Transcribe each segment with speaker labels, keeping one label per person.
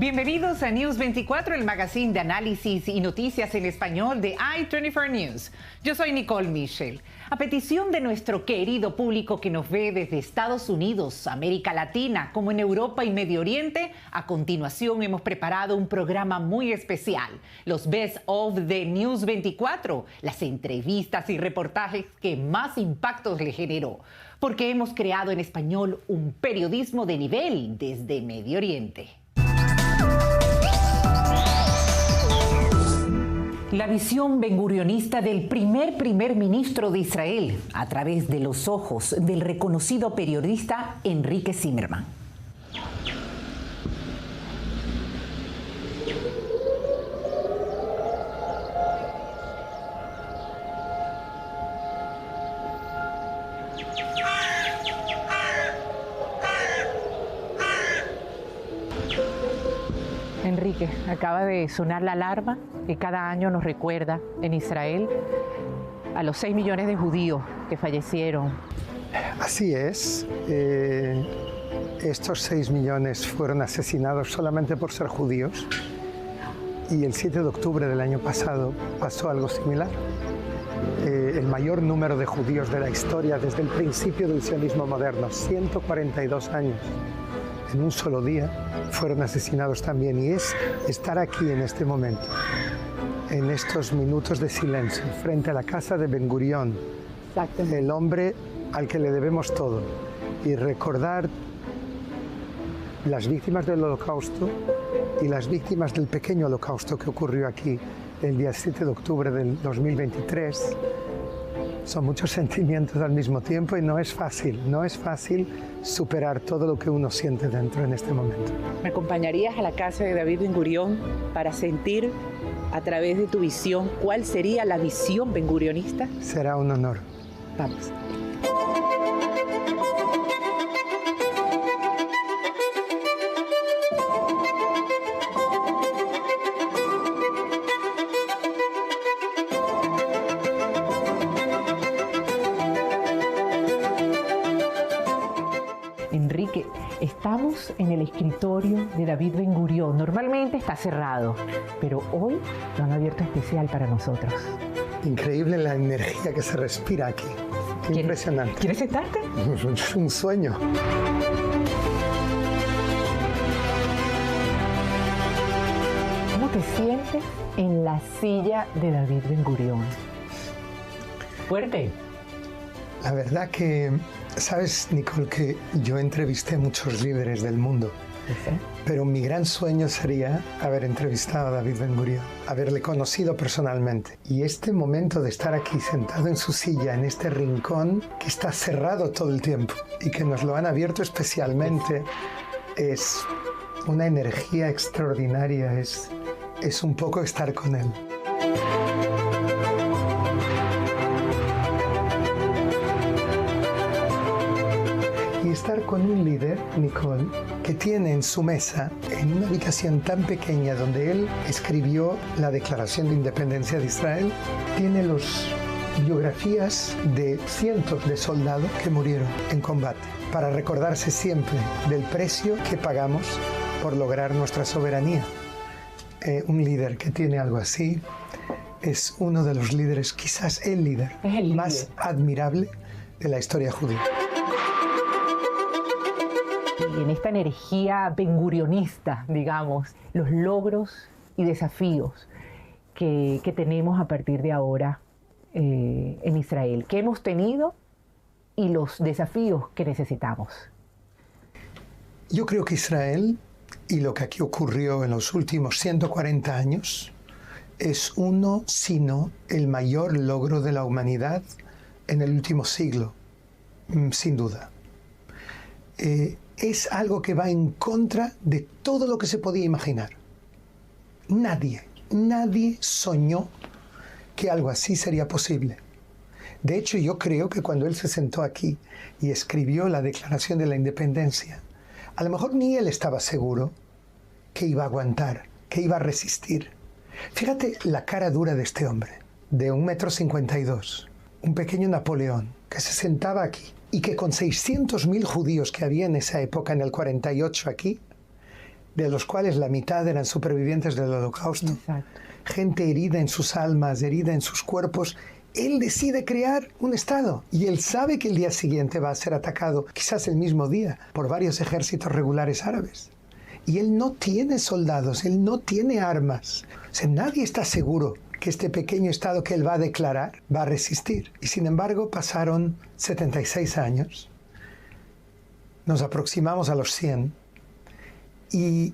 Speaker 1: Bienvenidos a News 24, el magazine de análisis y noticias en español de i24 News. Yo soy Nicole Michel. A petición de nuestro querido público que nos ve desde Estados Unidos, América Latina, como en Europa y Medio Oriente, a continuación hemos preparado un programa muy especial, los Best of the News 24, las entrevistas y reportajes que más impactos le generó, porque hemos creado en español un periodismo de nivel desde Medio Oriente. La visión bengurionista del primer ministro de Israel a través de los ojos del reconocido periodista Enrique Zimmerman. Enrique, acaba de sonar la alarma que cada año nos recuerda en Israel a los 6 millones de judíos que fallecieron.
Speaker 2: Así es. Estos 6 millones fueron asesinados solamente por ser judíos. Y el 7 de octubre del año pasado pasó algo similar. El mayor número de judíos de la historia desde el principio del sionismo moderno, 142 años. En un solo día fueron asesinados también, y es estar aquí en este momento, en estos minutos de silencio, frente a la casa de Gurion, el hombre al que le debemos todo, y recordar las víctimas del Holocausto y las víctimas del pequeño Holocausto que ocurrió aquí el día 7 de octubre del 2023. Son muchos sentimientos al mismo tiempo y no es fácil superar todo lo que uno siente dentro en este momento.
Speaker 3: ¿Me acompañarías a la casa de David Ben Gurion para sentir a través de tu visión cuál sería la visión bengurionista?
Speaker 2: Será un honor.
Speaker 3: Vamos.
Speaker 1: Enrique, estamos en el escritorio de David Ben Gurion. Normalmente está cerrado, pero hoy lo han abierto especial para nosotros.
Speaker 2: Increíble la energía que se respira aquí. Impresionante.
Speaker 1: ¿Quieres sentarte?
Speaker 2: Es un sueño.
Speaker 1: ¿Cómo te sientes en la silla de David Ben Gurion? Fuerte.
Speaker 2: La verdad que, sabes, Nicole, que yo entrevisté muchos líderes del mundo, pero mi gran sueño sería haber entrevistado a David Ben Gurion, haberle conocido personalmente. Y este momento de estar aquí sentado en su silla, en este rincón que está cerrado todo el tiempo y que nos lo han abierto especialmente, es una energía extraordinaria, es un poco estar con él. Y estar con un líder, Nicole, que tiene en su mesa, en una habitación tan pequeña donde él escribió la Declaración de Independencia de Israel, tiene las biografías de cientos de soldados que murieron en combate, para recordarse siempre del precio que pagamos por lograr nuestra soberanía. Un líder que tiene algo así es uno de los líderes, quizás el líder más admirable de la historia judía.
Speaker 1: Y en esta energía bengurionista, digamos, los logros y desafíos que tenemos a partir de ahora en Israel, que hemos tenido y los desafíos que necesitamos.
Speaker 2: Yo creo que Israel y lo que aquí ocurrió en los últimos 140 años es uno, si no, el mayor logro de la humanidad en el último siglo, sin duda. Es algo que va en contra de todo lo que se podía imaginar. Nadie soñó que algo así sería posible. De hecho, yo creo que cuando él se sentó aquí y escribió la Declaración de la Independencia, a lo mejor ni él estaba seguro que iba a aguantar, que iba a resistir. Fíjate la cara dura de este hombre, de 1,52 m, un pequeño Napoleón, que se sentaba aquí y que con 600.000 judíos que había en esa época, en el 48 aquí, de los cuales la mitad eran supervivientes del Holocausto,
Speaker 3: Exacto.
Speaker 2: gente herida en sus almas, herida en sus cuerpos, él decide crear un Estado. Y él sabe que el día siguiente va a ser atacado, quizás el mismo día, por varios ejércitos regulares árabes. Y él no tiene soldados, él no tiene armas. O sea, nadie está seguro que este pequeño Estado que él va a declarar va a resistir. Y sin embargo pasaron 76 años, nos aproximamos a los 100, y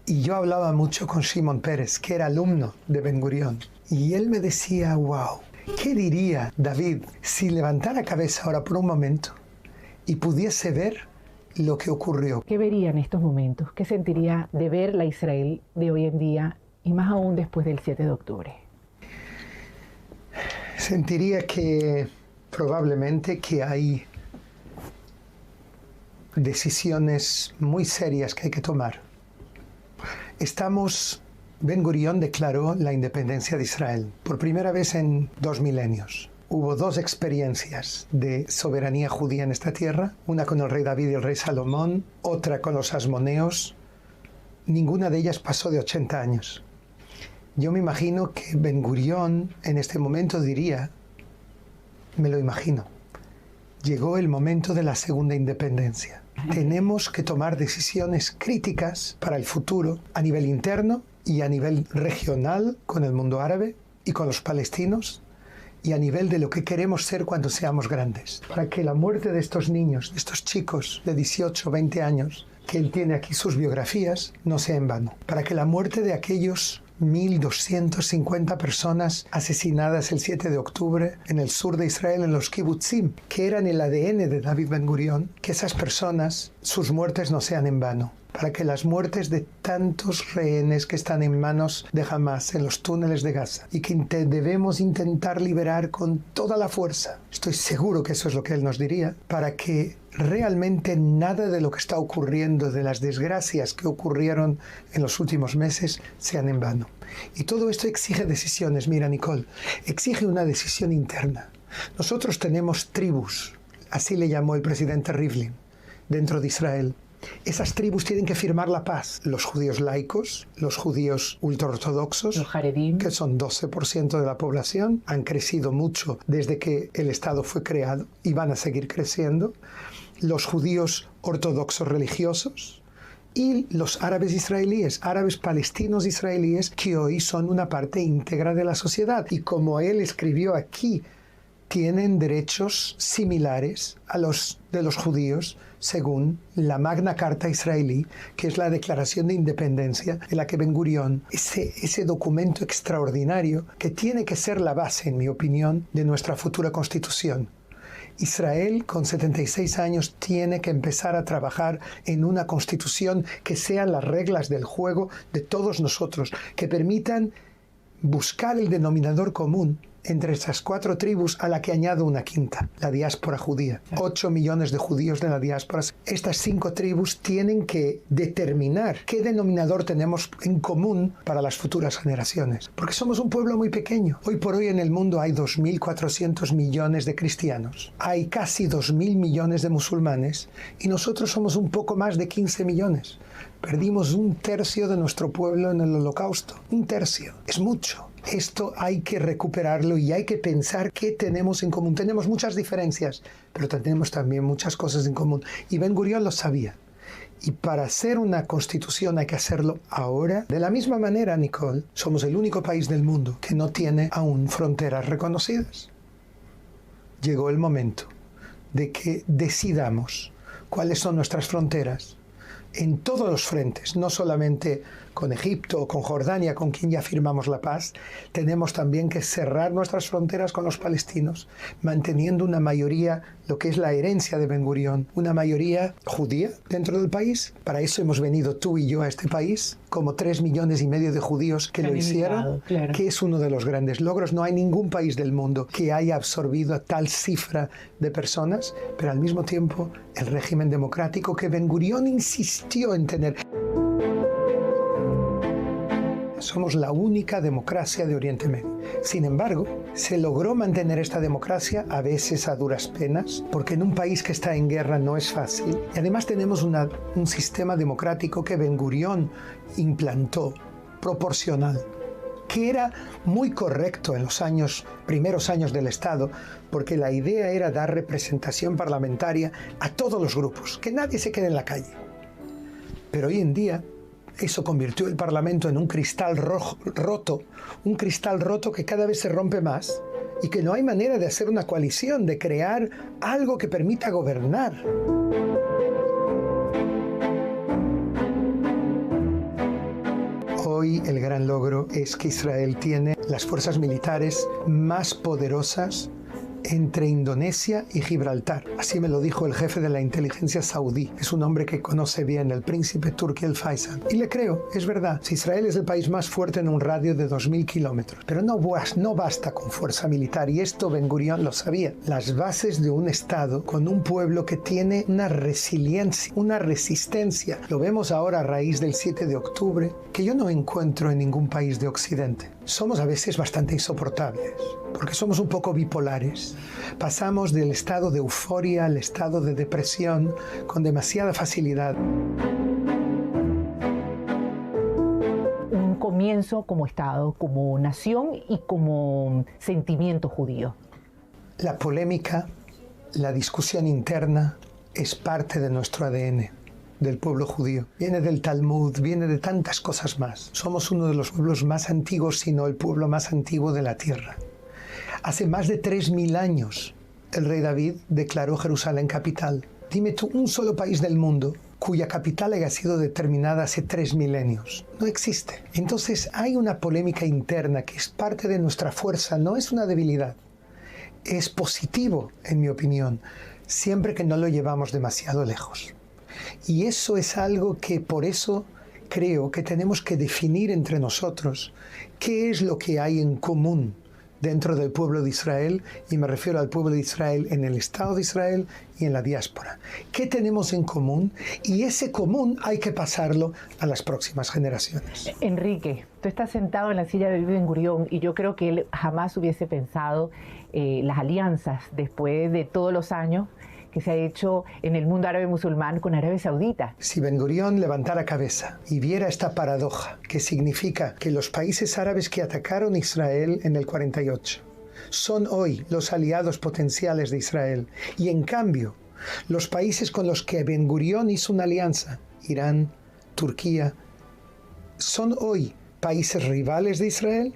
Speaker 2: yo hablaba mucho con Shimon Peres, que era alumno de Ben Gurion, y él me decía, wow, ¿qué diría David si levantara cabeza ahora por un momento y pudiese ver lo que ocurrió?
Speaker 3: ¿Qué vería en estos momentos? ¿Qué sentiría de ver la Israel de hoy en día y más aún después del 7 de octubre?
Speaker 2: Sentiría que probablemente que hay decisiones muy serias que hay que tomar. Ben Gurion declaró la independencia de Israel por primera vez en 2 milenios. Hubo 2 experiencias de soberanía judía en esta tierra, una con el rey David y el rey Salomón, otra con los asmoneos. Ninguna de ellas pasó de 80 años. Yo me imagino que Ben Gurion en este momento diría, me lo imagino, llegó el momento de la segunda independencia. Tenemos que tomar decisiones críticas para el futuro a nivel interno y a nivel regional con el mundo árabe y con los palestinos, y a nivel de lo que queremos ser cuando seamos grandes. Para que la muerte de estos niños, de estos chicos de 18, 20 años, que él tiene aquí sus biografías, no sea en vano. Para que la muerte de aquellos 1.250 personas asesinadas el 7 de octubre en el sur de Israel, en los kibbutzim, que eran el ADN de David Ben Gurion, que esas personas, sus muertes no sean en vano. Para que las muertes de tantos rehenes que están en manos de Hamas en los túneles de Gaza y que debemos intentar liberar con toda la fuerza, estoy seguro que eso es lo que él nos diría, para que realmente nada de lo que está ocurriendo, de las desgracias que ocurrieron en los últimos meses, sean en vano. Y todo esto exige decisiones. Mira, Nicole, exige una decisión interna. Nosotros tenemos tribus, así le llamó el presidente Rivlin, dentro de Israel. Esas tribus tienen que firmar la paz. Los judíos laicos, los judíos ultraortodoxos,
Speaker 3: Los haredim,
Speaker 2: que son 12% de la población, han crecido mucho desde que el Estado fue creado y van a seguir creciendo. Los judíos ortodoxos religiosos y los árabes israelíes, árabes palestinos israelíes, que hoy son una parte íntegra de la sociedad. Y como él escribió aquí, tienen derechos similares a los de los judíos según la Magna Carta israelí, que es la Declaración de Independencia, en la que Ben Gurion, ese documento extraordinario que tiene que ser la base, en mi opinión, de nuestra futura constitución. Israel, con 76 años, tiene que empezar a trabajar en una constitución que sean las reglas del juego de todos nosotros, que permitan buscar el denominador común entre esas 4 tribus, a la que añado una quinta, la diáspora judía. 8 millones de judíos de la diáspora. Estas 5 tribus tienen que determinar qué denominador tenemos en común para las futuras generaciones. Porque somos un pueblo muy pequeño. Hoy por hoy en el mundo hay 2.400 millones de cristianos. Hay casi 2.000 millones de musulmanes y nosotros somos un poco más de 15 millones. Perdimos 1/3 de nuestro pueblo en el Holocausto. 1/3. Es mucho. Esto hay que recuperarlo y hay que pensar qué tenemos en común. Tenemos muchas diferencias, pero tenemos también muchas cosas en común. Y Ben Gurion lo sabía. Y para hacer una constitución hay que hacerlo ahora. De la misma manera, Nicole, somos el único país del mundo que no tiene aún fronteras reconocidas. Llegó el momento de que decidamos cuáles son nuestras fronteras en todos los frentes, no solamente con Egipto o con Jordania, con quien ya firmamos la paz. Tenemos también que cerrar nuestras fronteras con los palestinos, manteniendo una mayoría, lo que es la herencia de Ben Gurion, una mayoría judía dentro del país. Para eso hemos venido tú y yo a este país, como 3,5 millones de judíos que lo hicieron, claro, que es uno de los grandes logros. No hay ningún país del mundo que haya absorbido a tal cifra de personas, pero al mismo tiempo el régimen democrático que Ben Gurion insistió en tener. Somos la única democracia de Oriente Medio. Sin embargo, se logró mantener esta democracia, a veces a duras penas, porque en un país que está en guerra no es fácil. Y además tenemos un sistema democrático que Ben Gurion implantó, proporcional, que era muy correcto en los primeros años del Estado, porque la idea era dar representación parlamentaria a todos los grupos, que nadie se quede en la calle. Pero hoy en día eso convirtió el Parlamento en un cristal roto, un cristal roto que cada vez se rompe más y que no hay manera de hacer una coalición, de crear algo que permita gobernar. Hoy el gran logro es que Israel tiene las fuerzas militares más poderosas entre Indonesia y Gibraltar. Así me lo dijo el jefe de la inteligencia saudí. Es un hombre que conoce bien, el príncipe Turki el Faisal. Y le creo, es verdad. Israel es el país más fuerte en un radio de 2000 kilómetros. Pero no basta con fuerza militar. Y esto Ben Gurion lo sabía. Las bases de un Estado con un pueblo que tiene una resiliencia, una resistencia. Lo vemos ahora a raíz del 7 de octubre, que yo no encuentro en ningún país de Occidente. Somos a veces bastante insoportables, porque somos un poco bipolares. Pasamos del estado de euforia al estado de depresión con demasiada facilidad.
Speaker 4: Un comienzo como Estado, como nación y como sentimiento judío.
Speaker 2: La polémica, la discusión interna es parte de nuestro ADN. Del pueblo judío. Viene del Talmud, viene de tantas cosas más. Somos uno de los pueblos más antiguos, si no el pueblo más antiguo de la tierra. Hace más de 3000 años, el rey David declaró Jerusalén capital. Dime tú un solo país del mundo cuya capital haya sido determinada hace 3 milenios. No existe. Entonces hay una polémica interna que es parte de nuestra fuerza, no es una debilidad. Es positivo, en mi opinión, siempre que no lo llevamos demasiado lejos. Y eso es algo que por eso creo que tenemos que definir entre nosotros qué es lo que hay en común dentro del pueblo de Israel, y me refiero al pueblo de Israel en el Estado de Israel y en la diáspora. ¿Qué tenemos en común? Y ese común hay que pasarlo a las próximas generaciones.
Speaker 4: Enrique, tú estás sentado en la silla de Ben Gurion y yo creo que él jamás hubiese pensado las alianzas después de todos los años que se ha hecho en el mundo árabe musulmán con Arabia Saudita.
Speaker 2: Si Ben Gurion levantara cabeza y viera esta paradoja, que significa que los países árabes que atacaron Israel en el 48 son hoy los aliados potenciales de Israel, y en cambio los países con los que Ben Gurion hizo una alianza, Irán, Turquía, son hoy países rivales de Israel,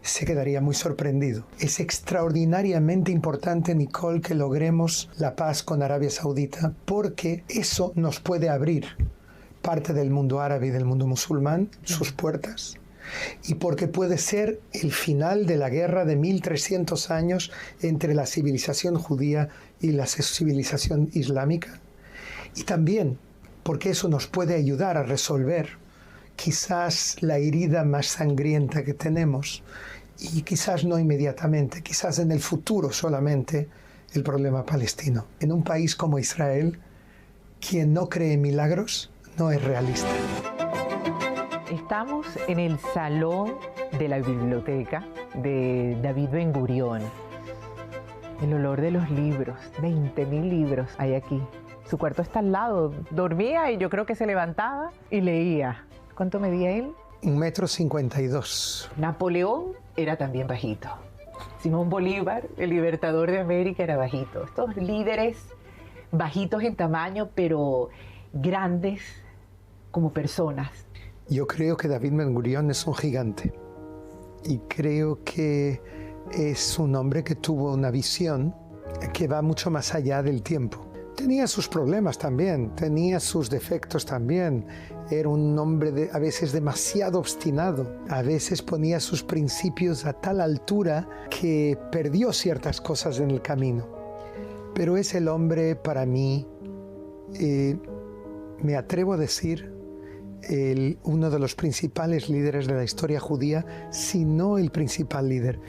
Speaker 2: se quedaría muy sorprendido. Es extraordinariamente importante, Nicole, que logremos la paz con Arabia Saudita, porque eso nos puede abrir parte del mundo árabe y del mundo musulmán, sus puertas, y porque puede ser el final de la guerra de 1300 años entre la civilización judía y la civilización islámica, y también porque eso nos puede ayudar a resolver quizás la herida más sangrienta que tenemos, y quizás no inmediatamente, quizás en el futuro solamente, el problema palestino. En un país como Israel, quien no cree en milagros no es realista.
Speaker 4: Estamos en el salón de la biblioteca de David Ben Gurion. El olor de los libros, 20.000 libros hay aquí. Su cuarto está al lado, dormía y yo creo que se levantaba y leía. ¿Cuánto medía él?
Speaker 2: 1,52 m.
Speaker 4: Napoleón era también bajito. Simón Bolívar, el libertador de América, era bajito. Estos líderes bajitos en tamaño, pero grandes como personas.
Speaker 2: Yo creo que David Ben Gurion es un gigante. Y creo que es un hombre que tuvo una visión que va mucho más allá del tiempo. Tenía sus problemas también, tenía sus defectos también. Era un hombre a veces demasiado obstinado. A veces ponía sus principios a tal altura que perdió ciertas cosas en el camino. Pero es el hombre, para mí, me atrevo a decir, uno de los principales líderes de la historia judía, si no el principal líder.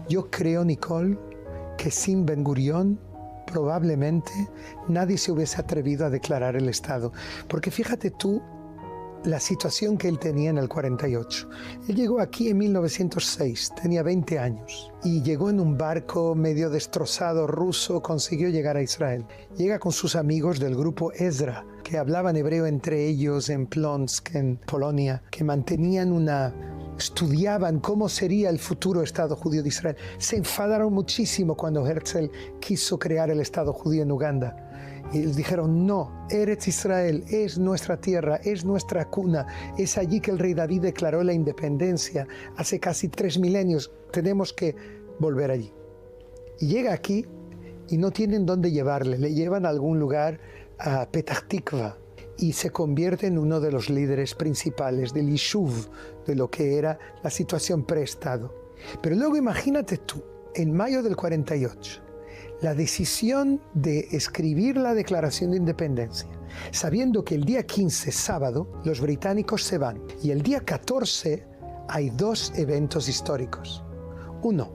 Speaker 2: Yo creo, Nicole, que sin Ben Gurion probablemente nadie se hubiese atrevido a declarar el Estado. Porque fíjate tú la situación que él tenía en el 48. Él llegó aquí en 1906, tenía 20 años, y llegó en un barco medio destrozado ruso, consiguió llegar a Israel. Llega con sus amigos del grupo Ezra, que hablaban hebreo entre ellos en Plonsk, en Polonia, que estudiaban cómo sería el futuro Estado judío de Israel. Se enfadaron muchísimo cuando Herzl quiso crear el Estado judío en Uganda. Y les dijeron, no, Eretz Israel es nuestra tierra, es nuestra cuna, es allí que el rey David declaró la independencia hace casi 3 milenios, tenemos que volver allí. Y llega aquí y no tienen dónde llevarle, le llevan a algún lugar, a Petah Tikva, y se convierte en uno de los líderes principales del Yishuv, de lo que era la situación pre-Estado. Pero luego imagínate tú, en mayo del 48, la decisión de escribir la Declaración de Independencia, sabiendo que el día 15, sábado, los británicos se van, y el día 14 hay 2 eventos históricos. Uno,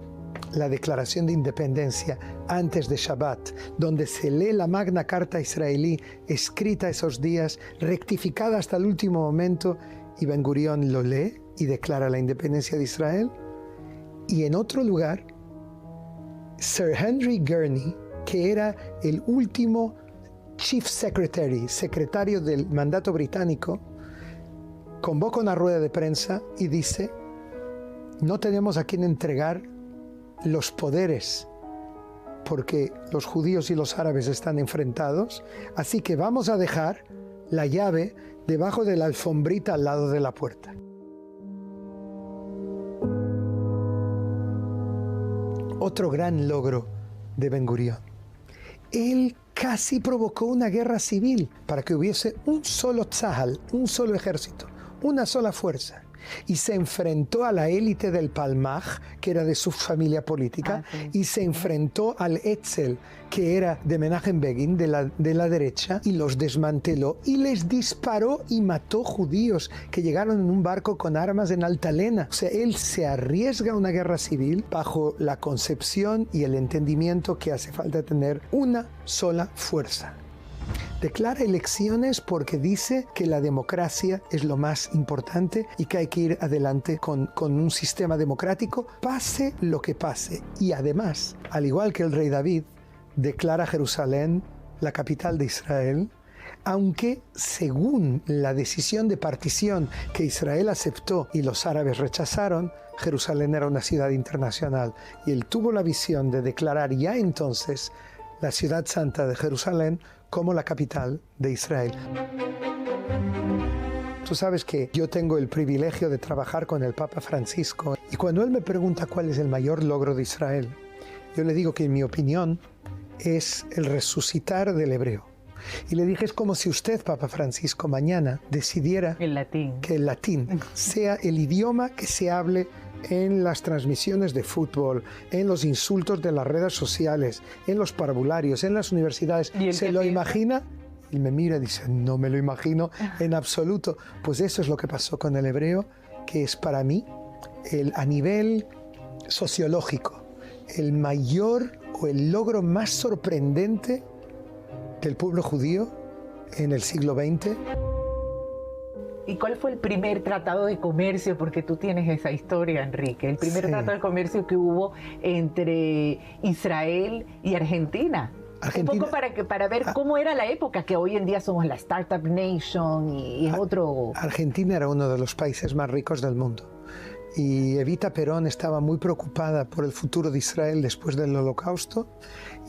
Speaker 2: la Declaración de Independencia antes de Shabbat, donde se lee la Magna Carta israelí, escrita esos días, rectificada hasta el último momento, y Ben Gurion lo lee y declara la independencia de Israel. Y en otro lugar, Sir Henry Gurney, que era el último Chief Secretary, secretario del mandato británico, convoca una rueda de prensa y dice, no tenemos a quién entregar los poderes porque los judíos y los árabes están enfrentados, así que vamos a dejar la llave debajo de la alfombrita al lado de la puerta. Otro gran logro de Ben Gurion. Él casi provocó una guerra civil para que hubiese un solo tzahal, un solo ejército, una sola fuerza. Y se enfrentó a la élite del Palmaj, que era de su familia política, y se enfrentó al Etzel, que era de Menachem Begin, de la derecha, y los desmanteló y les disparó y mató judíos que llegaron en un barco con armas en Altalena. O sea, él se arriesga a una guerra civil bajo la concepción y el entendimiento que hace falta tener una sola fuerza. Declara elecciones porque dice que la democracia es lo más importante y que hay que ir adelante con un sistema democrático, pase lo que pase. Y además, al igual que el rey David, declara Jerusalén la capital de Israel, aunque según la decisión de partición que Israel aceptó y los árabes rechazaron, Jerusalén era una ciudad internacional. Y él tuvo la visión de declarar ya entonces la ciudad santa de Jerusalén como la capital de Israel. Tú sabes que yo tengo el privilegio de trabajar con el Papa Francisco y cuando él me pregunta cuál es el mayor logro de Israel, yo le digo que en mi opinión es el resucitar del hebreo. Y le dije, es como si usted, Papa Francisco, mañana decidiera que el latín sea el idioma que se hable en las transmisiones de fútbol, en los insultos de las redes sociales, en los parvularios, en las universidades. ¿Se lo imagina? Y me mira y dice, no me lo imagino en absoluto. Pues eso es lo que pasó con el hebreo, que es para mí, a nivel sociológico, el mayor o el logro más sorprendente del pueblo judío en el siglo XX.
Speaker 4: ¿Y cuál fue el primer tratado de comercio? Porque tú tienes esa historia, Enrique. El primer tratado de comercio que hubo entre Israel y Argentina. Un poco para ver cómo era la época, que hoy en día somos la Startup Nation y es otro...
Speaker 2: Argentina era uno de los países más ricos del mundo. Y Evita Perón estaba muy preocupada por el futuro de Israel después del Holocausto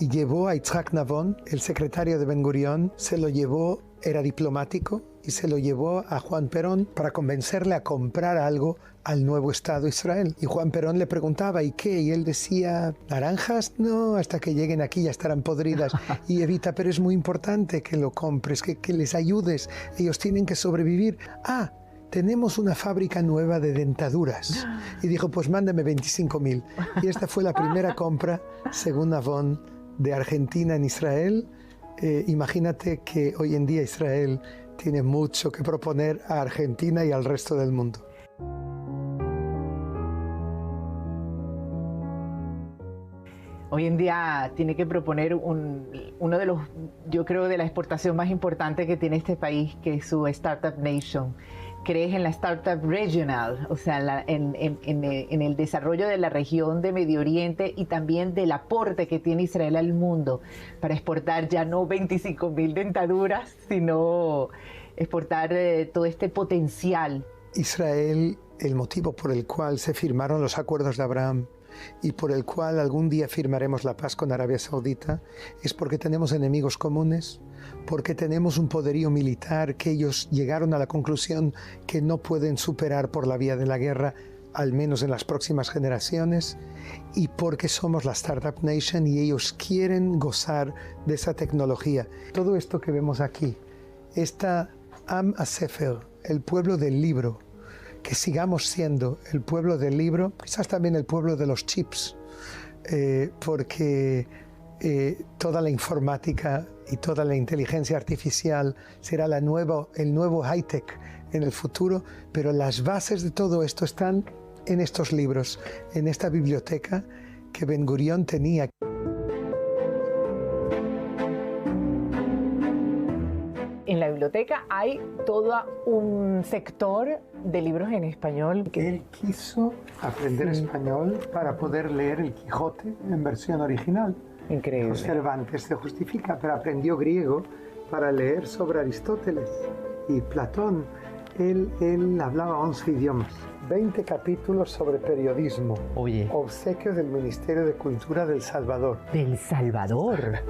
Speaker 2: y llevó a Yitzhak Navon, el secretario de Ben Gurion, se lo llevó, era diplomático, y se lo llevó a Juan Perón para convencerle a comprar algo al nuevo Estado de Israel. Y Juan Perón le preguntaba, ¿y qué? Y él decía, naranjas, no, hasta que lleguen aquí ya estarán podridas. Y Evita, pero es muy importante que lo compres, que les ayudes, ellos tienen que sobrevivir. Ah, tenemos una fábrica nueva de dentaduras. Y dijo, pues mándame 25.000. Y esta fue la primera compra, según Navon, de Argentina en Israel. Imagínate que hoy en día Israel tiene mucho que proponer a Argentina y al resto del mundo.
Speaker 4: Hoy en día tiene que proponer uno de los, yo creo, de la exportación más importante que tiene este país, que es su Startup Nation. Crees en la Startup Regional, o sea, en el desarrollo de la región de Medio Oriente y también del aporte que tiene Israel al mundo para exportar ya no 25.000 dentaduras, sino exportar todo este potencial.
Speaker 2: Israel, el motivo por el cual se firmaron los acuerdos de Abraham y por el cual algún día firmaremos la paz con Arabia Saudita, es porque tenemos enemigos comunes, porque tenemos un poderío militar que ellos llegaron a la conclusión que no pueden superar por la vía de la guerra, al menos en las próximas generaciones, y porque somos la Startup Nation y ellos quieren gozar de esa tecnología. Todo esto que vemos aquí, esta Am HaSefer, el pueblo del libro, que sigamos siendo el pueblo del libro, quizás también el pueblo de los chips, porque toda la informática y toda la inteligencia artificial será el nuevo high-tech en el futuro, pero las bases de todo esto están en estos libros, en esta biblioteca que Ben Gurion tenía.
Speaker 4: En la biblioteca hay todo un sector de libros en español.
Speaker 2: Él quiso aprender español para poder leer el Quijote en versión original.
Speaker 4: Increíble.
Speaker 2: Cervantes se justifica, pero aprendió griego para leer sobre Aristóteles y Platón. Él hablaba 11 idiomas. 20 capítulos sobre periodismo.
Speaker 4: Oye.
Speaker 2: Obsequio del Ministerio de Cultura del Salvador.
Speaker 4: ¿Del Salvador?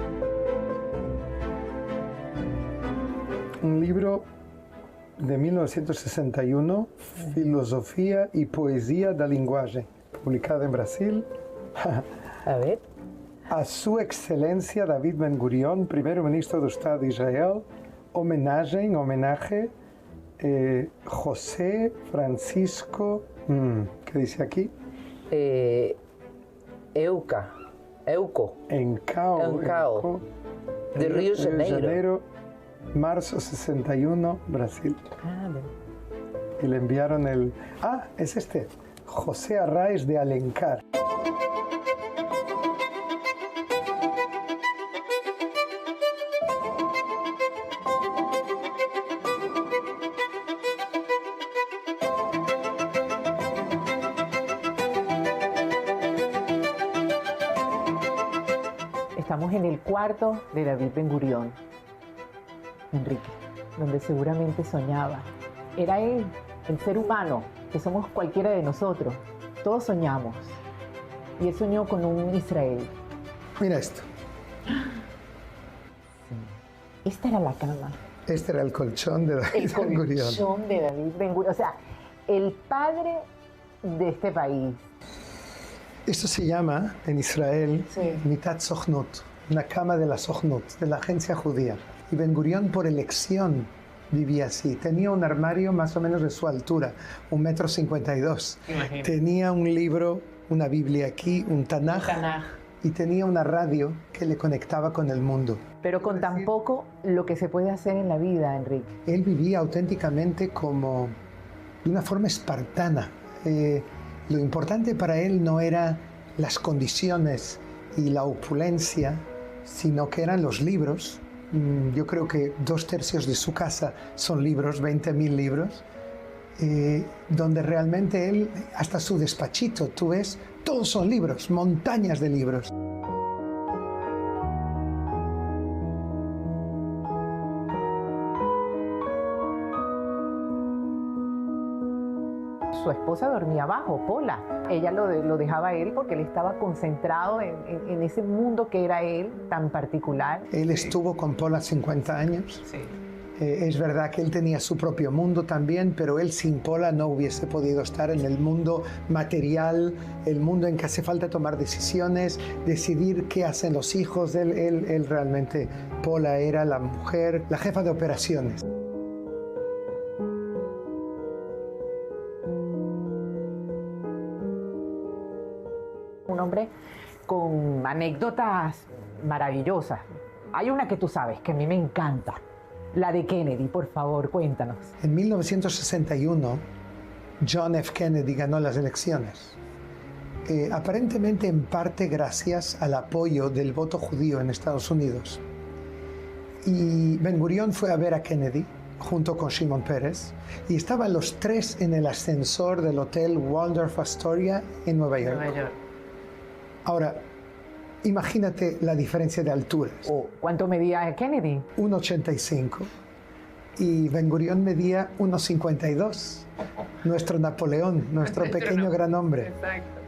Speaker 2: Un libro de 1961, Filosofía y Poesía del Lenguaje, publicado en Brasil.
Speaker 4: A ver.
Speaker 2: A su excelencia David Ben Gurion, primer ministro del Estado de Israel, homenaje, José Francisco, ¿qué dice aquí?
Speaker 3: Euco.
Speaker 2: Encao.
Speaker 3: De Río de Janeiro.
Speaker 2: Marzo 61, Brasil. Y le enviaron es este, José Arraez de Alencar.
Speaker 4: Estamos en el cuarto de David Ben Gurion, Enrique, donde seguramente soñaba. Era él, el ser humano, que somos cualquiera de nosotros. Todos soñamos. Y él soñó con un Israel.
Speaker 2: Mira esto.
Speaker 4: Sí. Esta era la cama.
Speaker 2: Este era el colchón de David Ben Gurion.
Speaker 4: El colchón de David Ben Gurion. O sea, el padre de este país.
Speaker 2: Esto se llama, en Israel,
Speaker 4: sí,
Speaker 2: Mitat Sochnut, una cama de la Sochnut, de la agencia judía. Y Ben Gurion, por elección, vivía así. Tenía un armario más o menos de su altura, 1,52 m. Tenía un libro, una Biblia aquí, un Tanaj, y tenía una radio que le conectaba con el mundo.
Speaker 4: Pero con tan poco lo que se puede hacer en la vida, Enrique.
Speaker 2: Él vivía auténticamente como de una forma espartana. Lo importante para él no eran las condiciones y la opulencia, sino que eran los libros. Yo creo que 2/3 de su casa son libros, 20.000 libros, donde realmente él, hasta su despachito, tú ves, todos son libros, montañas de libros.
Speaker 4: Su esposa dormía abajo, Pola. Ella lo dejaba a él porque él estaba concentrado en ese mundo que era él, tan particular.
Speaker 2: Él estuvo con Pola 50 años.
Speaker 4: Sí.
Speaker 2: Es verdad que él tenía su propio mundo también, pero él sin Pola no hubiese podido estar en el mundo material, el mundo en que hace falta tomar decisiones, decidir qué hacen los hijos. Él realmente, Pola era la mujer, la jefa de operaciones.
Speaker 4: Un hombre con anécdotas maravillosas. Hay una que tú sabes, que a mí me encanta. La de Kennedy, por favor, cuéntanos.
Speaker 2: En 1961, John F. Kennedy ganó las elecciones. aparentemente en parte gracias al apoyo del voto judío en Estados Unidos. Y Ben Gurion fue a ver a Kennedy junto con Shimon Peres y estaban los tres en el ascensor del Hotel Waldorf Astoria en Nueva York. Ahora, imagínate la diferencia de alturas.
Speaker 4: ¿Cuánto medía Kennedy?
Speaker 2: 1,85 y Ben Gurion medía 1,52. Nuestro Napoleón, nuestro pequeño gran hombre.
Speaker 4: Exacto.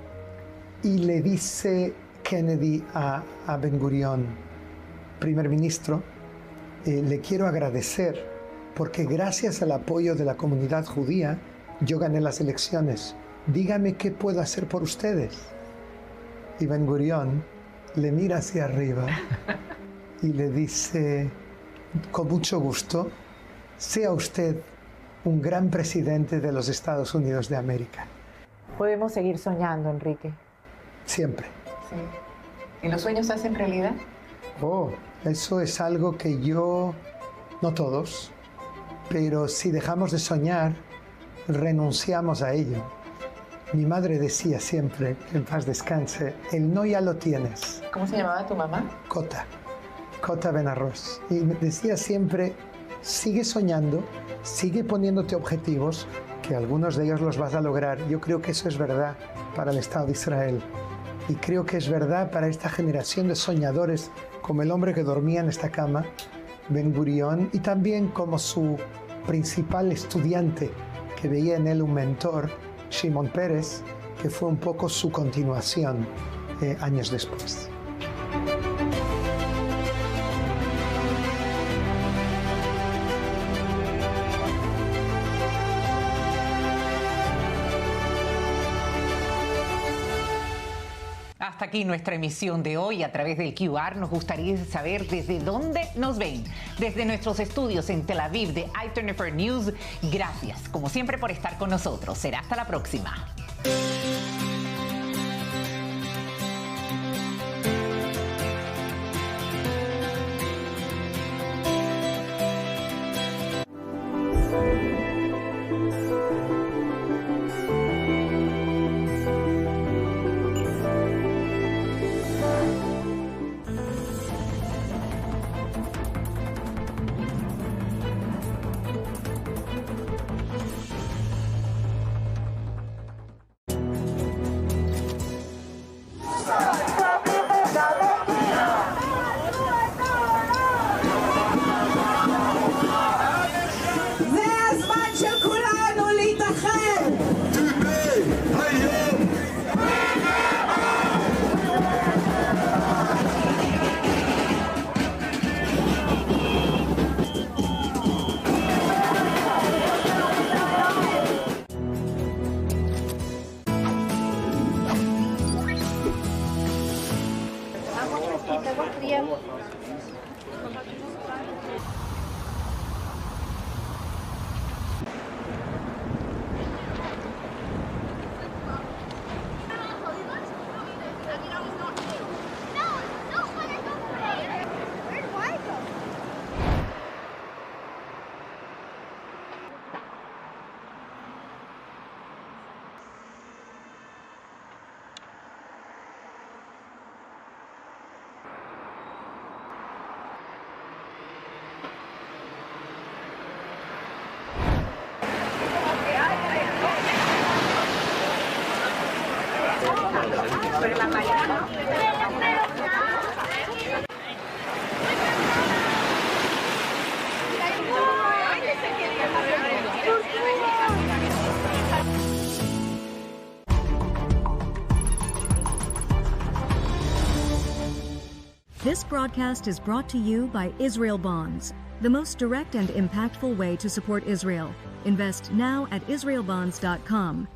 Speaker 2: Y le dice Kennedy a Ben Gurion, primer ministro, le quiero agradecer porque gracias al apoyo de la comunidad judía yo gané las elecciones. Dígame qué puedo hacer por ustedes. Y Ben Gurion le mira hacia arriba y le dice, con mucho gusto, sea usted un gran presidente de los Estados Unidos de América.
Speaker 4: Podemos seguir soñando, Enrique.
Speaker 2: Siempre.
Speaker 4: Sí. ¿Y los sueños se hacen realidad?
Speaker 2: Eso es algo que yo, no todos, pero si dejamos de soñar, renunciamos a ello. Mi madre decía siempre, que en paz descanse, el no ya lo tienes.
Speaker 4: ¿Cómo se llamaba tu mamá?
Speaker 2: Cota Benarroz. Y me decía siempre, sigue soñando, sigue poniéndote objetivos, que algunos de ellos los vas a lograr. Yo creo que eso es verdad para el Estado de Israel. Y creo que es verdad para esta generación de soñadores, como el hombre que dormía en esta cama, Ben Gurion, y también como su principal estudiante, que veía en él un mentor, Shimon Peres, que fue un poco su continuación años después.
Speaker 1: Hasta aquí nuestra emisión de hoy a través del QR. Nos gustaría saber desde dónde nos ven. Desde nuestros estudios en Tel Aviv de i24 News. Gracias, como siempre, por estar con nosotros. Será hasta la próxima.
Speaker 5: This broadcast is brought to you by Israel Bonds, the most direct and impactful way to support Israel. Invest now at israelbonds.com.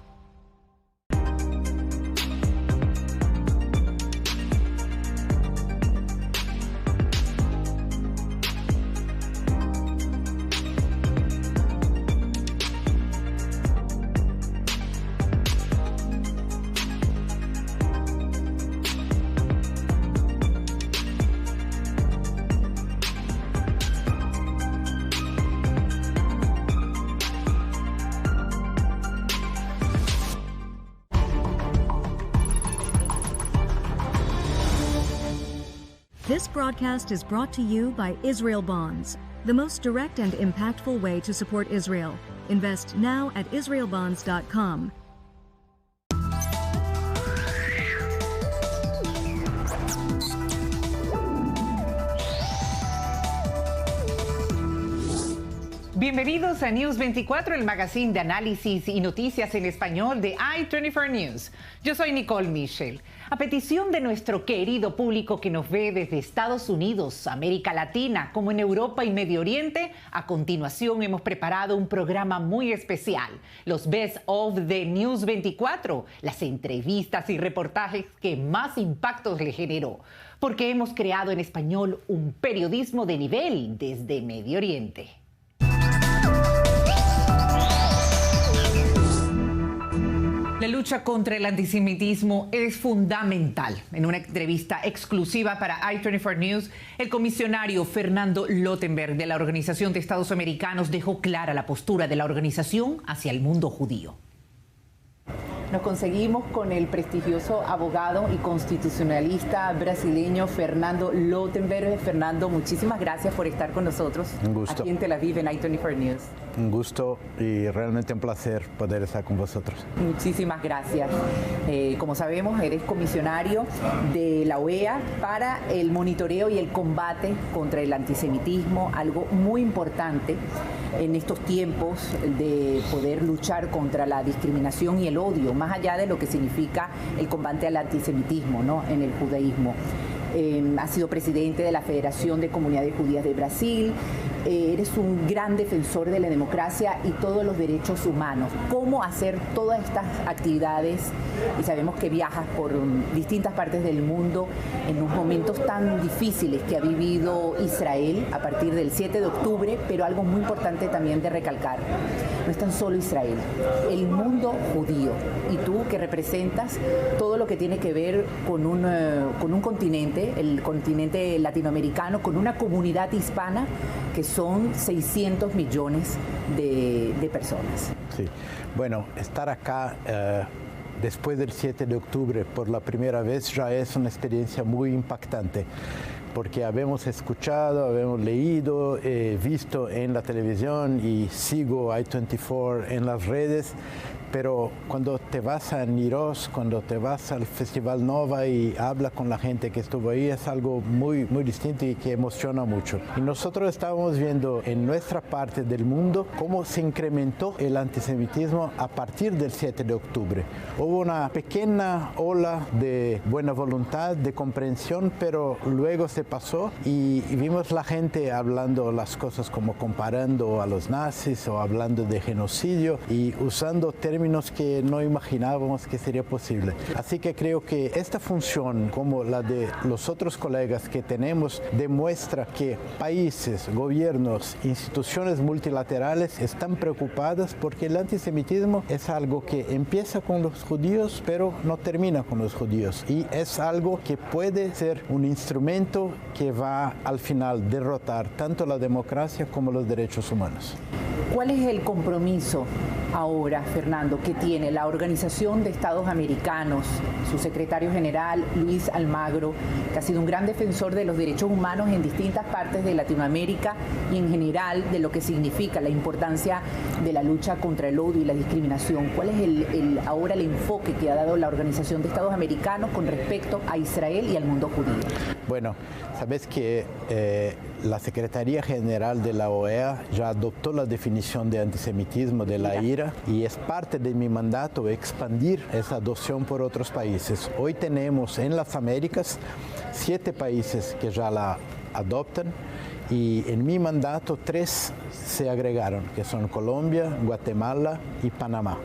Speaker 5: This broadcast is brought to you by Israel Bonds, the most direct and impactful way to support Israel. Invest now at israelbonds.com.
Speaker 1: Bienvenidos a News 24, el magazine de análisis y noticias en español de i24 News. Yo soy Nicole Michel. A petición de nuestro querido público que nos ve desde Estados Unidos, América Latina, como en Europa y Medio Oriente, a continuación hemos preparado un programa muy especial, los Best of the News 24, las entrevistas y reportajes que más impactos le generó, porque hemos creado en español un periodismo de nivel desde Medio Oriente. La lucha contra el antisemitismo es fundamental. En una entrevista exclusiva para i24 News, el comisionario Fernando Lottenberg de la Organización de Estados Americanos dejó clara la postura de la organización hacia el mundo judío.
Speaker 3: Nos conseguimos con el prestigioso abogado y constitucionalista brasileño Fernando Lottenberg. Fernando, muchísimas gracias por estar con nosotros.
Speaker 6: Un gusto.
Speaker 3: Aquí en Tel Aviv, en i24 News.
Speaker 6: Un gusto y realmente un placer poder estar con vosotros.
Speaker 3: Muchísimas gracias. Como sabemos, eres comisionario de la OEA para el monitoreo y el combate contra el antisemitismo, algo muy importante en estos tiempos de poder luchar contra la discriminación y el odio, más allá de lo que significa el combate al antisemitismo, ¿no?, en el judaísmo. Ha sido presidente de la Federación de Comunidades Judías de Brasil. Eres un gran defensor de la democracia y todos los derechos humanos. ¿Cómo hacer todas estas actividades? Y sabemos que viajas por distintas partes del mundo en unos momentos tan difíciles que ha vivido Israel a partir del 7 de octubre, pero algo muy importante también de recalcar. No es tan solo Israel, el mundo judío. Y tú que representas todo lo que tiene que ver con un continente, el continente latinoamericano, con una comunidad hispana que son 600 millones de personas.
Speaker 6: Sí, bueno, estar acá después del 7 de octubre por la primera vez ya es una experiencia muy impactante, porque habemos escuchado, habemos leído, visto en la televisión y sigo i24 en las redes, pero cuando te vas a Niroz, cuando te vas al Festival Nova y hablas con la gente que estuvo ahí, es algo muy, muy distinto y que emociona mucho. Y nosotros estábamos viendo en nuestra parte del mundo cómo se incrementó el antisemitismo a partir del 7 de octubre. Hubo una pequeña ola de buena voluntad, de comprensión, pero luego se pasó y vimos la gente hablando las cosas como comparando a los nazis o hablando de genocidio y usando términos que no imaginábamos que sería posible. Así que creo que esta función, como la de los otros colegas que tenemos, demuestra que países, gobiernos, instituciones multilaterales están preocupadas porque el antisemitismo es algo que empieza con los judíos, pero no termina con los judíos. Y es algo que puede ser un instrumento que va al final derrotar tanto la democracia como los derechos humanos.
Speaker 3: ¿Cuál es el compromiso ahora, Fernando, que tiene la Organización de Estados Americanos, su secretario general, Luis Almagro, que ha sido un gran defensor de los derechos humanos en distintas partes de Latinoamérica y en general de lo que significa la importancia de la lucha contra el odio y la discriminación? ¿Cuál es ahora el enfoque que ha dado la Organización de Estados Americanos con respecto a Israel y al mundo judío?
Speaker 6: Bueno, sabes que la Secretaría General de la OEA ya adoptó la definición de antisemitismo de la IRA y es parte de mi mandato expandir esa adopción por otros países. Hoy tenemos en las Américas 7 países que ya la adoptan y en mi mandato 3 se agregaron, que son Colombia, Guatemala y Panamá.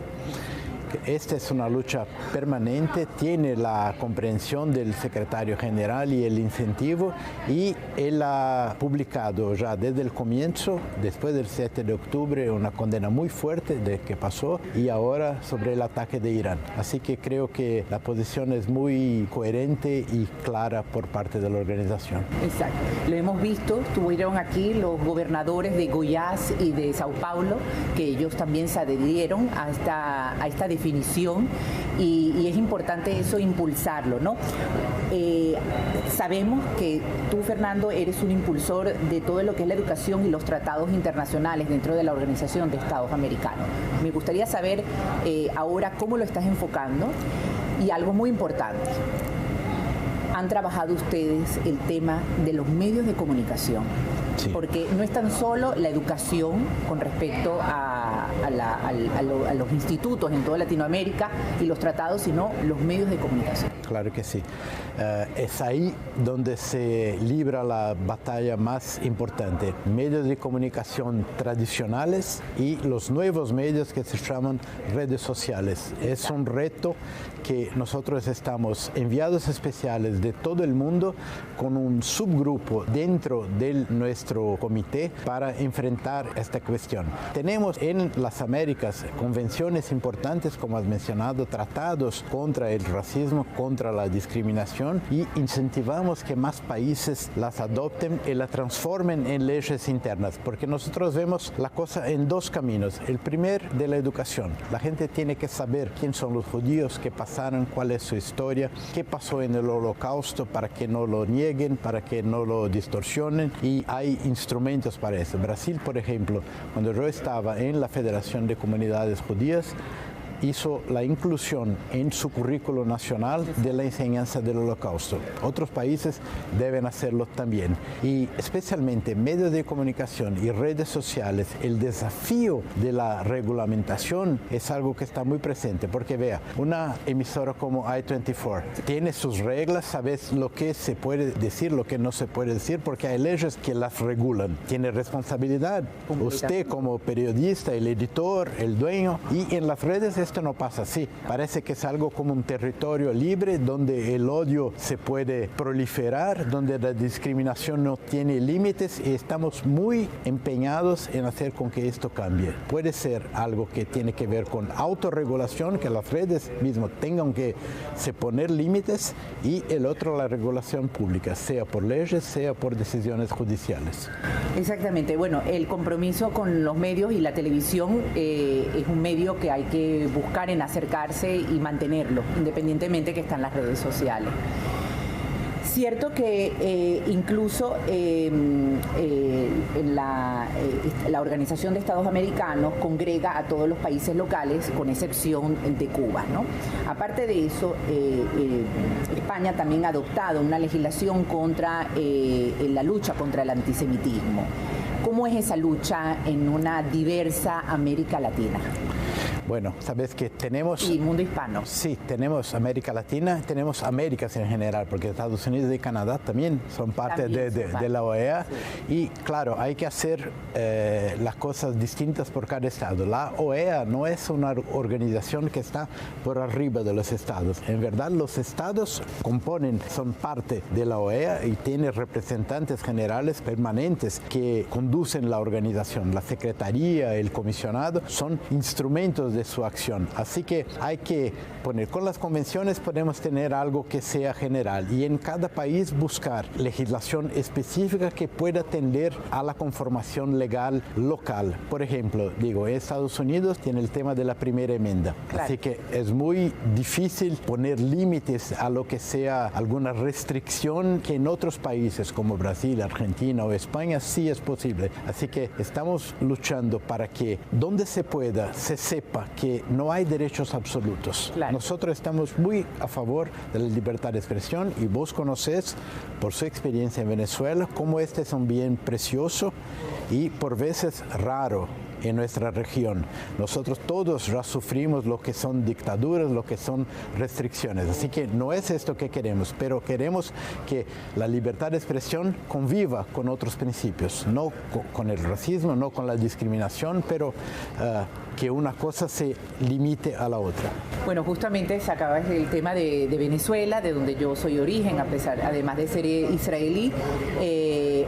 Speaker 6: Esta es una lucha permanente, tiene la comprensión del secretario general y el incentivo, y él ha publicado ya desde el comienzo, después del 7 de octubre, una condena muy fuerte de que pasó y ahora sobre el ataque de Irán. Así que creo que la posición es muy coherente y clara por parte de la organización.
Speaker 3: Exacto, lo hemos visto, estuvieron aquí los gobernadores de Goiás y de Sao Paulo, que ellos también se adhirieron a esta defensa definición y es importante eso impulsarlo, ¿no? Sabemos que tú, Fernando, eres un impulsor de todo lo que es la educación y los tratados internacionales dentro de la Organización de Estados Americanos. Me gustaría saber ahora cómo lo estás enfocando y algo muy importante. ¿Han trabajado ustedes el tema de los medios de comunicación? Sí. Porque no es tan solo la educación con respecto a los institutos en toda Latinoamérica y los tratados, sino los medios de comunicación.
Speaker 6: Claro que sí. Es ahí donde se libra la batalla más importante. Medios de comunicación tradicionales y los nuevos medios que se llaman redes sociales. Es un reto que nosotros estamos enviados especiales de todo el mundo con un subgrupo dentro de nuestro comité para enfrentar esta cuestión. Tenemos en las Américas convenciones importantes, como has mencionado, tratados contra el racismo, contra la discriminación, y incentivamos que más países las adopten y la transformen en leyes internas, porque nosotros vemos la cosa en dos caminos. El primer, de la educación. La gente tiene que saber quién son los judíos, qué pasaron, cuál es su historia, qué pasó en el Holocausto, para que no lo nieguen, para que no lo distorsionen, y hay instrumentos para eso. Brasil, por ejemplo, cuando yo estaba en la Federación de Comunidades Judías, hizo la inclusión en su currículo nacional de la enseñanza del Holocausto. Otros países deben hacerlo también. Y especialmente medios de comunicación y redes sociales, el desafío de la regulamentación es algo que está muy presente. Porque vea, una emisora como I-24 tiene sus reglas, sabes lo que se puede decir, lo que no se puede decir, porque hay leyes que las regulan. Tiene responsabilidad usted como periodista, el editor, el dueño, y en las redes esto no pasa así. Parece que es algo como un territorio libre donde el odio se puede proliferar, donde la discriminación no tiene límites, y estamos muy empeñados en hacer con que esto cambie. Puede ser algo que tiene que ver con autorregulación, que las redes mismas tengan que se poner límites, y el otro, la regulación pública, sea por leyes, sea por decisiones judiciales.
Speaker 3: Exactamente. Bueno, el compromiso con los medios y la televisión es un medio que hay que buscar en acercarse y mantenerlo, independientemente que están las redes sociales. Cierto que incluso la Organización de Estados Americanos congrega a todos los países locales, con excepción de Cuba, ¿no? Aparte de eso, España también ha adoptado una legislación contra la lucha contra el antisemitismo. ¿Cómo es esa lucha en una diversa América Latina?
Speaker 6: Bueno, sabes que tenemos...
Speaker 3: Y mundo hispano.
Speaker 6: Sí, tenemos América Latina, tenemos Américas en general, porque Estados Unidos y Canadá también son parte de la OEA. Sí. Y claro, hay que hacer las cosas distintas por cada estado. La OEA no es una organización que está por arriba de los estados. En verdad, los estados son parte de la OEA y tienen representantes generales permanentes que conducen la organización. La secretaría, el comisionado, son instrumentos de su acción. Así que hay que poner, con las convenciones podemos tener algo que sea general, y en cada país buscar legislación específica que pueda atender a la conformación legal local. Por ejemplo, Estados Unidos tiene el tema de la primera enmienda. Claro. Así que es muy difícil poner límites a lo que sea alguna restricción que en otros países como Brasil, Argentina o España sí es posible. Así que estamos luchando para que donde se pueda se sepa que no hay derechos absolutos. Claro. Nosotros estamos muy a favor de la libertad de expresión, y vos conocés por su experiencia en Venezuela cómo este es un bien precioso y por veces raro en nuestra región. Nosotros todos ya sufrimos lo que son dictaduras, lo que son restricciones. Así que no es esto que queremos, pero queremos que la libertad de expresión conviva con otros principios, no con el racismo, no con la discriminación, pero que una cosa se limite a la otra.
Speaker 3: Bueno, justamente sacabas el tema de Venezuela, de donde yo soy origen, además de ser israelí.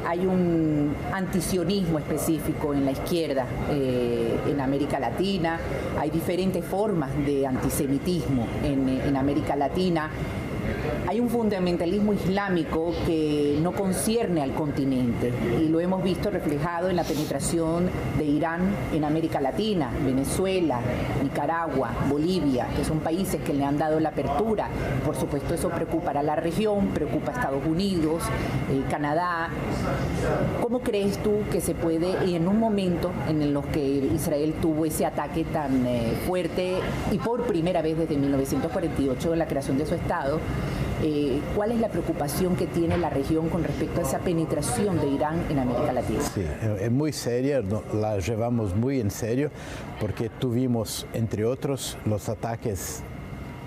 Speaker 3: Hay un antisionismo específico en la izquierda en América Latina. Hay diferentes formas de antisemitismo en América Latina. hay un fundamentalismo islámico que no concierne al continente y lo hemos visto reflejado en la penetración de Irán en América Latina, Venezuela, Nicaragua, Bolivia, que son países que le han dado la apertura. Por supuesto, eso preocupa a la región, preocupa a Estados Unidos, Canadá. ¿Cómo crees tú que se puede, y en un momento en el que Israel tuvo ese ataque tan fuerte y por primera vez desde 1948, la creación de su Estado, cuál es la preocupación que tiene la región con respecto a esa penetración de Irán en América Latina?
Speaker 6: Sí, es muy seria, la llevamos muy en serio, porque tuvimos, entre otros, los ataques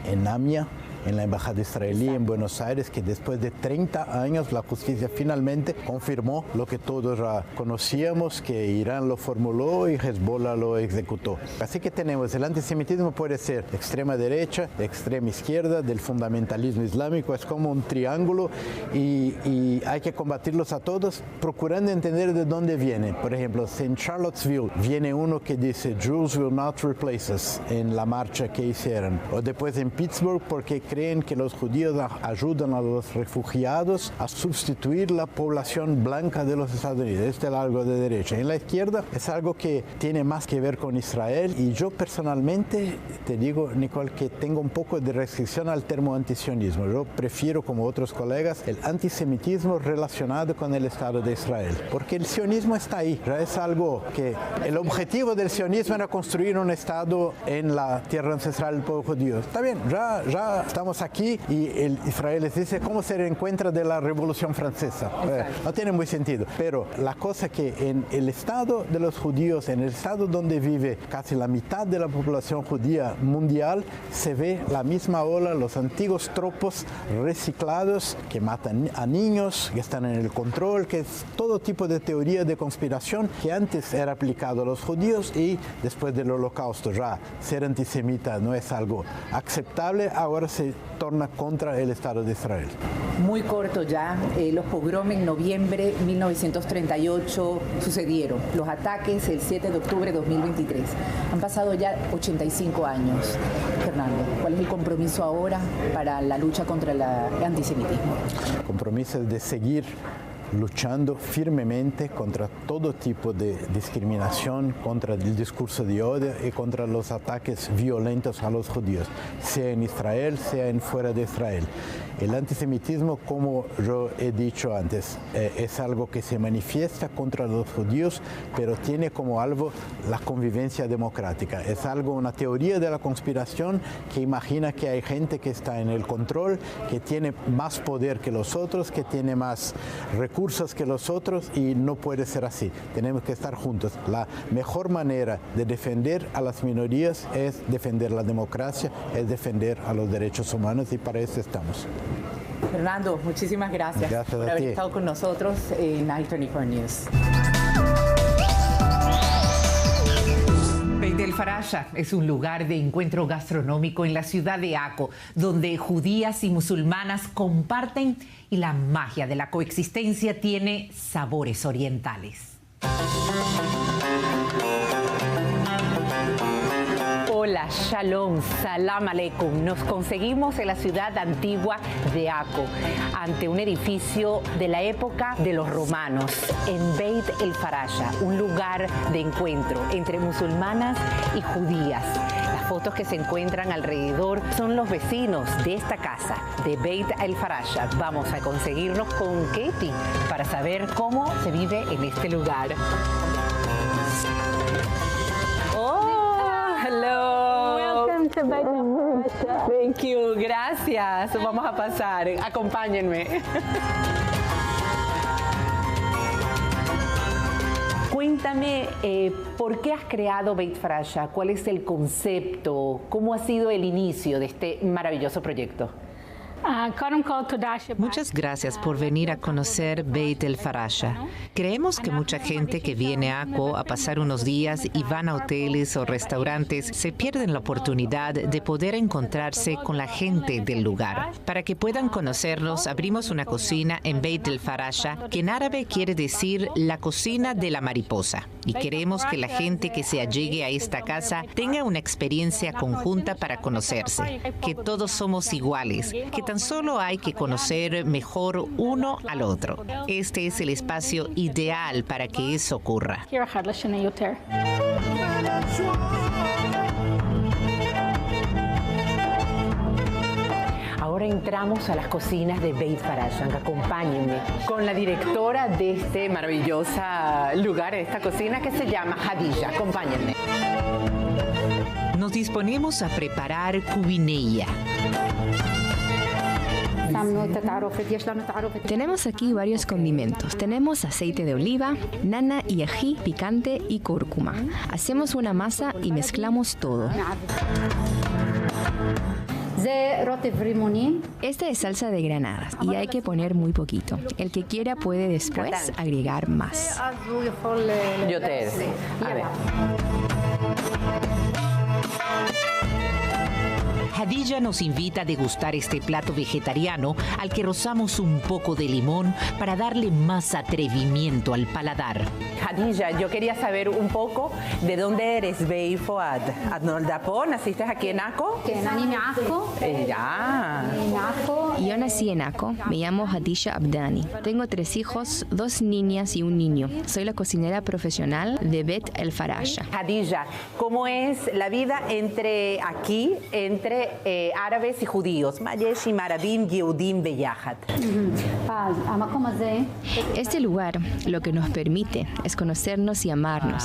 Speaker 6: en AMIA, en la embajada israelí en Buenos Aires, que después de 30 años la justicia finalmente confirmó lo que todos ya conocíamos, que Irán lo formuló y Hezbollah lo ejecutó. Así que tenemos, el antisemitismo puede ser extrema derecha, extrema izquierda, del fundamentalismo islámico, es como un triángulo y hay que combatirlos a todos procurando entender de dónde vienen. Por ejemplo, si en Charlottesville viene uno que dice Jews will not replace us en la marcha que hicieron, o después en Pittsburgh porque creen que los judíos ayudan a los refugiados a sustituir la población blanca de los Estados Unidos. Este es algo de derecha. En la izquierda es algo que tiene más que ver con Israel y yo personalmente te digo, Nicole, que tengo un poco de restricción al término antisionismo. Yo prefiero, como otros colegas, el antisemitismo relacionado con el Estado de Israel, porque el sionismo está ahí. Ya es algo que el objetivo del sionismo era construir un Estado en la tierra ancestral del pueblo judío. Está bien, ya estamos aquí y Israel les dice cómo se reencuentra de la Revolución Francesa. No tiene muy sentido, pero la cosa que en el Estado de los judíos, en el Estado donde vive casi la mitad de la población judía mundial, se ve la misma ola, los antiguos tropos reciclados que matan a niños, que están en el control, que es todo tipo de teoría de conspiración que antes era aplicado a los judíos y después del Holocausto ya ser antisemita no es algo aceptable, ahora se torna contra el Estado de Israel.
Speaker 3: Muy corto ya, los pogroms en noviembre de 1938 sucedieron, los ataques el 7 de octubre de 2023. Han pasado ya 85 años. Fernando, ¿cuál es el compromiso ahora para la lucha contra el antisemitismo?
Speaker 6: El compromiso es de seguir luchando firmemente contra todo tipo de discriminación, contra el discurso de odio y contra los ataques violentos a los judíos, sea en Israel, sea en fuera de Israel. El antisemitismo, como yo he dicho antes, es algo que se manifiesta contra los judíos, pero tiene como algo la convivencia democrática. Es algo, una teoría de la conspiración que imagina que hay gente que está en el control, que tiene más poder que los otros, que tiene más recursos que los otros y no puede ser así. Tenemos que estar juntos. La mejor manera de defender a las minorías es defender la democracia, es defender a los derechos humanos y para eso estamos.
Speaker 3: Fernando, muchísimas gracias por haber estado con nosotros en i24 News.
Speaker 1: Beit el-Farasha es un lugar de encuentro gastronómico en la ciudad de Aco, donde judías y musulmanas comparten y la magia de la coexistencia tiene sabores orientales. Hola, shalom, salam aleikum. Nos conseguimos en la ciudad antigua de Aco, ante un edificio de la época de los romanos, en Beit el-Farasha, un lugar de encuentro entre musulmanas y judías. Las fotos que se encuentran alrededor son los vecinos de esta casa, de Beit el-Farasha. Vamos a conseguirnos con Katie para saber cómo se vive en este lugar. Thank you, gracias. Vamos a pasar, acompáñenme. Cuéntame, ¿por qué has creado Beit el-Farasha? ¿Cuál es el concepto? ¿Cómo ha sido el inicio de este maravilloso proyecto?
Speaker 7: Muchas gracias por venir a conocer Beit el-Farasha. Creemos que mucha gente que viene a Aco a pasar unos días y van a hoteles o restaurantes se pierden la oportunidad de poder encontrarse con la gente del lugar. Para que puedan conocernos, abrimos una cocina en Beit el-Farasha, que en árabe quiere decir la cocina de la mariposa. Y queremos que la gente que se allegue a esta casa tenga una experiencia conjunta para conocerse, que todos somos iguales, que tan solo hay que conocer mejor uno al otro. Este es el espacio ideal para que eso ocurra.
Speaker 4: Ahora entramos a las cocinas de Beit Farashan. Acompáñenme con la directora de este maravilloso lugar, de esta cocina, que se llama Hadija. Acompáñenme.
Speaker 7: Nos disponemos a preparar cubineya.
Speaker 8: Tenemos aquí varios condimentos. Tenemos aceite de oliva, nana y ají, picante y cúrcuma. Hacemos una masa y mezclamos todo. Esta es salsa de granadas y hay que poner muy poquito. El que quiera puede después agregar más.
Speaker 4: Yo te a ver.
Speaker 7: Hadija nos invita a degustar este plato vegetariano al que rozamos un poco de limón para darle más atrevimiento al paladar.
Speaker 4: Hadija, yo quería saber un poco de dónde eres, Beit Fuad. ¿Naciste aquí en Aco? Ya.
Speaker 8: Yo nací en Aco, me llamo Hadija Abdani. Tengo 3 hijos, 2 niñas y un niño. Soy la cocinera profesional de Bet El Farasha.
Speaker 4: Hadija, ¿cómo es la vida entre árabes y judíos?
Speaker 8: Este lugar lo que nos permite es conocernos y amarnos.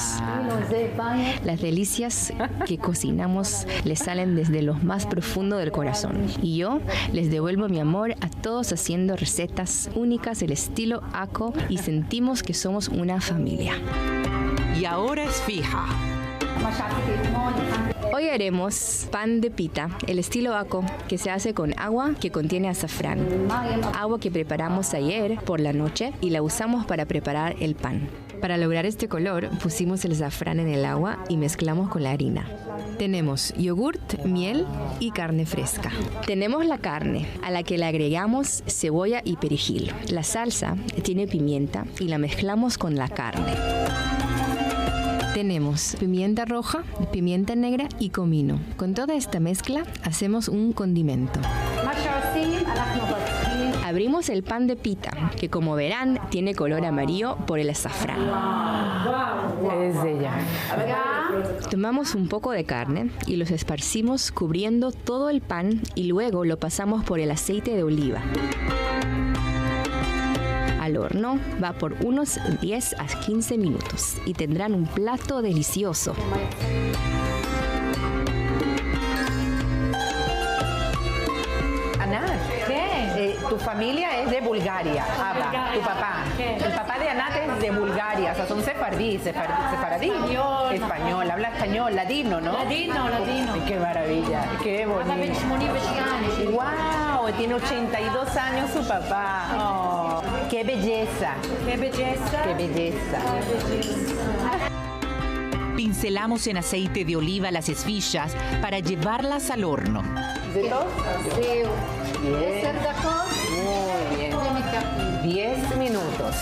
Speaker 8: Las delicias que cocinamos les salen desde lo más profundo del corazón. Y yo les devuelvo mi amor a todos haciendo recetas únicas del estilo Aco y sentimos que somos una familia.
Speaker 7: Y ahora es fija.
Speaker 8: Hoy haremos pan de pita, el estilo Aco, que se hace con agua que contiene azafrán. Agua que preparamos ayer por la noche y la usamos para preparar el pan. Para lograr este color, pusimos el azafrán en el agua y mezclamos con la harina. Tenemos yogurt, miel y carne fresca. Tenemos la carne, a la que le agregamos cebolla y perejil. La salsa tiene pimienta y la mezclamos con la carne. Tenemos pimienta roja, pimienta negra y comino. Con toda esta mezcla hacemos un condimento. Abrimos el pan de pita, que como verán tiene color amarillo por el azafrán.
Speaker 4: Es de ella.
Speaker 8: Tomamos un poco de carne y los esparcimos cubriendo todo el pan y luego lo pasamos por el aceite de oliva. Al horno va por unos 10 a 15 minutos y tendrán un plato delicioso.
Speaker 4: Anat, ¿qué? Tu familia es de Bulgaria. Abba, tu papá. El papá de Anat es de Bulgaria, o sea, son sefaradí. Español, habla español, ladino, ¿no?
Speaker 9: Ladino.
Speaker 4: Ay, qué maravilla, qué bonito. ¡Wow! Tiene 82 años su papá. Oh, ¡qué belleza!
Speaker 9: ¡Qué belleza!
Speaker 4: ¡Qué belleza!
Speaker 7: Pincelamos en aceite de oliva las esfillas para llevarlas al horno.
Speaker 4: Bien. Muy bien. 10 minutos.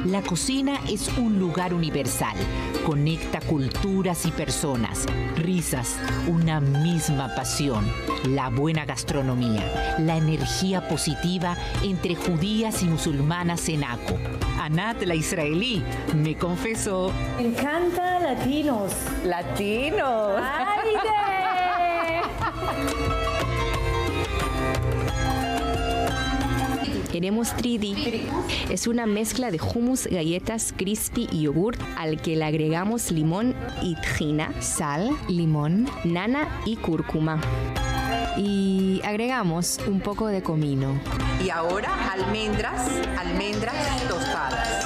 Speaker 7: La cocina es un lugar universal. Conecta culturas y personas, risas, una misma pasión, la buena gastronomía, la energía positiva entre judías y musulmanas en Aco. Anat, la israelí, me confesó.
Speaker 9: Me encanta latinos.
Speaker 4: ¡Latinos!
Speaker 8: Queremos tridi. Es una mezcla de hummus, galletas, crispy y yogurt al que le agregamos limón y tajina, sal, limón, nana y cúrcuma. Y agregamos un poco de comino.
Speaker 3: Y ahora almendras tostadas.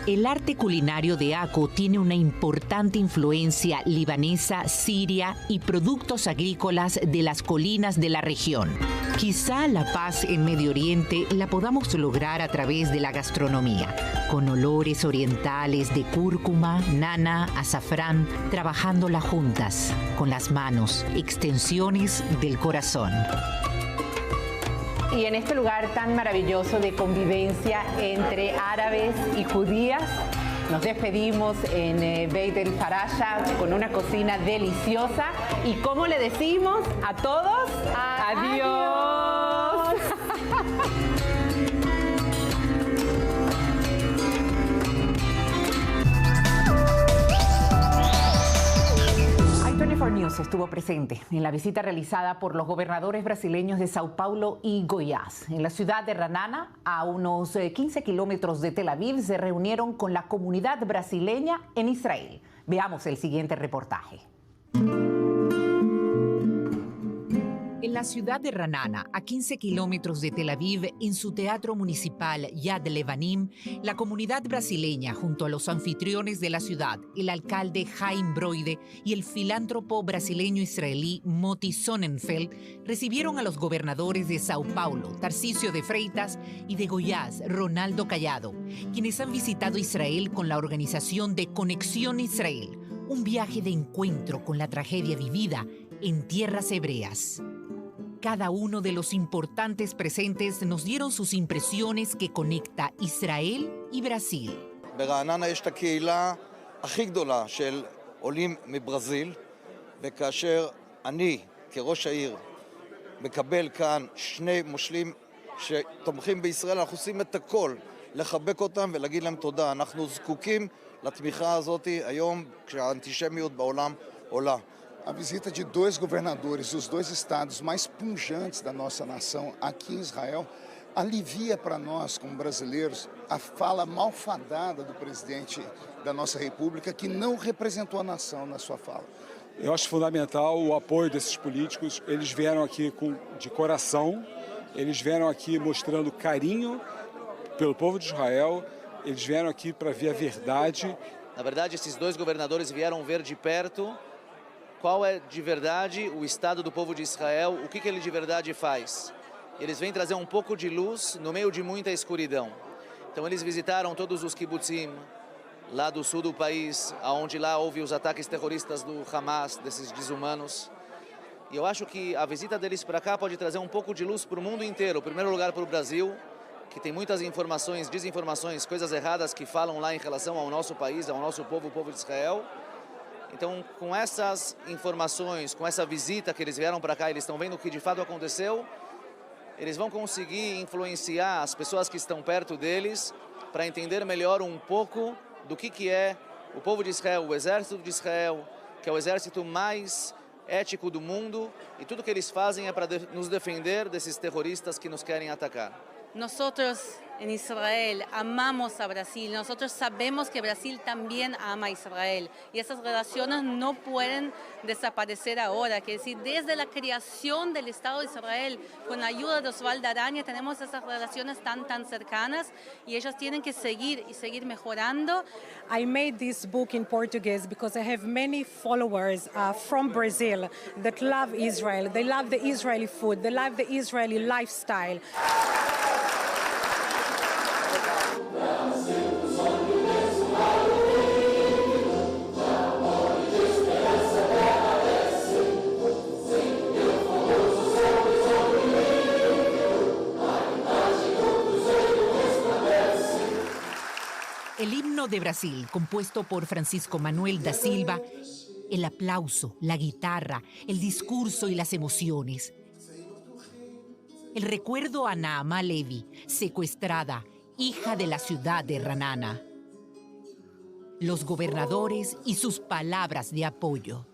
Speaker 7: El arte culinario de Aco tiene una importante influencia libanesa, siria y productos agrícolas de las colinas de la región. Quizá la paz en Medio Oriente la podamos lograr a través de la gastronomía, con olores orientales de cúrcuma, nana, azafrán, trabajándola juntas, con las manos, extensiones del corazón.
Speaker 4: Y en este lugar tan maravilloso de convivencia entre árabes y judías,
Speaker 1: Nos despedimos en Beit el Farasha con una cocina deliciosa. ¿Y cómo le decimos a todos? ¡Adiós! i24 News estuvo presente en la visita realizada por los gobernadores brasileños de Sao Paulo y Goiás. En la ciudad de Ranana, a unos 15 kilómetros de Tel Aviv, se reunieron con la comunidad brasileña en Israel. Veamos el siguiente reportaje. En la ciudad de Ranana, a 15 kilómetros de Tel Aviv, en su teatro municipal Yad Levanim, la comunidad brasileña, junto a los anfitriones de la ciudad, el alcalde Chaim Broide y el filántropo brasileño-israelí Moti Sonnenfeld, recibieron a los gobernadores de Sao Paulo, Tarcisio de Freitas, y de Goiás, Ronaldo Callado, quienes han visitado Israel con la organización de Conexión Israel, un viaje de encuentro con la tragedia vivida en tierras hebreas. Cada uno de los importantes presentes nos dieron sus impresiones que conecta Israel y Brasil.
Speaker 10: ברעננה יש את הקהילה הכי גדולה של עולים מברזיל, וכאשר אני כראש העיר מקבל כאן שני מושלים שתומכים בישראל, אנחנו עושים את הכל לחבק אותם ולהגיד להם תודה. אנחנו זקוקים לתמיכה הזאת היום כשהאנטישמיות בעולם עולה.
Speaker 11: A visita de dois governadores dos dois estados mais pujantes da nossa nação aqui em Israel alivia para nós, como brasileiros, a fala malfadada do presidente da nossa república que não representou a nação na sua fala.
Speaker 12: Eu acho fundamental o apoio desses políticos. Eles vieram aqui de coração, eles vieram aqui mostrando carinho pelo povo de Israel, eles vieram aqui para ver a verdade.
Speaker 13: Na verdade, esses dois governadores vieram ver de perto qual é de verdade o estado do povo de Israel, o que ele de verdade faz. Eles vêm trazer um pouco de luz no meio de muita escuridão. Então eles visitaram todos os kibbutzim lá do sul do país, onde lá houve os ataques terroristas do Hamas, desses desumanos. E eu acho que a visita deles para cá pode trazer um pouco de luz para o mundo inteiro. Em primeiro lugar para o Brasil, que tem muitas informações, desinformações, coisas erradas que falam lá em relação ao nosso país, ao nosso povo, o povo de Israel. Então, com essas informações, com essa visita que eles vieram para cá, eles estão vendo o que de fato aconteceu, eles vão conseguir influenciar as pessoas que estão perto deles para entender melhor um pouco do que é o povo de Israel, o exército de Israel, que é o exército mais ético do mundo, e tudo que eles fazem é para nos defender desses terroristas que nos querem atacar.
Speaker 14: Nosotros en Israel amamos a Brasil, nosotros sabemos que Brasil también ama a Israel y esas relaciones no pueden desaparecer ahora, que decir, desde la creación del Estado de Israel, con la ayuda de Osvaldo Aranha, tenemos esas relaciones tan cercanas y ellas tienen que seguir y seguir mejorando.
Speaker 15: I made this book in Portuguese because I have many followers from Brazil that love Israel, they love the Israeli food, they love the Israeli lifestyle.
Speaker 1: El himno de Brasil, compuesto por Francisco Manuel da Silva, el aplauso, la guitarra, el discurso y las emociones. El recuerdo a Naamá Levi, secuestrada, hija de la ciudad de Ranana. Los gobernadores y sus palabras de apoyo.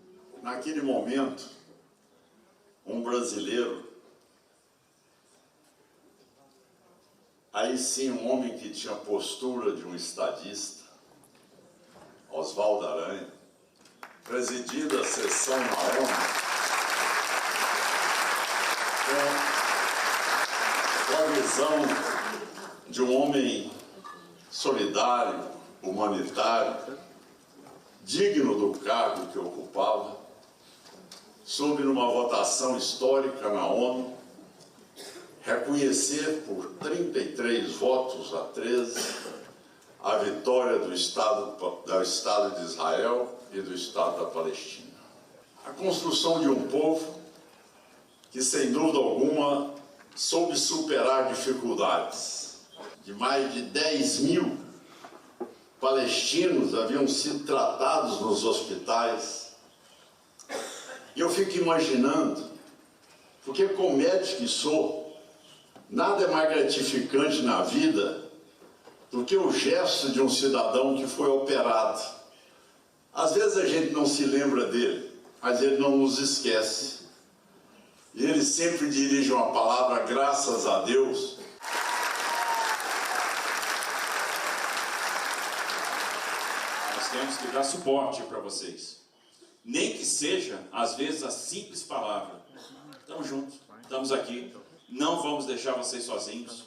Speaker 16: Naquele momento, brasileiro, aí sim homem que tinha postura de estadista, Osvaldo Aranha, presidindo a sessão na ONU, com a visão de homem solidário, humanitário, digno do cargo que ocupava, soube numa votação histórica na ONU reconhecer por 33 votos a 13 a vitória do Estado de Israel e do Estado da Palestina. A construção de um povo que, sem dúvida alguma, soube superar dificuldades de mais de 10 mil palestinos haviam sido tratados nos hospitais. E eu fico imaginando, porque como médico que sou, nada é mais gratificante na vida do que o gesto de um cidadão que foi operado. Às vezes a gente não se lembra dele, mas ele não nos esquece. E ele sempre dirige uma palavra, graças a Deus.
Speaker 17: Nós temos que dar suporte para vocês. Nem que seja, às vezes, a simples palavra. Estamos juntos, estamos aqui, não vamos deixar vocês sozinhos.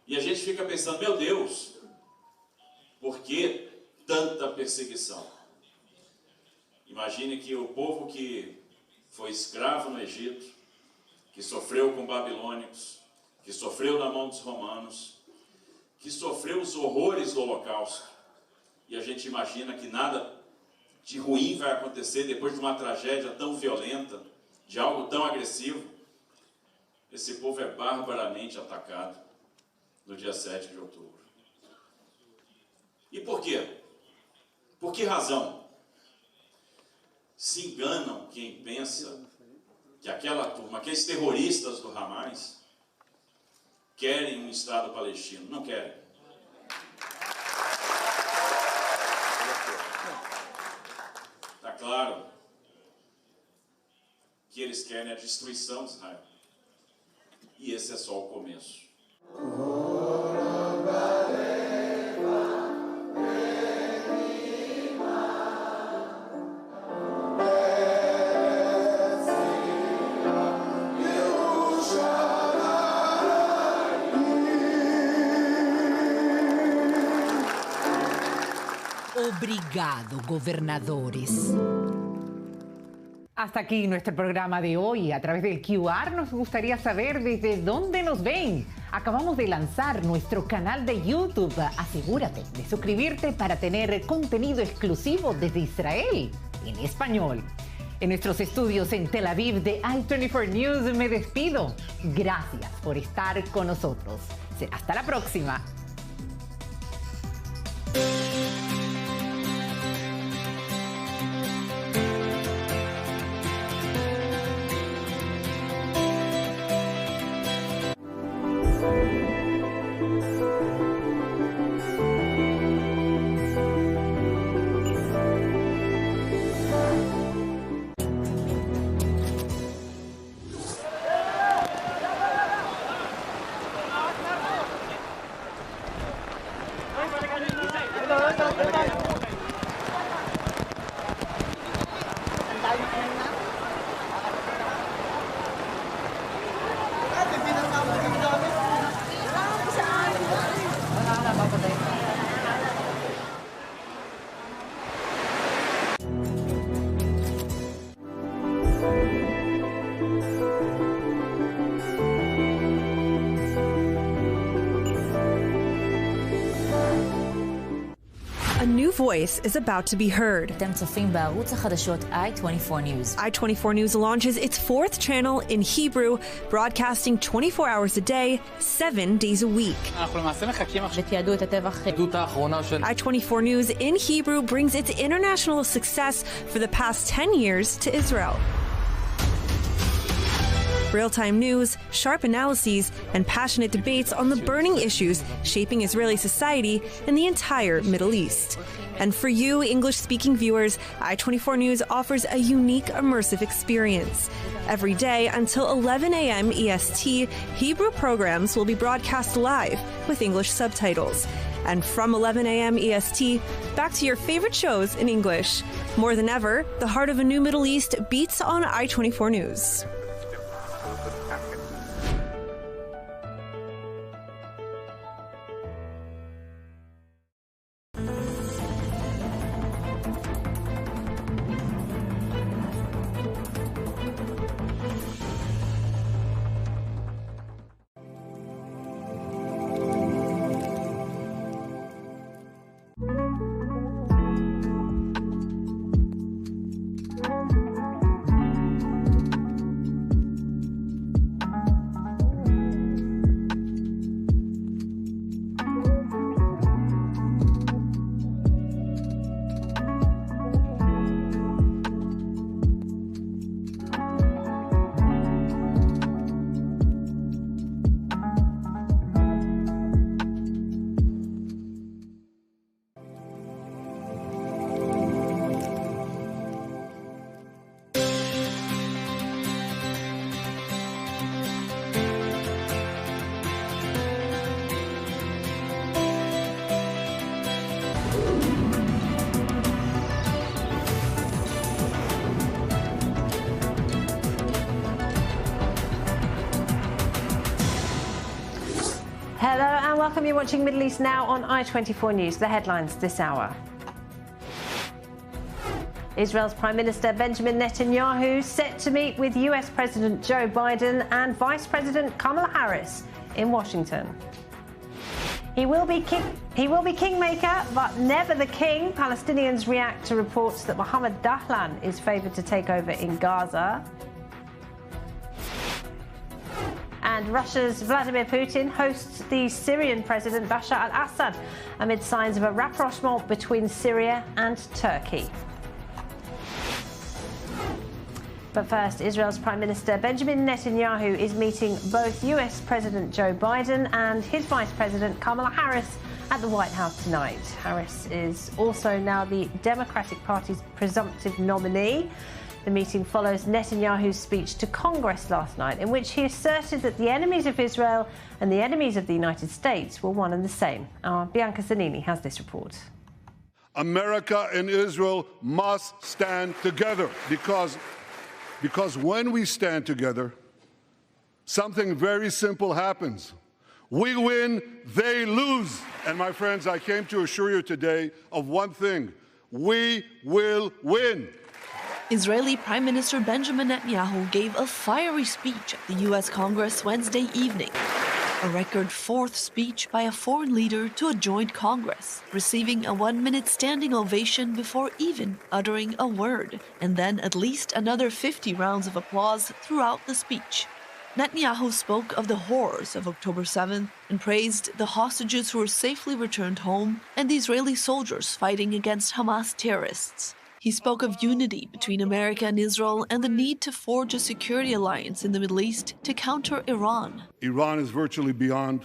Speaker 17: E a gente fica pensando, meu Deus, por que tanta perseguição? Imagine que o povo que foi escravo no Egito, que sofreu com babilônicos, que sofreu na mão dos romanos, que sofreu os horrores do Holocausto, e a gente imagina que nada de ruim vai acontecer depois de uma tragédia tão violenta, de algo tão agressivo. Esse povo é barbaramente atacado no dia 7 de outubro. E por quê? Por que razão? Se enganam quem pensa que aquela turma, aqueles terroristas do Hamas, querem um Estado palestino. Não querem. Está claro que eles querem a destruição de Israel. E esse é só o começo.
Speaker 1: Obrigado, gobernadores. Hasta aquí nuestro programa de hoy. A través del QR nos gustaría saber desde dónde nos ven. Acabamos de lanzar nuestro canal de YouTube. Asegúrate de suscribirte para tener contenido exclusivo desde Israel en español. En nuestros estudios en Tel Aviv de i24 News me despido. Gracias por estar con nosotros. Hasta la próxima.
Speaker 18: A new voice is about to be heard.
Speaker 19: אתם צופים בערוץ החדשות i24 News.
Speaker 18: i24 News launches its fourth channel in Hebrew, broadcasting 24 hours a day, 7 days a week.
Speaker 19: ותיעדו את הטבח.
Speaker 18: i24 News in Hebrew brings its international success for the past 10 years to Israel. Real-time news, sharp analyses, and passionate debates on the burning issues shaping Israeli society and the entire Middle East. And for you, English-speaking viewers, i24 News offers a unique, immersive experience. Every day until 11 a.m. EST, Hebrew programs will be broadcast live with English subtitles. And from 11 a.m. EST, back to your favorite shows in English. More than ever, the heart of a new Middle East beats on i24 News.
Speaker 20: Welcome, you're watching Middle East Now on i24 News. The headlines this hour. Israel's Prime Minister Benjamin Netanyahu set to meet with US President Joe Biden and Vice President Kamala Harris in Washington. He will be kingmaker, but never the king. Palestinians react to reports that Mohammed Dahlan is favoured to take over in Gaza. And Russia's Vladimir Putin hosts the Syrian President Bashar al-Assad amid signs of a rapprochement between Syria and Turkey. But first, Israel's Prime Minister Benjamin Netanyahu is meeting both US President Joe Biden and his Vice President Kamala Harris at the White House tonight. Harris is also now the Democratic Party's presumptive nominee. The meeting follows Netanyahu's speech to Congress last night, in which he asserted that the enemies of Israel and the enemies of the United States were one and the same. Our Bianca Zanini has this report.
Speaker 21: America and Israel must stand together because when we stand together, something very simple happens. We win, they lose. And my friends, I came to assure you today of one thing: we will win.
Speaker 22: Israeli Prime Minister Benjamin Netanyahu gave a fiery speech at the U.S. Congress Wednesday evening. A record fourth speech by a foreign leader to a joint Congress, receiving a 1-minute standing ovation before even uttering a word, and then at least another 50 rounds of applause throughout the speech. Netanyahu spoke of the horrors of October 7th and praised the hostages who were safely returned home and the Israeli soldiers fighting against Hamas terrorists. He spoke of unity between America and Israel and the need to forge a security alliance in the Middle East to counter Iran.
Speaker 21: Iran is virtually behind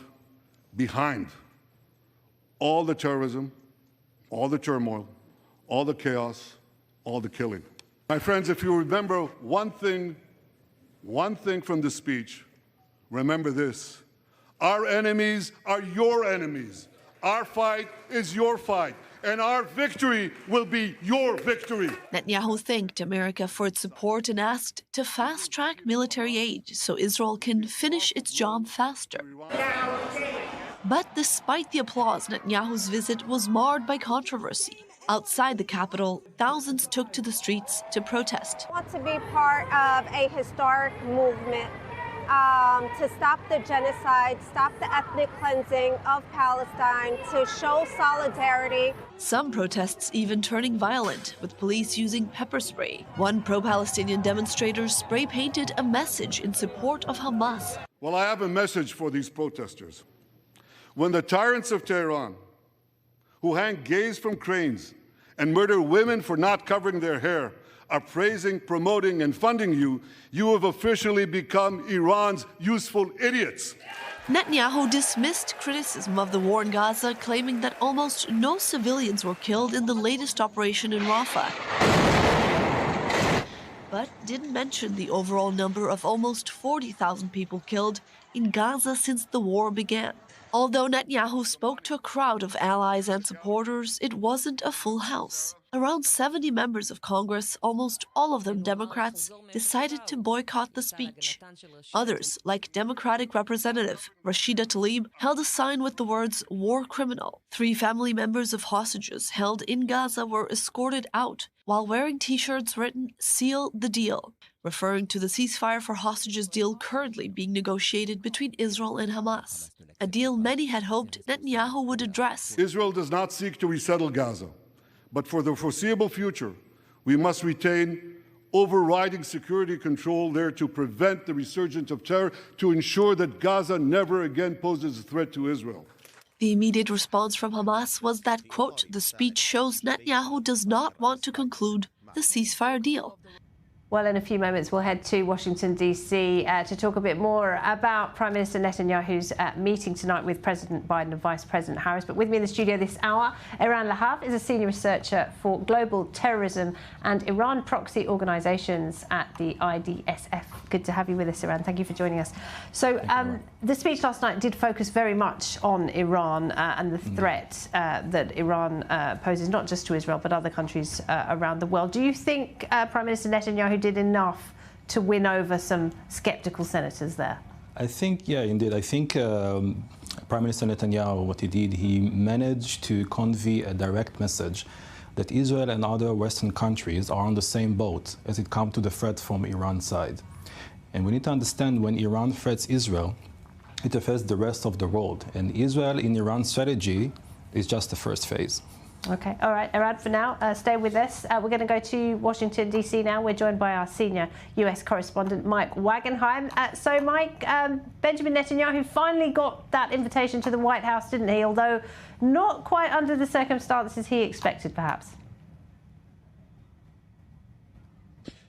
Speaker 21: all the terrorism, all the turmoil, all the chaos, all the killing. My friends, if you remember one thing from the speech, remember this: our enemies are your enemies. Our fight is your fight. And our victory will be your victory.
Speaker 22: Netanyahu thanked America for its support and asked to fast-track military aid so Israel can finish its job faster. But despite the applause, Netanyahu's visit was marred by controversy. Outside the capital, thousands took to the streets to protest.
Speaker 23: I want to be part of a historic movement to stop the genocide, stop the ethnic cleansing of Palestine, to show solidarity.
Speaker 22: Some protests even turning violent, with police using pepper spray. One pro-Palestinian demonstrator spray-painted a message in support of Hamas.
Speaker 21: Well, I have a message for these protesters. When the tyrants of Tehran, who hang gays from cranes and murder women for not covering their hair, are praising, promoting, and funding you, you have officially become Iran's useful idiots.
Speaker 22: Netanyahu dismissed criticism of the war in Gaza, claiming that almost no civilians were killed in the latest operation in Rafah, but didn't mention the overall number of almost 40,000 people killed in Gaza since the war began. Although Netanyahu spoke to a crowd of allies and supporters, it wasn't a full house. Around 70 members of Congress, almost all of them Democrats, decided to boycott the speech. Others, like Democratic Representative Rashida Tlaib, held a sign with the words "war criminal." 3 family members of hostages held in Gaza were escorted out while wearing T-shirts written "Seal the deal," referring to the ceasefire for hostages deal currently being negotiated between Israel and Hamas. A deal many had hoped Netanyahu would address.
Speaker 21: Israel does not seek to resettle Gaza. But for the foreseeable future, we must retain overriding security control there to prevent the resurgence of terror, to ensure that Gaza never again poses a threat to Israel.
Speaker 22: The immediate response from Hamas was that, quote, the speech shows Netanyahu does not want to conclude the ceasefire deal.
Speaker 20: Well, in a few moments, we'll head to Washington, D.C. To talk a bit more about Prime Minister Netanyahu's meeting tonight with President Biden and Vice President Harris. But with me in the studio this hour, Eran Lahav is a senior researcher for global terrorism and Iran proxy organisations at the IDSF. Good to have you with us, Eran. Thank you for joining us. So the speech last night did focus very much on Iran and the threat that Iran poses, not just to Israel, but other countries around the world. Do you think Prime Minister Netanyahu did enough to win over some sceptical senators there?
Speaker 24: I think, yeah, indeed. I think
Speaker 2: Prime Minister Netanyahu, what he did, he managed to convey a direct message that Israel and other Western countries are on the same boat as it comes to the threat from Iran's side. And we need to understand when Iran threats Israel, it affects the rest of the world. And Israel in Iran's strategy is just the first phase.
Speaker 20: Okay, all right, Arad, for now, stay with us. We're going to go to Washington, D.C. now. We're joined by our senior U.S. correspondent, Mike Wagenheim. So, Mike, Benjamin Netanyahu finally got that invitation to the White House, didn't he? Although not quite under the circumstances he expected, perhaps.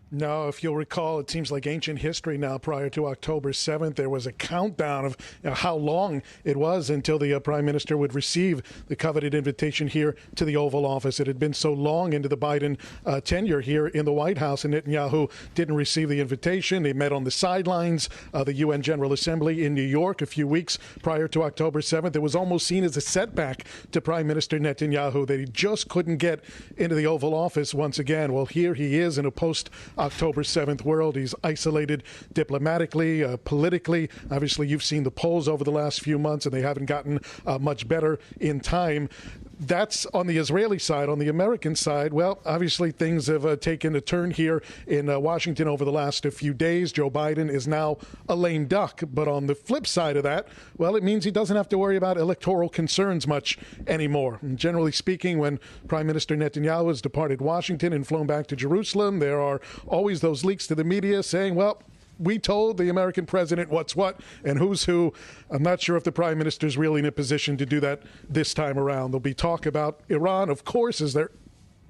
Speaker 5: No, if you'll recall, it seems like ancient history now. Prior to October 7th, there was a countdown of how long it was until the Prime Minister would receive the coveted invitation here to the Oval Office. It had been so long into the Biden tenure here in the White House, and Netanyahu didn't receive the invitation. They met on the sidelines of the UN General Assembly in New York a few weeks prior to October 7th. It was almost seen as a setback to Prime Minister Netanyahu that he just couldn't get into the Oval Office once again. Well, here he is in a post-October 7th world. He's isolated diplomatically, politically. Obviously, you've seen the polls over the last few months, and they haven't gotten much better in time. That's on the Israeli side. On the American side, well, obviously things have taken a turn here in Washington over the last few days. Joe Biden is now a lame duck. But on the flip side of that, well, it means he doesn't have to worry about electoral concerns much anymore. And generally speaking, when Prime Minister Netanyahu has departed Washington and flown back to Jerusalem, there are always those leaks to the media saying, well, we told the American president what's what and who's who. I'm not sure if the prime minister's really in a position to do that this time around. There'll be talk about Iran, of course, as there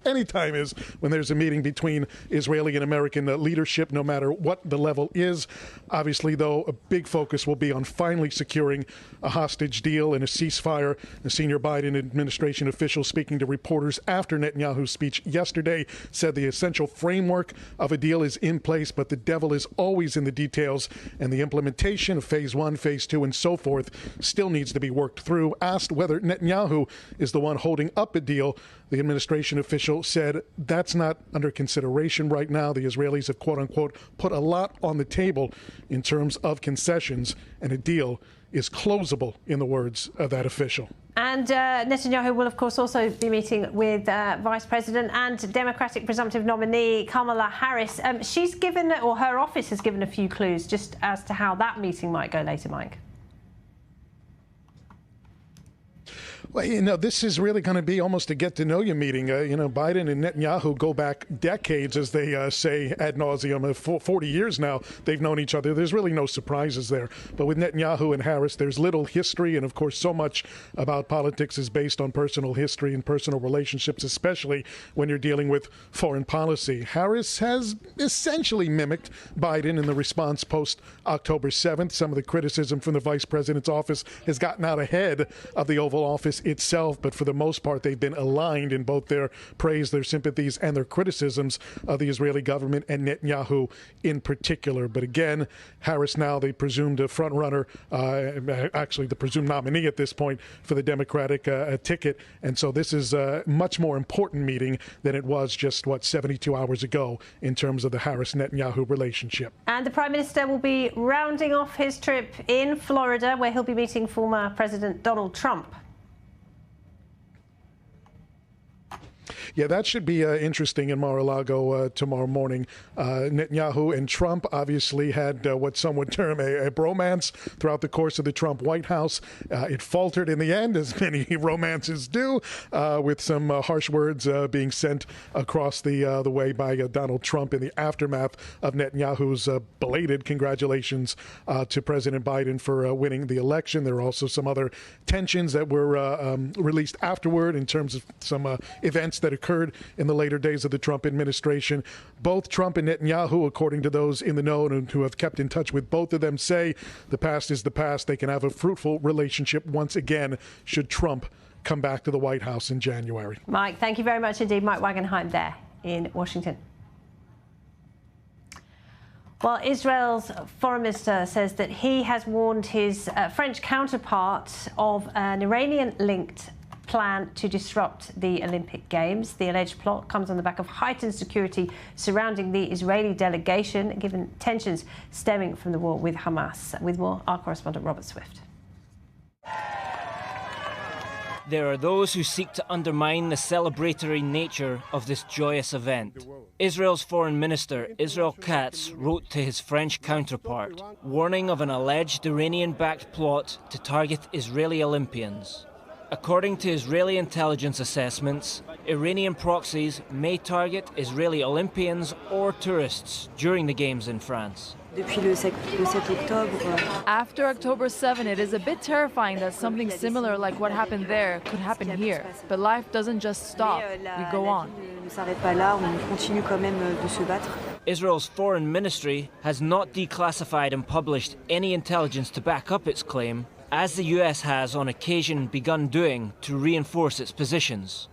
Speaker 5: any time is when there's a meeting between Israeli and American leadership, no matter what the level is. Obviously, though, a big focus will be on finally securing a hostage deal and a ceasefire. A senior Biden administration official speaking to reporters after Netanyahu's speech yesterday said the essential framework of a deal is in place, but the devil is always in the details, and the implementation of phase 1, phase 2, and so forth still needs to be worked through. Asked whether Netanyahu is the one holding up a deal, the administration official said that's not under consideration right now. The Israelis have, quote unquote, put a lot on the table in terms of concessions, and a deal is closable, in the words of that official.
Speaker 20: And Netanyahu will, of course, also be meeting with Vice President and Democratic presumptive nominee Kamala Harris. She's given, or her office has given, a few clues just as to how that meeting might go later, Mike.
Speaker 5: Well, you know, this is really going to be almost a get-to-know-you meeting. Biden and Netanyahu go back decades, as they say ad nauseum. 40 years now they've known each other. There's really no surprises there. But with Netanyahu and Harris, there's little history. And, of course, so much about politics is based on personal history and personal relationships, especially when you're dealing with foreign policy. Harris has essentially mimicked Biden in the response post-October 7th. Some of the criticism from the vice president's office has gotten out ahead of the Oval Office itself, but for the most part they've been aligned in both their praise, their sympathies, and their criticisms of the Israeli government and Netanyahu in particular. But again, Harris now the presumed front runner, actually the presumed nominee at this point for the Democratic ticket, and so this is a much more important meeting than it was just 72 hours ago in terms of the Harris-Netanyahu relationship.
Speaker 20: And the Prime Minister will be rounding off his trip in Florida, where he'll be meeting former President Donald Trump.
Speaker 5: Yeah, that should be interesting in Mar-a-Lago tomorrow morning. Netanyahu and Trump obviously had what some would term a bromance throughout the course of the Trump White House. It faltered in the end, as many romances do, with some harsh words being sent across the way by Donald Trump in the aftermath of Netanyahu's belated congratulations to President Biden for winning the election. There are also some other tensions that were released afterward in terms of some events that occurred in the later days of the Trump administration. Both Trump and Netanyahu, according to those in the know and who have kept in touch with both of them, say the past is the past. They can have a fruitful relationship once again should Trump come back to the White House in January.
Speaker 20: Mike, thank you very much indeed. Mike Wagenheim there in Washington. Well, Israel's foreign minister says that he has warned his French counterpart of an Iranian-linked plan to disrupt the Olympic Games. The alleged plot comes on the back of heightened security surrounding the Israeli delegation, given tensions stemming from the war with Hamas. With more, our correspondent Robert Swift.
Speaker 6: There are those who seek to undermine the celebratory nature of this joyous event. Israel's Foreign Minister, Israel Katz, wrote to his French counterpart, warning of an alleged Iranian-backed plot to target Israeli Olympians. According to Israeli intelligence assessments, Iranian proxies may target Israeli Olympians or tourists during the Games in France.
Speaker 8: After October 7, it is a bit terrifying that something similar like what happened there could happen here. But life doesn't just stop, we go on.
Speaker 6: Israel's foreign ministry has not declassified and published any intelligence to back up its claim, as the US has on occasion begun doing to reinforce its positions.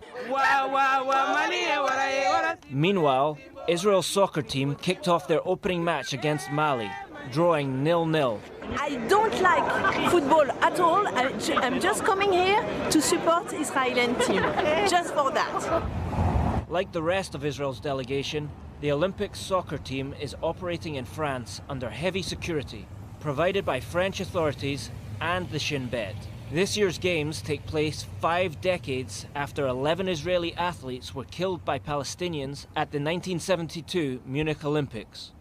Speaker 6: Meanwhile, Israel's soccer team kicked off their opening match against Mali, drawing 0-0.
Speaker 9: I don't like football at all. I'm just coming here to support Israeli team, just for that.
Speaker 6: Like the rest of Israel's delegation, the Olympic soccer team is operating in France under heavy security, provided by French authorities and the Shin Bet. This year's Games take place 5 decades after 11 Israeli athletes were killed by Palestinians at the 1972 Munich Olympics.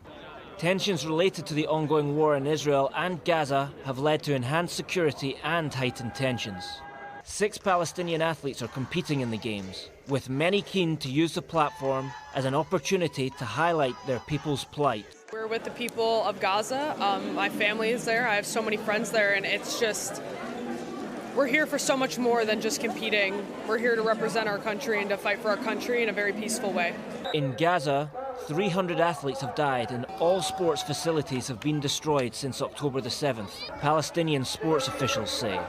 Speaker 6: Tensions related to the ongoing war in Israel and Gaza have led to enhanced security and heightened tensions. 6 Palestinian athletes are competing in the Games, with many keen to use the platform as an opportunity to highlight their people's plight.
Speaker 24: We're with the people of Gaza. My family is there. I have so many friends there, and it's just, we're here for so much more than just competing. We're here to represent our country and to fight for our country in a very peaceful way.
Speaker 6: In Gaza, 300 athletes have died and all sports facilities have been destroyed since October the 7th, Palestinian sports officials say.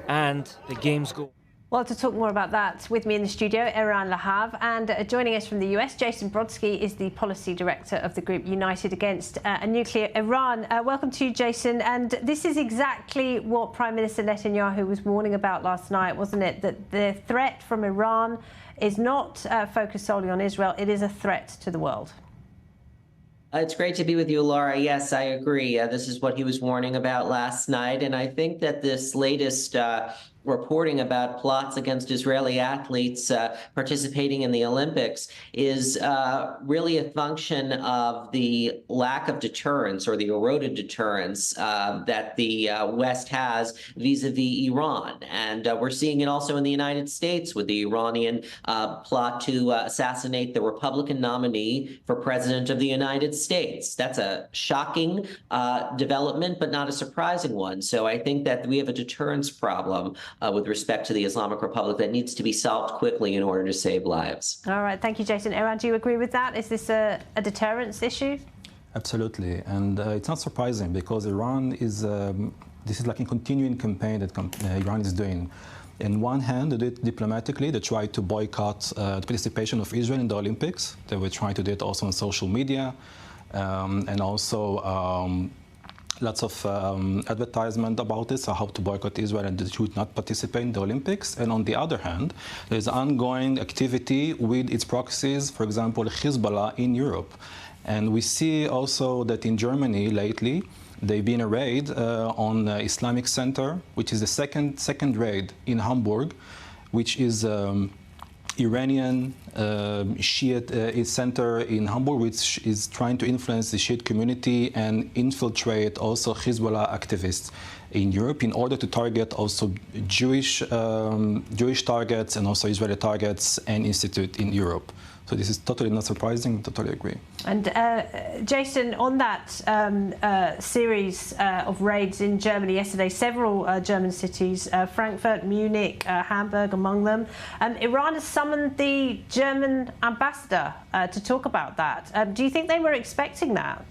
Speaker 6: And the Games go.
Speaker 20: Well, to talk more about that, with me in the studio, Eran Lahav, and joining us from the US, Jason Brodsky is the policy director of the group United Against a Nuclear Iran. Welcome to you, Jason. And this is exactly what Prime Minister Netanyahu was warning about last night, wasn't it? That the threat from Iran is not focused solely on Israel. It is a threat to the world.
Speaker 25: It's great to be with you, Laura. Yes, I agree. This is what he was warning about last night. And I think that this latest reporting about plots against Israeli athletes participating in the Olympics is really a function of the lack of deterrence or the eroded deterrence that the West has vis-a-vis Iran. And we're seeing it also in the United States with the Iranian plot to assassinate the Republican nominee for president of the United States. That's a shocking development, but not a surprising one. So I think that we have a deterrence problem with respect to the Islamic Republic that needs to be solved quickly in order to save lives.
Speaker 20: All right. Thank you, Jason. Eran, do you agree with that? Is this a deterrence issue?
Speaker 2: Absolutely. And it's not surprising because Iran is, this is like a continuing campaign that Iran is doing. On one hand, they do it diplomatically. They try to boycott the participation of Israel in the Olympics. They were trying to do it also on social media and also lots of advertisement about this, how to boycott Israel and they should not participate in the Olympics. And on the other hand, there's ongoing activity with its proxies, for example, Hezbollah in Europe. And we see also that in Germany lately, they've been a raid on the Islamic Center, which is the second raid in Hamburg, which is Iranian Shiite center in Hamburg, which is trying to influence the Shiite community and infiltrate also Hezbollah activists in Europe in order to target also Jewish targets and also Israeli targets and institute in Europe. So this is totally not surprising, totally agree.
Speaker 20: And Jason, on that series of raids in Germany yesterday, several German cities, Frankfurt, Munich, Hamburg among them, Iran has summoned the German ambassador to talk about that. Do you think they were expecting that?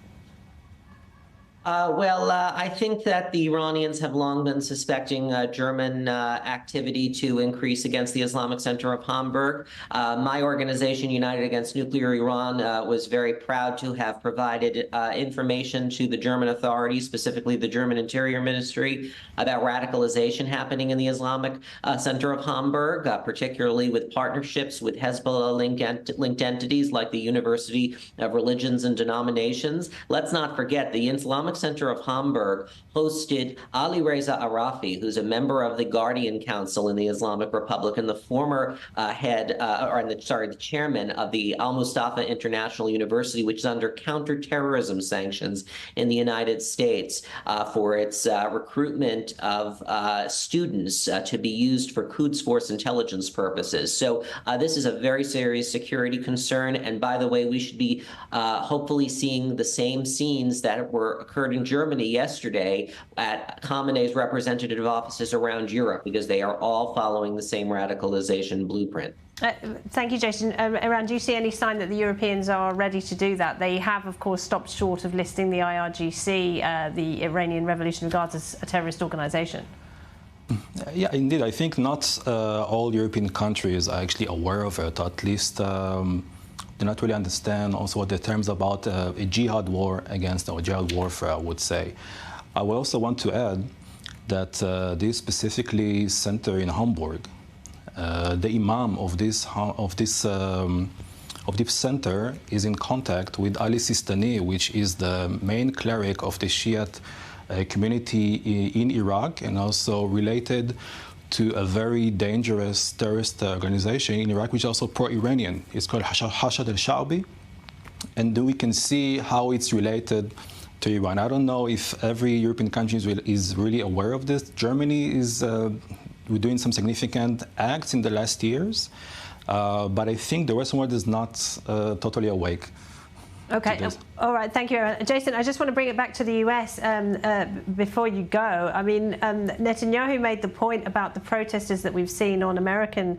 Speaker 25: I think that the Iranians have long been suspecting German activity to increase against the Islamic Center of Hamburg. My organization, United Against Nuclear Iran, was very proud to have provided information to the German authorities, specifically the German Interior Ministry, about radicalization happening in the Islamic Center of Hamburg, particularly with partnerships with Hezbollah-linked entities like the University of Religions and Denominations. Let's not forget the Islamic Islamic Center of Hamburg hosted Ali Reza Arafi, who's a member of the Guardian Council in the Islamic Republic and the former the chairman of the Al Mustafa International University, which is under counterterrorism sanctions in the United States for its recruitment of students to be used for Quds Force intelligence purposes. So this is a very serious security concern. And by the way, we should be hopefully seeing the same scenes that occurred in Germany yesterday at Khamenei's representative offices around Europe, because they are all following the same radicalization blueprint.
Speaker 20: Thank you, Jason. Iran, do you see any sign that the Europeans are ready to do that? They have, of course, stopped short of listing the IRGC, the Iranian Revolutionary Guards, as a terrorist organization.
Speaker 2: Yeah, indeed. I think not all European countries are actually aware of it, or at least do not really understand also what the terms about a jihad war against, or jihad warfare, I would say. I would also want to add that this specifically center in Hamburg, the imam of this center is in contact with Ali Sistani, which is the main cleric of the Shiite community in Iraq, and also related to a very dangerous terrorist organization in Iraq, which is also pro-Iranian. It's called Hashad al-Sha'bi, and we can see how it's related to Iran. I don't know if every European country is really aware of this. Germany is doing some significant acts in the last years, but I think the Western world is not totally awake.
Speaker 20: Okay, all right, thank you, Aaron. Jason, I just want to bring it back to the US before you go. I mean, Netanyahu made the point about the protesters that we've seen on American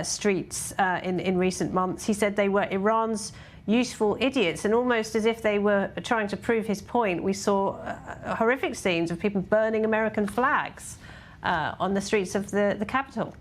Speaker 20: streets in recent months. He said they were Iran's useful idiots, and almost as if they were trying to prove his point, we saw horrific scenes of people burning American flags on the streets of the Capitol.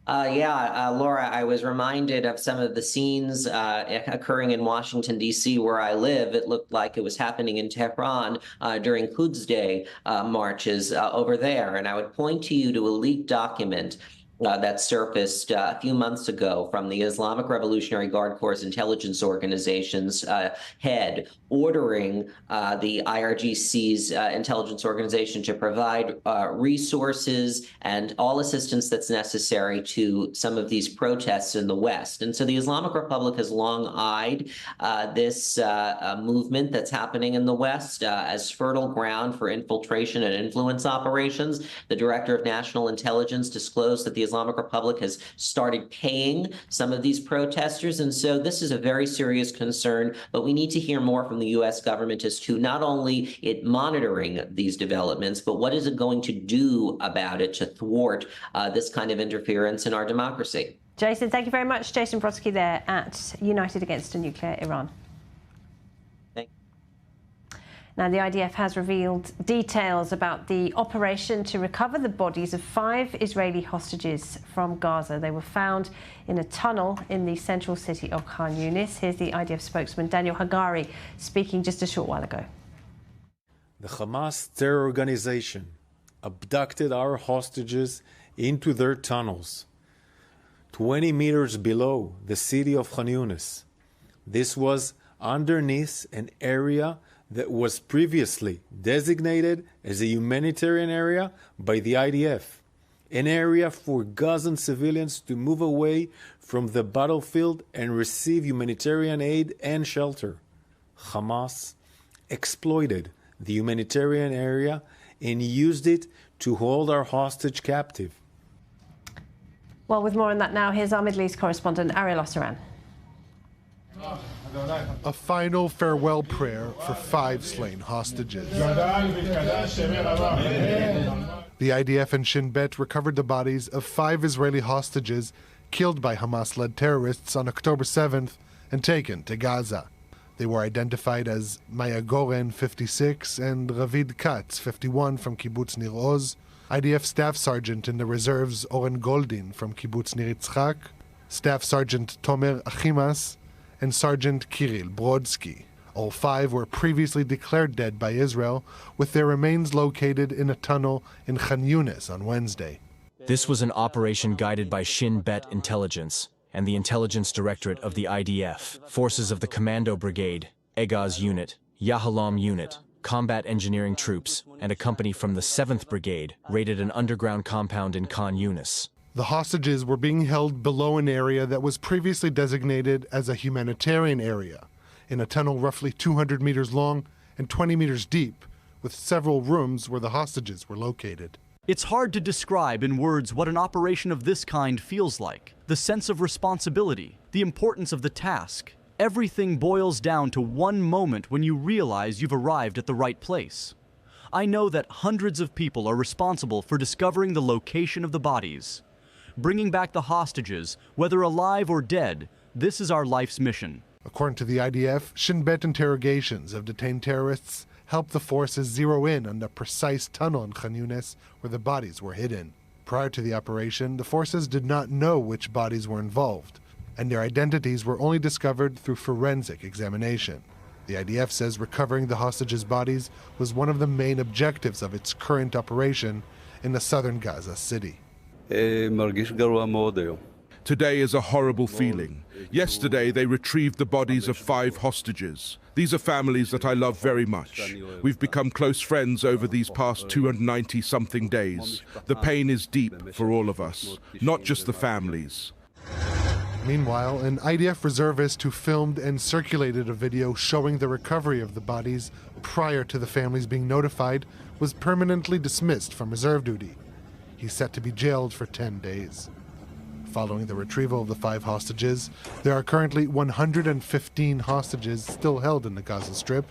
Speaker 25: Laura, I was reminded of some of the scenes occurring in Washington, D.C., where I live. It looked like it was happening in Tehran during Quds Day marches over there. And I would point to you to a leaked document that surfaced a few months ago from the Islamic Revolutionary Guard Corps Intelligence Organization's head, ordering the IRGC's intelligence organization to provide resources and all assistance that's necessary to some of these protests in the West. And so the Islamic Republic has long eyed this movement that's happening in the West as fertile ground for infiltration and influence operations. The Director of National Intelligence disclosed that the Islamic Republic has started paying some of these protesters. And so this is a very serious concern, but we need to hear more from the U.S. government as to not only it monitoring these developments, but what is it going to do about it to thwart this kind of interference in our democracy.
Speaker 20: Jason, thank you very much. Jason Brodsky there at United Against a Nuclear Iran. Now, the IDF has revealed details about the operation to recover the bodies of 5 Israeli hostages from Gaza. They were found in a tunnel in the central city of Khan Yunis. Here's the IDF spokesman, Daniel Hagari, speaking just a short while ago.
Speaker 3: The Hamas terror organization abducted our hostages into their tunnels, 20 meters below the city of Khan Yunis. This was underneath an area that was previously designated as a humanitarian area by the IDF, an area for Gazan civilians to move away from the battlefield and receive humanitarian aid and shelter. Hamas exploited the humanitarian area and used it to hold our hostage captive.
Speaker 20: Well, with more on that now, here's our Middle East correspondent, Ariel Osseran.
Speaker 4: A final farewell prayer for 5 slain hostages. The IDF and Shin Bet recovered the bodies of 5 Israeli hostages killed by Hamas-led terrorists on October 7th and taken to Gaza. They were identified as Maya Goren, 56, and Ravid Katz, 51, from Kibbutz Nir Oz, IDF Staff Sergeant in the reserves Oren Goldin from Kibbutz Nir Yitzchak, Staff Sergeant Tomer Achimas, and Sergeant Kirill Brodsky. All 5 were previously declared dead by Israel, with their remains located in a tunnel in Khan Yunis on Wednesday.
Speaker 7: This was an operation guided by Shin Bet Intelligence and the Intelligence Directorate of the IDF, forces of the Commando Brigade, Egaz Unit, Yahalom Unit, combat engineering troops, and a company from the 7th Brigade raided an underground compound in Khan Yunis.
Speaker 4: The hostages were being held below an area that was previously designated as a humanitarian area, in a tunnel roughly 200 meters long and 20 meters deep, with several rooms where the hostages were located.
Speaker 10: It's hard to describe in words what an operation of this kind feels like. The sense of responsibility, the importance of the task. Everything boils down to one moment when you realize you've arrived at the right place. I know that hundreds of people are responsible for discovering the location of the bodies. Bringing back the hostages, whether alive or dead, this is our life's mission.
Speaker 4: According to the IDF, Shin Bet interrogations of detained terrorists helped the forces zero in on the precise tunnel in Khan Yunis where the bodies were hidden. Prior to the operation, the forces did not know which bodies were involved, and their identities were only discovered through forensic examination. The IDF says recovering the hostages' bodies was one of the main objectives of its current operation in the southern Gaza city.
Speaker 11: Today is a horrible feeling. Yesterday, they retrieved the bodies of 5 hostages. These are families that I love very much. We've become close friends over these past 290-something days. The pain is deep for all of us, not just the families.
Speaker 4: Meanwhile, an IDF reservist who filmed and circulated a video showing the recovery of the bodies prior to the families being notified was permanently dismissed from reserve duty. He's set to be jailed for 10 days. Following the retrieval of the 5 hostages, there are currently 115 hostages still held in the Gaza Strip,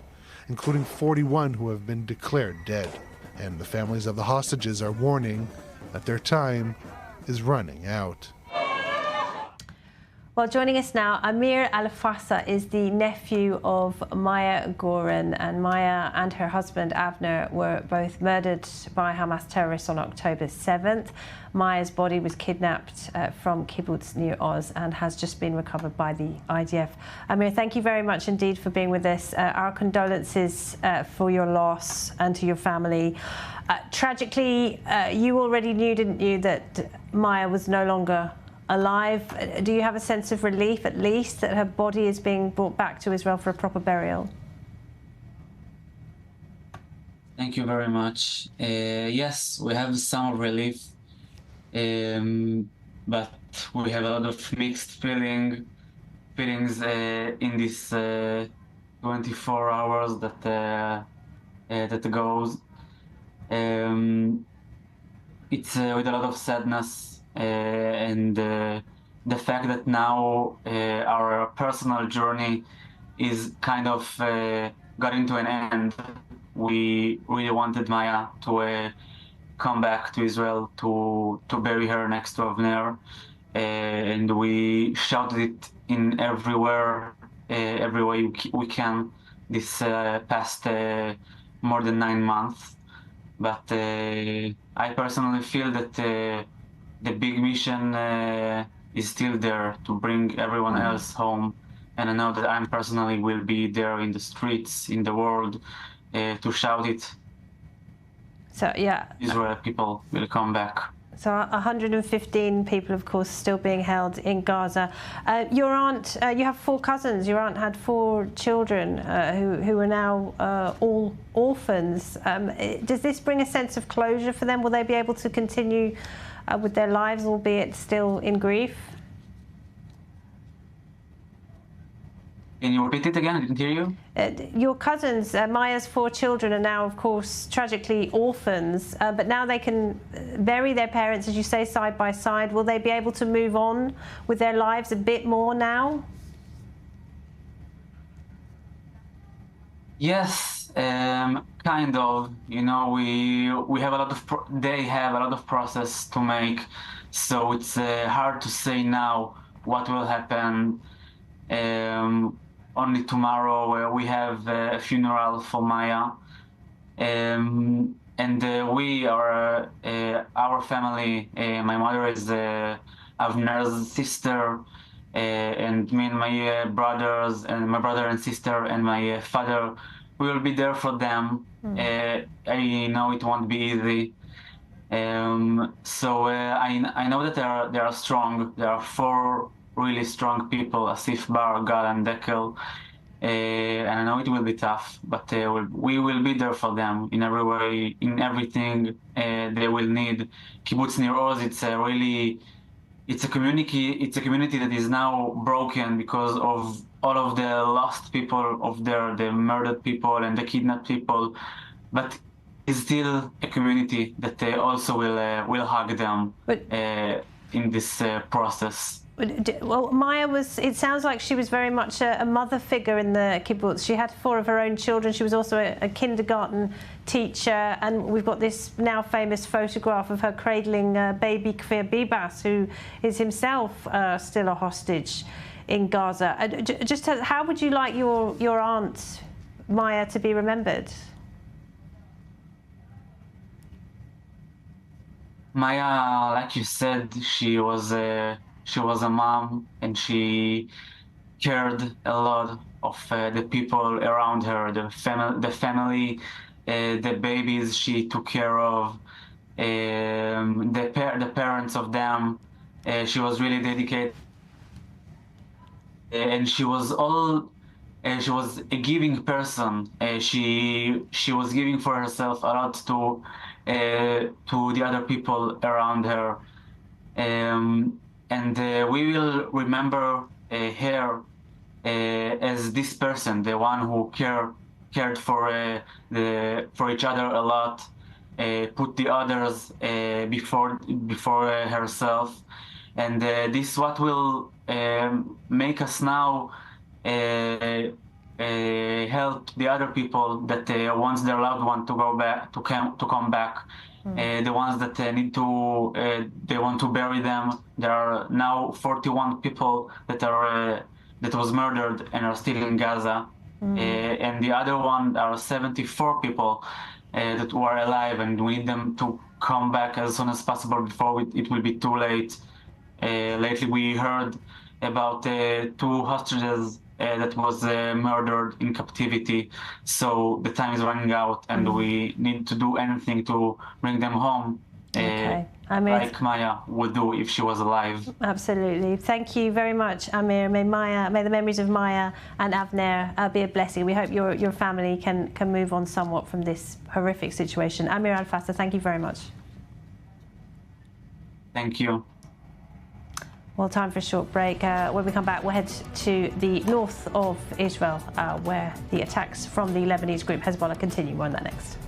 Speaker 4: including 41 who have been declared dead. And the families of the hostages are warning that their time is running out.
Speaker 20: Well, joining us now, Amir Al-Fassa is the nephew of Maya Gurion, and Maya and her husband Avner were both murdered by Hamas terrorists on October 7th. Maya's body was kidnapped from Kibbutz Nir Oz and has just been recovered by the IDF. Amir, thank you very much indeed for being with us. Our condolences for your loss and to your family. Tragically, you already knew, didn't you, that Maya was no longer alive. Do you have a sense of relief, at least, that her body is being brought back to Israel for a proper burial?
Speaker 12: Thank you very much. Yes, we have some relief, but we have a lot of mixed feelings in this 24 hours that goes. It's with a lot of sadness. And the fact that now our personal journey is kind of got into an end. We really wanted Maya to come back to Israel to bury her next to Avner, and we shouted it in every way we can this past more than 9 months. But I personally feel that the big mission is still there to bring everyone else home. And I know that I personally will be there in the streets, in the world, to shout it.
Speaker 20: So, yeah.
Speaker 12: Israel people will come back.
Speaker 20: So 115 people, of course, still being held in Gaza. Your aunt, you have 4 cousins. Your aunt had 4 children who are now all orphans. Does this bring a sense of closure for them? Will they be able to continue with their lives, albeit still in grief?
Speaker 12: Can you repeat it again? I didn't hear you.
Speaker 20: Your cousins, Maya's 4 children, are now, of course, tragically orphans, but now they can bury their parents, as you say, side by side. Will they be able to move on with their lives a bit more now?
Speaker 12: Yes, kind of. You know, we have a lot of they have a lot of process to make, so it's hard to say now what will happen. Only tomorrow we have a funeral for Maya, and we are our family. My mother is Avner's sister, and me and my brothers and my brother and sister and my father, we will be there for them. I know it won't be easy. So I know that they are strong. There are 4 really strong people: Asif, Bar, Gal, and Dekel. and I know it will be tough, but we will be there for them in every way, in everything they will need. Kibbutz Nir Oz, it's a community that is now broken because of all of the lost people of there, the murdered people and the kidnapped people, but it's still a community that also will hug them in this process.
Speaker 20: Well, Maya it sounds like she was very much a mother figure in the kibbutz. She had 4 of her own children. She was also a kindergarten teacher. And we've got this now famous photograph of her cradling baby Kfir Bibas, who is himself still a hostage in Gaza. Just how would you like your aunt, Maya, to be remembered?
Speaker 12: Maya, like you said, she was a mom, and she cared a lot of the people around her, the family, the babies she took care of, the parents of them. She was really dedicated, and she was a giving person. She was giving for herself a lot to the other people around her. And we will remember her as this person, the one who cared for each other a lot, put the others before herself, and this is what will make us now help the other people that wants their loved one to come back. The ones that they want to bury them. There are now 41 people that was murdered and are still in Gaza, and the other one are 74 people that were alive, and we need them to come back as soon as possible before it will be too late. Lately, we heard about 2 hostages that was murdered in captivity. So the time is running out, and we need to do anything to bring them home, like Maya would do if she was alive.
Speaker 20: Absolutely. Thank you very much, Amir. May the memories of Maya and Avner be a blessing. We hope your family can move on somewhat from this horrific situation. Amir Al-Fassa, thank you very much.
Speaker 12: Thank you.
Speaker 20: Well, time for a short break. When we come back, we'll head to the north of Israel, where the attacks from the Lebanese group Hezbollah continue. More on that next.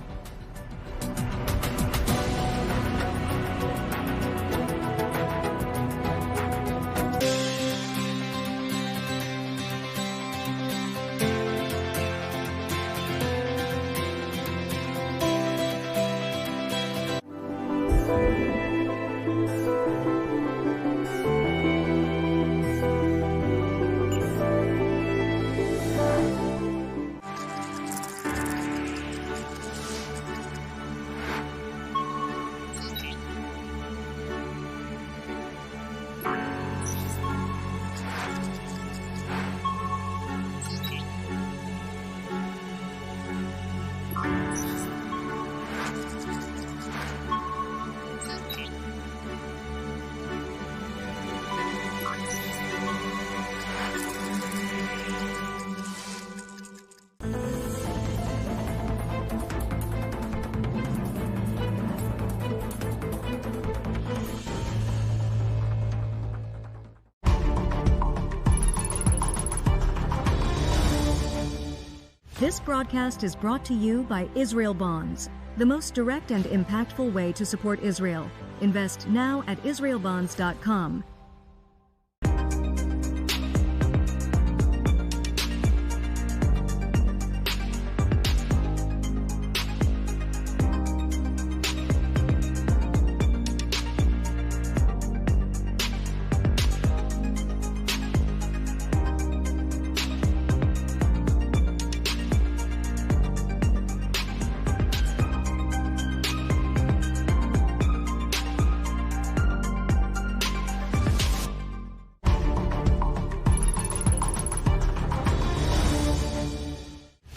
Speaker 13: This broadcast is brought to you by Israel Bonds, the most direct and impactful way to support Israel. Invest now at israelbonds.com.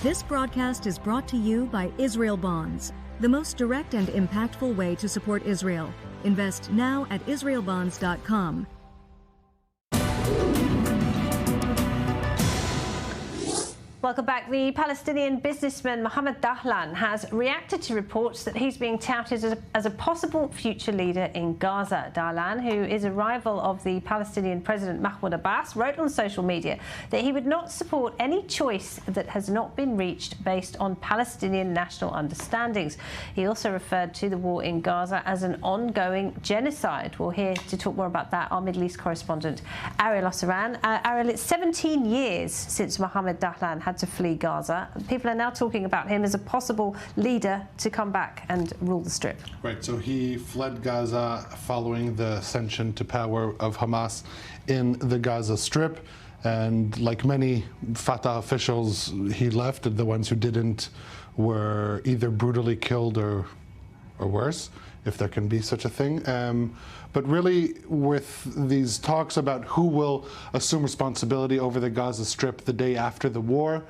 Speaker 13: This broadcast is brought to you by Israel Bonds, the most direct and impactful way to support Israel. Invest now at israelbonds.com.
Speaker 20: Welcome back. The Palestinian businessman Mohammed Dahlan has reacted to reports that he's being touted as a possible future leader in Gaza. Dahlan, who is a rival of the Palestinian President Mahmoud Abbas, wrote on social media that he would not support any choice that has not been reached based on Palestinian national understandings. He also referred to the war in Gaza as an ongoing genocide. We'll hear to talk more about that our Middle East correspondent, Ariel Osseran. Ariel, it's 17 years since Mohammed Dahlan had to flee Gaza. People are now talking about him as a possible leader to come back and rule the Strip.
Speaker 4: Right, so he fled Gaza following the ascension to power of Hamas in the Gaza Strip. And like many Fatah officials, he left. The ones who didn't were either brutally killed or worse, if there can be such a thing. But really, with these talks about who will assume responsibility over the Gaza Strip the day after the war,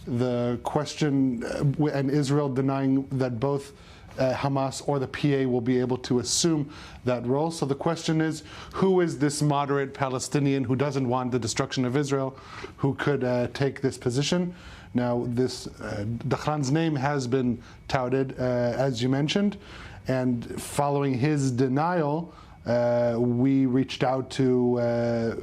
Speaker 4: the question, and Israel denying that both Hamas or the PA will be able to assume that role. So the question is, who is this moderate Palestinian who doesn't want the destruction of Israel, who could take this position? Now, this Dahlan's name has been touted, as you mentioned, and following his denial, we reached out to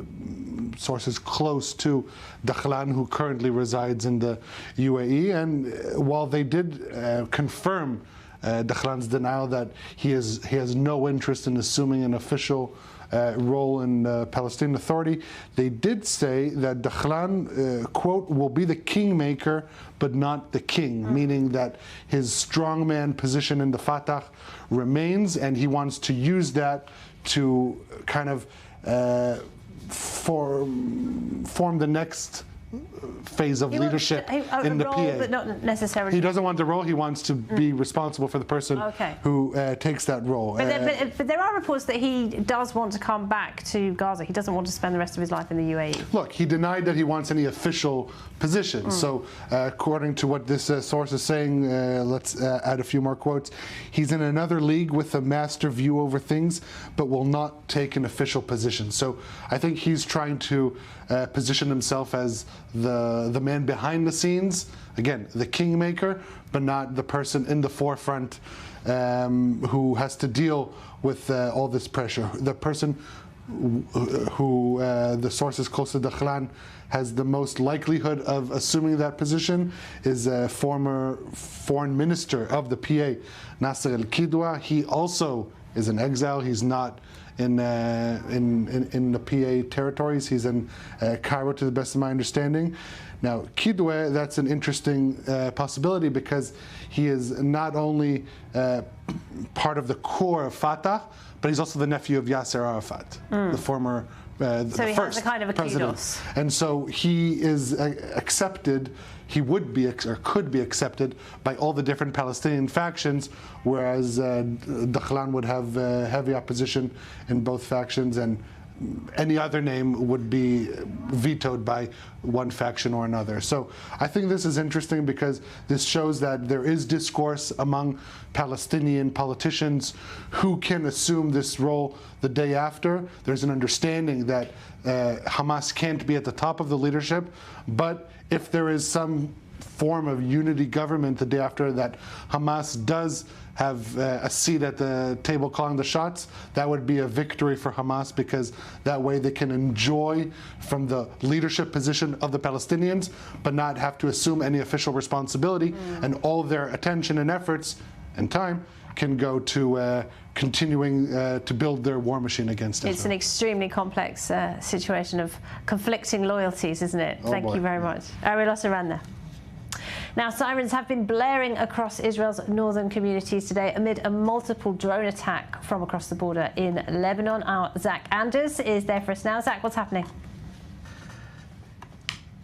Speaker 4: sources close to Dahlan, who currently resides in the UAE, and while they did confirm Dahlan's denial that he has no interest in assuming an official role in the Palestinian Authority, they did say that Dahlan, quote, will be the kingmaker but not the king, meaning that his strongman position in the Fatah remains, and he wants to use that to kind of form the next phase of leadership in the PA.
Speaker 20: But not necessarily.
Speaker 4: He doesn't want the role. He wants to be responsible for the person who takes that role.
Speaker 20: But there are reports that he does want to come back to Gaza. He doesn't want to spend the rest of his life in the UAE.
Speaker 4: Look, he denied that he wants any official position. So according to what this source is saying, let's add a few more quotes. He's in another league with a master view over things, but will not take an official position. So I think he's trying to position himself as the man behind the scenes, again, the kingmaker, but not the person in the forefront who has to deal with all this pressure. The person who the sources close to Dahlan has the most likelihood of assuming that position is a former foreign minister of the PA, Nasser al-Kidwa. He also is in exile. He's not in the PA territories. He's in Cairo, to the best of my understanding. Now, Kidwa, that's an interesting possibility because he is not only part of the core of Fatah, but he's also the nephew of Yasser Arafat, the former
Speaker 20: so he
Speaker 4: first
Speaker 20: has a kind of a
Speaker 4: president.
Speaker 20: kudos.
Speaker 4: And so he is accepted, he would be, or could be accepted by all the different Palestinian factions, whereas Dahlan would have heavy opposition in both factions, and any other name would be vetoed by one faction or another. So I think this is interesting because this shows that there is discourse among Palestinian politicians who can assume this role the day after. There's an understanding that Hamas can't be at the top of the leadership, but if there is some form of unity government the day after that Hamas does have a seat at the table calling the shots, that would be a victory for Hamas, because that way they can enjoy from the leadership position of the Palestinians but not have to assume any official responsibility, and all their attention and efforts and time can go to continuing to build their war machine against Israel.
Speaker 20: It's an extremely complex situation of conflicting loyalties, isn't it? Thank you very much. Ariel Osseran there. Now, sirens have been blaring across Israel's northern communities today amid a multiple drone attack from across the border in Lebanon. Our Zach Anders is there for us now. Zach, what's happening?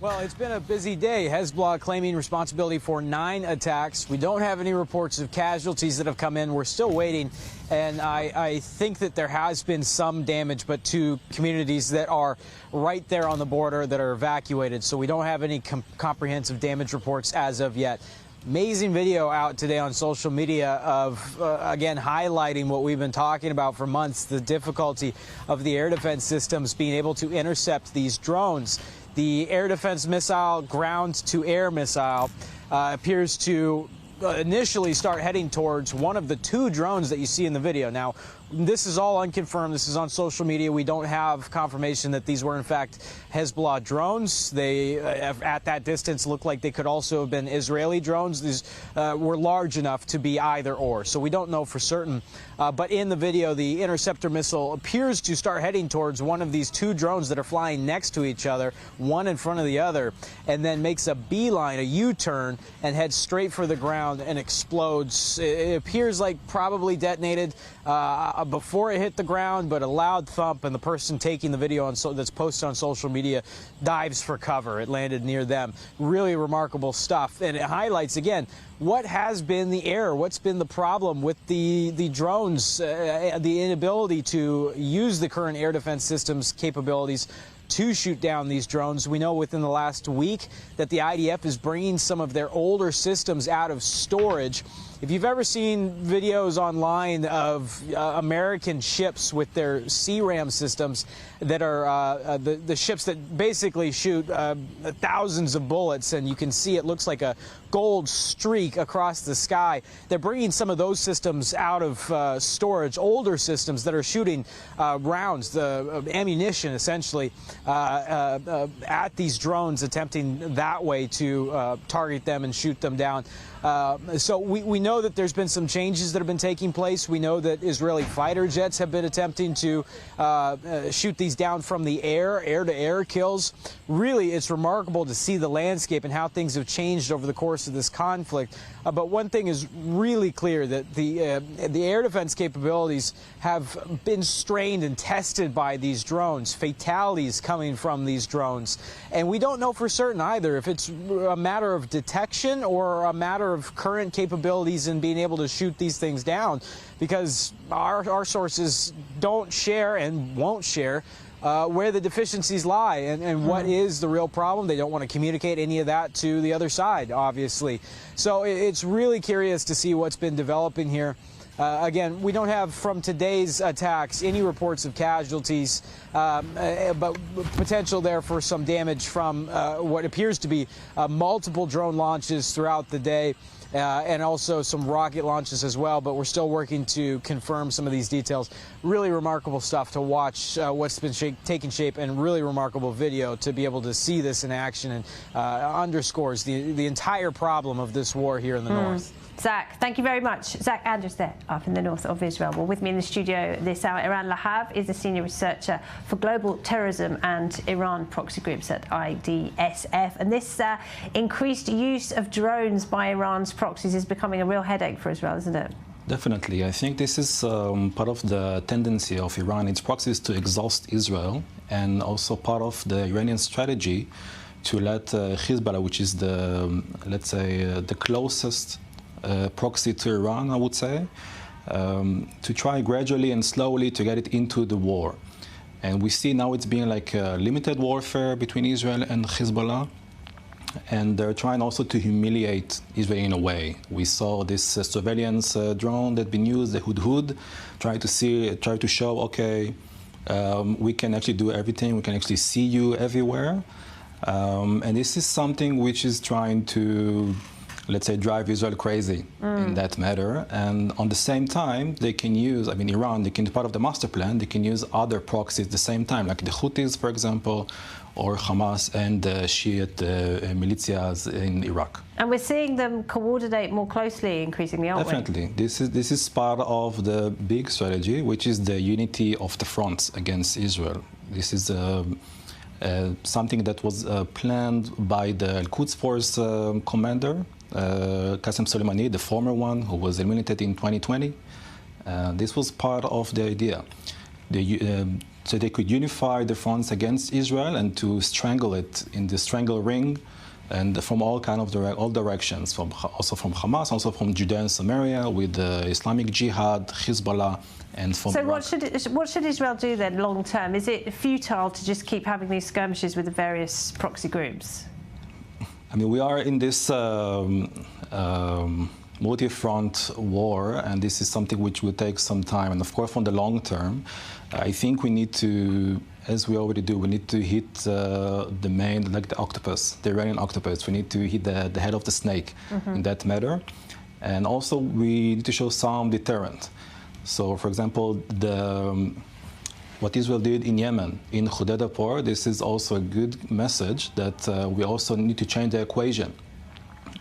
Speaker 1: Well, it's been a busy day. Hezbollah claiming responsibility for 9 attacks. We don't have any reports of casualties that have come in. We're still waiting. And I think that there has been some damage, but to communities that are right there on the border that are evacuated. So we don't have any comprehensive damage reports as of yet. Amazing video out today on social media of, again, highlighting what we've been talking about for months, the difficulty of the air defense systems being able to intercept these drones. The air defense missile, ground-to-air missile, appears to initially start heading towards one of the two drones that you see in the video. Now, this is all unconfirmed. This is on social media. We don't have confirmation that these were, in fact, Hezbollah drones. They, at that distance, look like they could also have been Israeli drones. These were large enough to be either or, so we don't know for certain. But in the video, the interceptor missile appears to start heading towards one of these two drones that are flying next to each other, one in front of the other, and then makes a beeline, a U-turn, and heads straight for the ground and explodes. It appears like probably detonated before it hit the ground, but a loud thump, and the person taking the video that's posted on social media dives for cover. It landed near them. Really remarkable stuff, and it highlights again what has been the error, what's been the problem with the drones, the inability to use the current air defense systems capabilities to shoot down these drones. We know within the last week that the IDF is bringing some of their older systems out of storage. If you've ever seen videos online of American ships with their CRAM systems that are the ships that basically shoot thousands of bullets, and you can see it looks like a gold streak across the sky, they're bringing some of those systems out of storage, older systems that are shooting rounds, the ammunition essentially, at these drones, attempting that way to target them and shoot them down. So we know that there's been some changes that have been taking place. We know that Israeli fighter jets have been attempting to shoot these down from the air, air-to-air kills. Really, it's remarkable to see the landscape and how things have changed over the course of this conflict. But one thing is really clear, that the air defense capabilities have been strained and tested by these drones, fatalities coming from these drones. And we don't know for certain either if it's a matter of detection or a matter of current capabilities in being able to shoot these things down, because our sources don't share and won't share where the deficiencies lie and what is the real problem. They don't want to communicate any of that to the other side, obviously. So it's really curious to see what's been developing here. Again, we don't have from today's attacks any reports of casualties, but potential there for some damage from what appears to be multiple drone launches throughout the day. And also some rocket launches as well, but we're still working to confirm some of these details. Really remarkable stuff to watch what's been taking shape, and really remarkable video to be able to see this in action, and underscores the entire problem of this war here in the north.
Speaker 20: Zach, thank you very much. Zach Andrews there, up in the north of Israel. Well, with me in the studio this hour, Eran Lahav is a senior researcher for global terrorism and Iran proxy groups at IDSF. And this increased use of drones by Iran's proxies is becoming a real headache for Israel, isn't it?
Speaker 2: Definitely. I think this is part of the tendency of Iran, its proxies, to exhaust Israel, and also part of the Iranian strategy to let Hezbollah, which is the, let's say, the closest proxy to Iran, I would say, to try gradually and slowly to get it into the war. And we see now it's being like a limited warfare between Israel and Hezbollah, and they're trying also to humiliate Israel in a way. We saw this surveillance drone that's been used, the Hudhud, try to show, okay, we can actually do everything, we can actually see you everywhere. And this is something which is trying to, let's say, drive Israel crazy in that matter. And on the same time, they can use, I mean, Iran, they can, part of the master plan, they can use other proxies at the same time, like the Houthis, for example, or Hamas and the Shiite militias in Iraq.
Speaker 20: And we're seeing them coordinate more closely increasingly, aren't we?
Speaker 2: Definitely. This is part of the big strategy, which is the unity of the fronts against Israel. This is something that was planned by the Al-Quds Force commander, Qasem Soleimani, the former one, who was eliminated in 2020. This was part of the idea. So they could unify the fronts against Israel and to strangle it in the strangle ring, and from all kind of all directions, also from Hamas, also from Judea and Samaria, with the Islamic Jihad, Hezbollah, and from Iraq.
Speaker 20: What should Israel do then, long term? Is it futile to just keep having these skirmishes with the various proxy groups?
Speaker 2: I mean, we are in this multi-front war, and this is something which will take some time. And of course, on the long term, I think we need to, as we already do, we need to hit the main, like the octopus, the Iranian octopus. We need to hit the head of the snake in that matter. And also, we need to show some deterrent. So, for example, what Israel did in Yemen, in Hodeidah port, this is also a good message that we also need to change the equation.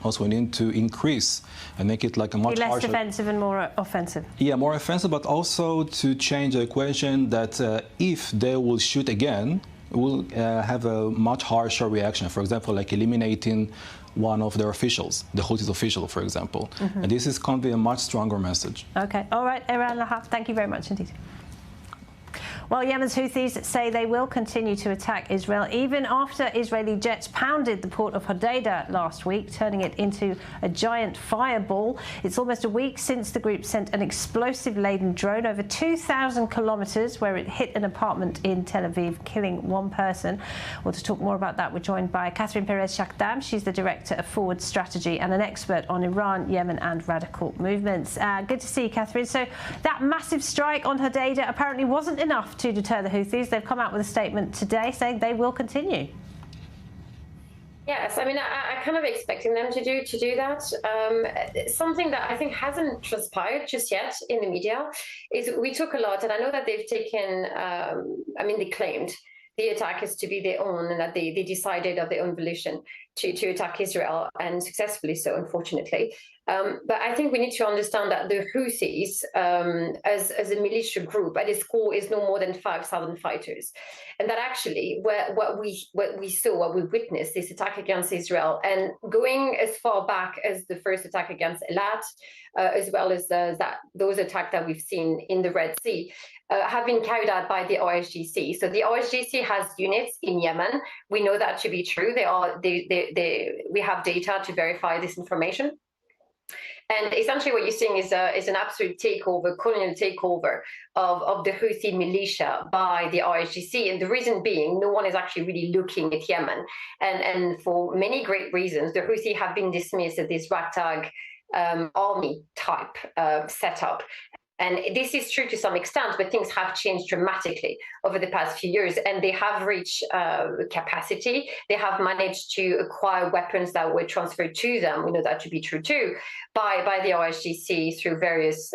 Speaker 2: Also, we need to increase and make it like a much
Speaker 20: less
Speaker 2: harsher.
Speaker 20: defensive and more offensive.
Speaker 2: Yeah, more offensive, but also to change the equation that if they will shoot again, we'll have a much harsher reaction. For example, like eliminating one of their officials, the Houthis official, for example. And this is going to be a much stronger message.
Speaker 20: Okay, all right, Eran Lahaf, thank you very much indeed. Well, Yemen's Houthis say they will continue to attack Israel even after Israeli jets pounded the port of Hodeidah last week, turning it into a giant fireball. It's almost a week since the group sent an explosive-laden drone over 2,000 kilometers where it hit an apartment in Tel Aviv, killing one person. Well, to talk more about that, we're joined by Catherine Perez-Shakdam. She's the Director of Forward Strategy and an expert on Iran, Yemen and radical movements. Good to see you, Catherine. So that massive strike on Hodeidah apparently wasn't enough to deter the Houthis. They've come out with a statement today saying they will continue.
Speaker 14: Yes, I mean, I kind of expecting them to do that. Something that I think hasn't transpired just yet in the media is we took a lot, and I know that they've taken, I mean, they claimed the attack is to be their own and that they decided of their own volition to attack Israel, and successfully so, unfortunately. But I think we need to understand that the Houthis, as a militia group, at its core is no more than 5,000 fighters. And that actually, what we witnessed, this attack against Israel, and going as far back as the first attack against Eilat, as well as those attacks that we've seen in the Red Sea, have been carried out by the OSGC. So the OSGC has units in Yemen. We know that to be true. We have data to verify this information. And essentially what you're seeing is an absolute takeover, colonial takeover of the Houthi militia by the OSGC. And the reason being, no one is actually really looking at Yemen. And for many great reasons, the Houthi have been dismissed as this ragtag army type setup. And this is true to some extent, but things have changed dramatically over the past few years, and they have reached capacity. They have managed to acquire weapons that were transferred to them. We know that to be true too, by the OSGC through various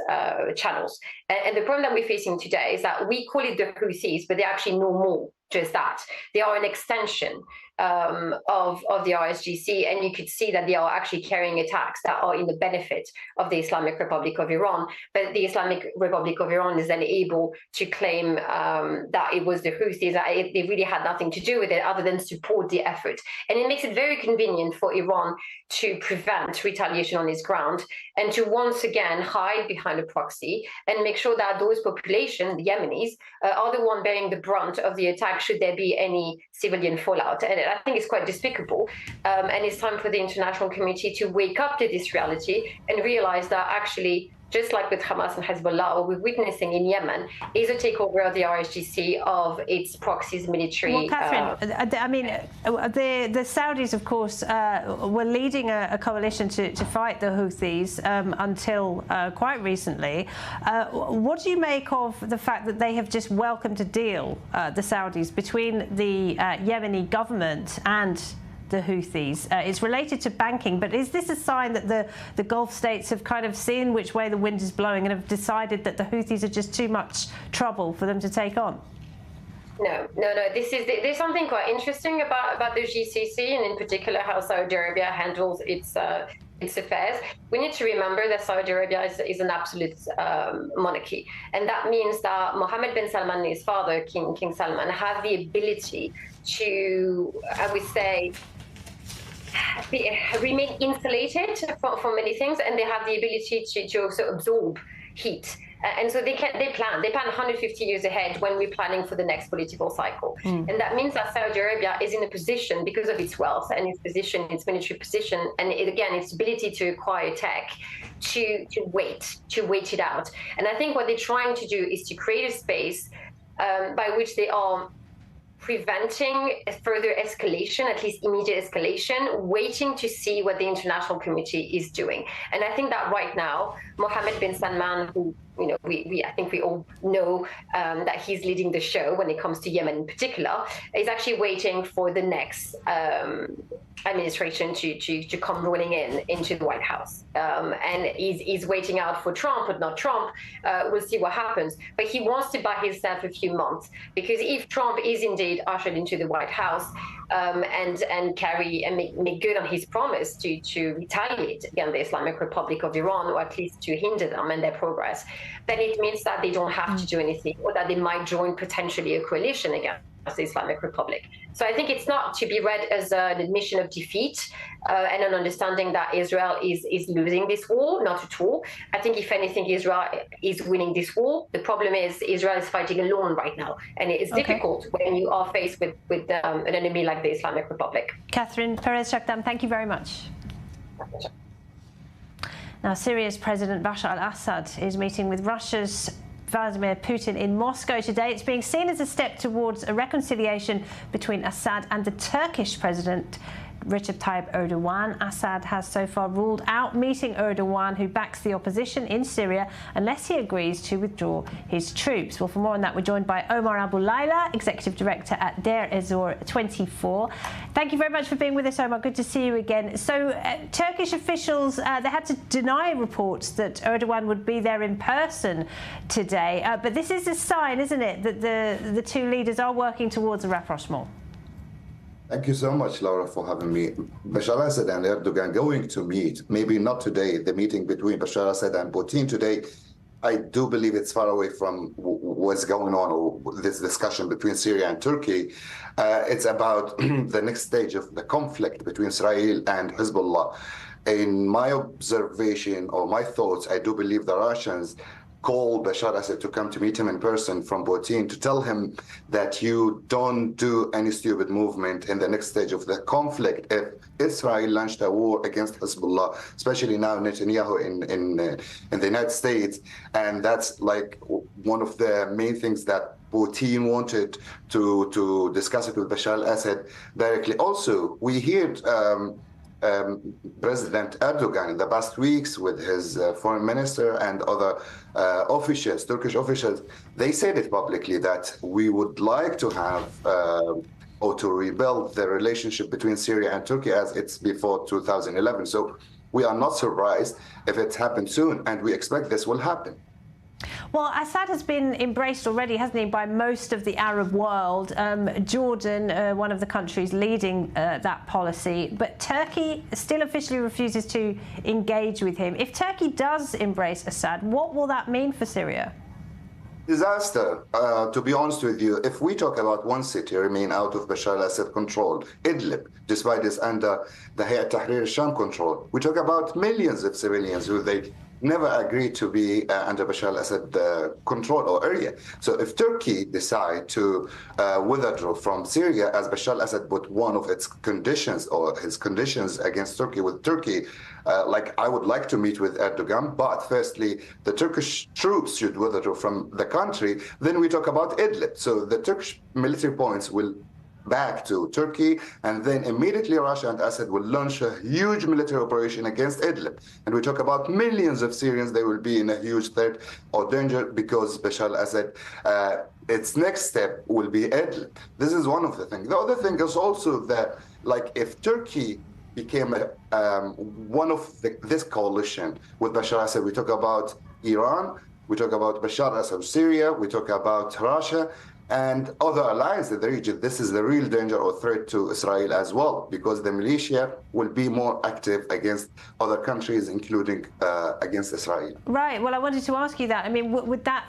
Speaker 14: channels. And the problem that we're facing today is that we call it the Houthis, but they're actually no more just that. They are an extension of the OSGC, and you could see that they are actually carrying attacks that are in the benefit of the Islamic Republic of Iran. But the Islamic Republic of Iran is then able to claim that it was the Houthis, that they really had nothing to do with it other than support the effort. And it makes it very convenient for Iran to prevent retaliation on its ground and to once again hide behind a proxy and make sure that those populations, the Yemenis, are the one bearing the brunt of the attack should there be any civilian fallout. And I think it's quite despicable. And it's time for the international community to wake up to this reality and realize that actually, just like with Hamas and Hezbollah, what we're witnessing in Yemen is a takeover of the RSGC of its proxies military.
Speaker 20: Well, Catherine, I mean, the Saudis, of course, were leading a coalition to fight the Houthis until quite recently. What do you make of the fact that they have just welcomed a deal, the Saudis, between the Yemeni government and the Houthis? It's related to banking, but is this a sign that the Gulf states have kind of seen which way the wind is blowing and have decided that the Houthis are just too much trouble for them to take on?
Speaker 14: No. There's something quite interesting about the GCC, and in particular how Saudi Arabia handles its affairs. We need to remember that Saudi Arabia is an absolute monarchy, and that means that Mohammed bin Salman and his father, King Salman, have the ability to, I would say, remain insulated from many things, and they have the ability to also absorb heat. And so they plan 150 years ahead when we're planning for the next political cycle. And that means that Saudi Arabia is in a position, because of its wealth and its military position, and its ability to acquire tech, to wait it out. And I think what they're trying to do is to create a space by which they are preventing further escalation, at least immediate escalation, waiting to see what the international community is doing. And I think that right now, Mohammed bin Salman, who I think we all know that he's leading the show when it comes to Yemen in particular, is actually waiting for the next administration to come rolling into the White House. And he's waiting out for Trump, but not Trump. We'll see what happens. But he wants to buy himself a few months, because if Trump is indeed ushered into the White House and carry and make good on his promise to retaliate against the Islamic Republic of Iran, or at least to hinder them and their progress, then it means that they don't have to do anything, or that they might join potentially a coalition against the Islamic Republic. So I think it's not to be read as an admission of defeat and an understanding that Israel is losing this war, not at all. I think if anything, Israel is winning this war. The problem is Israel is fighting alone right now, and it is difficult when you are faced with an enemy like the Islamic Republic.
Speaker 20: Catherine Perez-Shakdam, thank you very much. Now, Syria's President Bashar al-Assad is meeting with Russia's Vladimir Putin in Moscow today. It's being seen as a step towards a reconciliation between Assad and the Turkish President Recep Tayyip Erdogan. Assad has so far ruled out meeting Erdogan, who backs the opposition in Syria, unless he agrees to withdraw his troops. Well, for more on that, we're joined by Omar Abu Layla, Executive Director at Deir Ezor 24. Thank you very much for being with us, Omar. Good to see you again. So, Turkish officials, they had to deny reports that Erdogan would be there in person today. But this is a sign, isn't it, that the two leaders are working towards a rapprochement?
Speaker 15: Thank you so much, Laura, for having me. Bashar al-Assad and Erdogan going to meet, maybe not today, the meeting between Bashar al-Assad and Putin today, I do believe it's far away from what's going on, or this discussion between Syria and Turkey. It's about the next stage of the conflict between Israel and Hezbollah. In my observation or my thoughts, I do believe the Russians called Bashar al-Assad to come to meet him in person from Putin, to tell him that you don't do any stupid movement in the next stage of the conflict. If Israel launched a war against Hezbollah, especially now Netanyahu in the United States, and that's like one of the main things that Putin wanted to discuss it with Bashar al-Assad directly. Also, we heard President Erdogan in the past weeks with his foreign minister and other officials, Turkish officials, they said it publicly that we would like to have or to rebuild the relationship between Syria and Turkey as it's before 2011. So we are not surprised if it happens soon, and we expect this will happen.
Speaker 20: Well, Assad has been embraced already, hasn't he, by most of the Arab world. Jordan, one of the countries leading that policy, but Turkey still officially refuses to engage with him. If Turkey does embrace Assad, what will that mean for Syria?
Speaker 15: Disaster, to be honest with you. If we talk about one city remain out of Bashar al-Assad control, Idlib, despite it's under the Hayat Tahrir al-Sham control, we talk about millions of civilians who they never agreed to be under Bashar al-Assad control or area. So if Turkey decide to withdraw from Syria, as Bashar al-Assad put one of its conditions or his conditions against Turkey with Turkey, like I would like to meet with Erdogan, but firstly, the Turkish troops should withdraw from the country, then we talk about Idlib. So the Turkish military points will back to Turkey, and then immediately Russia and Assad will launch a huge military operation against Idlib. And we talk about millions of Syrians, they will be in a huge threat or danger because Bashar al-Assad, its next step will be Idlib. This is one of the things. The other thing is also that, like, if Turkey became one of this coalition with Bashar al-Assad, we talk about Iran, we talk about Bashar al-Assad, Syria, we talk about Russia, and other allies in the region. This is the real danger or threat to Israel as well, because the militia will be more active against other countries, including against Israel.
Speaker 20: Right. Well, I wanted to ask you that. I mean, would that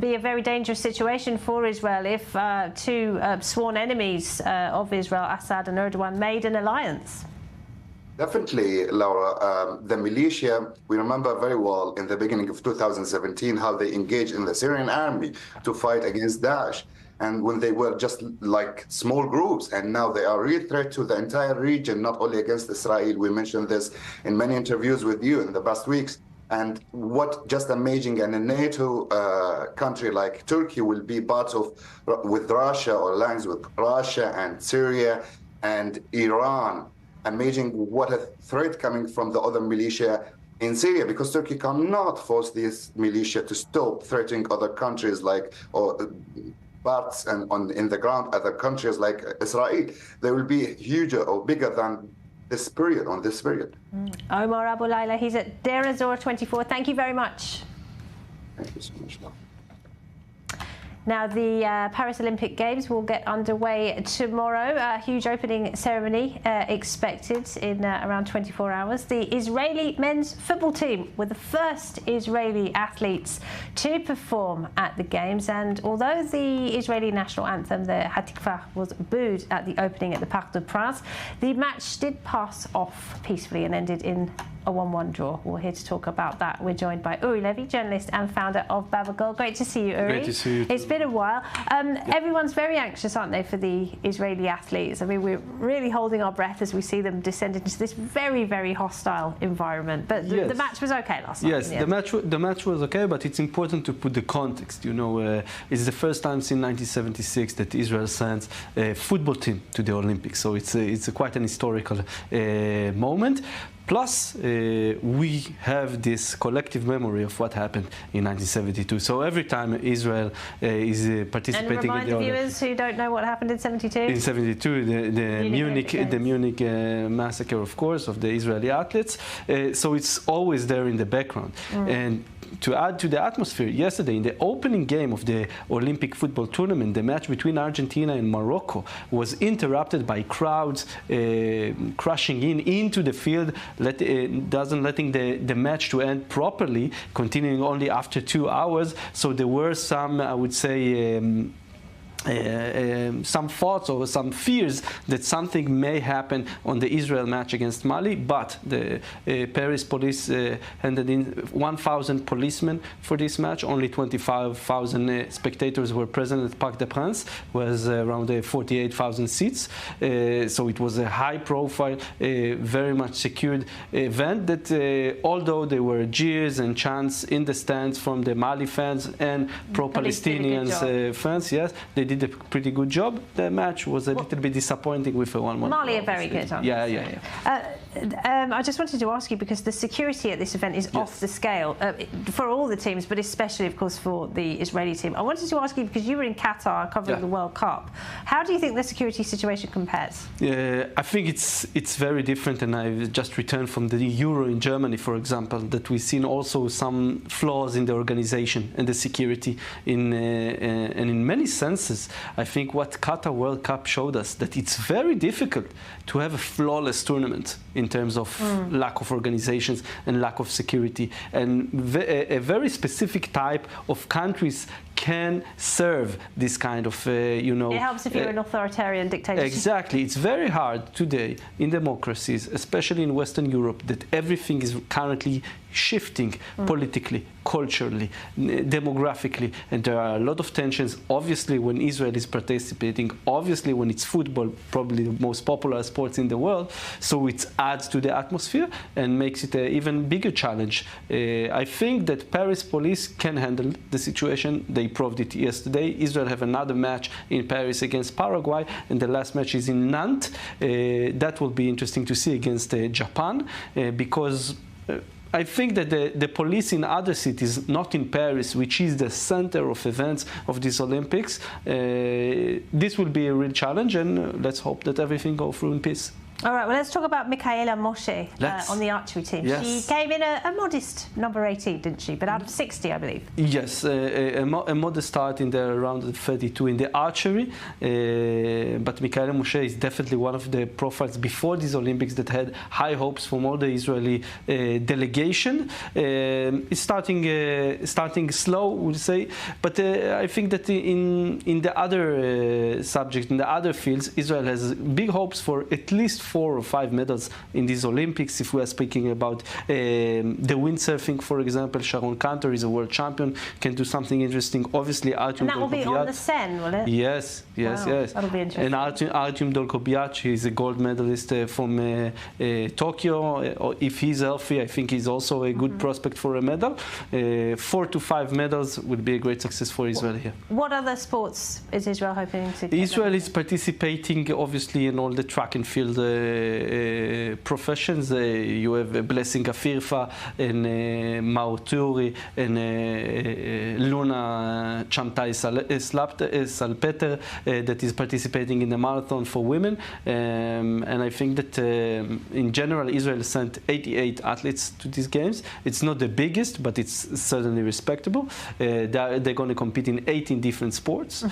Speaker 20: be a very dangerous situation for Israel if two sworn enemies of Israel, Assad and Erdogan, made an alliance?
Speaker 15: Definitely, Laura. The militia, we remember very well in the beginning of 2017 how they engaged in the Syrian army to fight against Daesh. And when they were just like small groups, and now they are a real threat to the entire region, not only against Israel. We mentioned this in many interviews with you in the past weeks. And what just amazing, and a NATO country like Turkey will be part of with Russia, or alliance with Russia and Syria and Iran. Amazing what a threat coming from the other militia in Syria, because Turkey cannot force these militia to stop threatening other countries like, or parts and in the ground, other countries like Israel. They will be huger or bigger than this period, on this period.
Speaker 20: Omar Abu Laila, he's at Deir ez-Zor 24. Thank you very much.
Speaker 15: Thank you so much.
Speaker 20: Now, the Paris Olympic Games will get underway tomorrow. A huge opening ceremony expected in around 24 hours. The Israeli men's football team were the first Israeli athletes to perform at the Games. And although the Israeli national anthem, the Hatikva, was booed at the opening at the Parc des Princes, the match did pass off peacefully and ended in a 1-1 draw. We're here to talk about that. We're joined by Uri Levy, journalist and founder of Babagol. Great to see you, Uri.
Speaker 16: Great to see you.
Speaker 20: It's been a while. Everyone's very anxious, aren't they, for the Israeli athletes? I mean, we're really holding our breath as we see them descend into this very, very hostile environment. But the match was okay last night.
Speaker 16: Yes, the match was okay, but it's important to put the context. You know, it's the first time since 1976 that Israel sends a football team to the Olympics. So it's quite an historical moment. Plus, we have this collective memory of what happened in 1972. So every time Israel is participating
Speaker 20: and remind the viewers who don't know what happened in 72.
Speaker 16: In 72, the Munich massacre, of course, of the Israeli athletes. So it's always there in the background. And to add to the atmosphere, yesterday in the opening game of the Olympic football tournament, the match between Argentina and Morocco was interrupted by crowds crushing into the field, letting the match to end properly, continuing only after 2 hours. So there were some, I would say, some thoughts or some fears that something may happen on the Israel match against Mali, but the Paris police handed in 1,000 policemen for this match. Only 25,000 spectators were present at Parc des Princes, was around 48,000 seats. So it was a high-profile, very much secured event that, although there were jeers and chants in the stands from the Mali fans and pro-Palestinians fans, yes, they did a pretty good job. The match was a little bit disappointing with a 1-1.
Speaker 20: Mali are very good, aren't they?
Speaker 16: Yeah.
Speaker 20: I just wanted to ask you, because the security at this event is off the scale for all the teams, but especially, of course, for the Israeli team. I wanted to ask you, because you were in Qatar covering the World Cup, how do you think the security situation compares?
Speaker 16: I think it's very different, and I've just returned from the Euro in Germany, for example, that we've seen also some flaws in the organization and the security and in many senses. I think what Qatar World Cup showed us, that it's very difficult to have a flawless tournament in terms of lack of organizations and lack of security. And a very specific type of countries can serve this kind of,
Speaker 20: It helps if you're an authoritarian dictatorship.
Speaker 16: Exactly. It's very hard today in democracies, especially in Western Europe, that everything is currently shifting politically, culturally, demographically, and there are a lot of tensions. Obviously, when Israel is participating, obviously when it's football, probably the most popular sports in the world, so it adds to the atmosphere and makes it an even bigger challenge. I think that Paris police can handle the situation. They proved it yesterday. Israel have another match in Paris against Paraguay, and the last match is in Nantes. That will be interesting to see against Japan, because I think that the police in other cities, not in Paris, which is the center of events of these Olympics, this will be a real challenge, and let's hope that everything goes through in peace.
Speaker 20: All right, well, let's talk about Michaela Moshe on the archery team.
Speaker 16: Yes.
Speaker 20: She came in a modest number 18, didn't she? But out of 60, I believe.
Speaker 16: Yes, a modest start in the around 32 in the archery. But Michaela Moshe is definitely one of the profiles before these Olympics that had high hopes from all the Israeli delegation. It's starting slow, we'll say. But I think that in the other subjects, in the other fields, Israel has big hopes for at least 4 or 5 medals in these Olympics. If we are speaking about the windsurfing, for example, Sharon Cantor is a world champion, can do something interesting. Obviously, Artyom
Speaker 20: And that will be on the Seine, will it?
Speaker 16: Yes.
Speaker 20: That'll be interesting.
Speaker 16: And Artyom Dolgobiach is a gold medalist from Tokyo. If he's healthy, I think he's also a good prospect for a medal. 4 to 5 medals would be a great success for Israel here.
Speaker 20: What other sports is Israel hoping to get?
Speaker 16: Israel is participating, obviously, in all the track and field professions. You have Blessing Afirfa and Maur Turi and Luna Chamtai Salpeter that is participating in the marathon for women. And I think that in general, Israel sent 88 athletes to these games. It's not the biggest, but it's certainly respectable. They're going to compete in 18 different sports.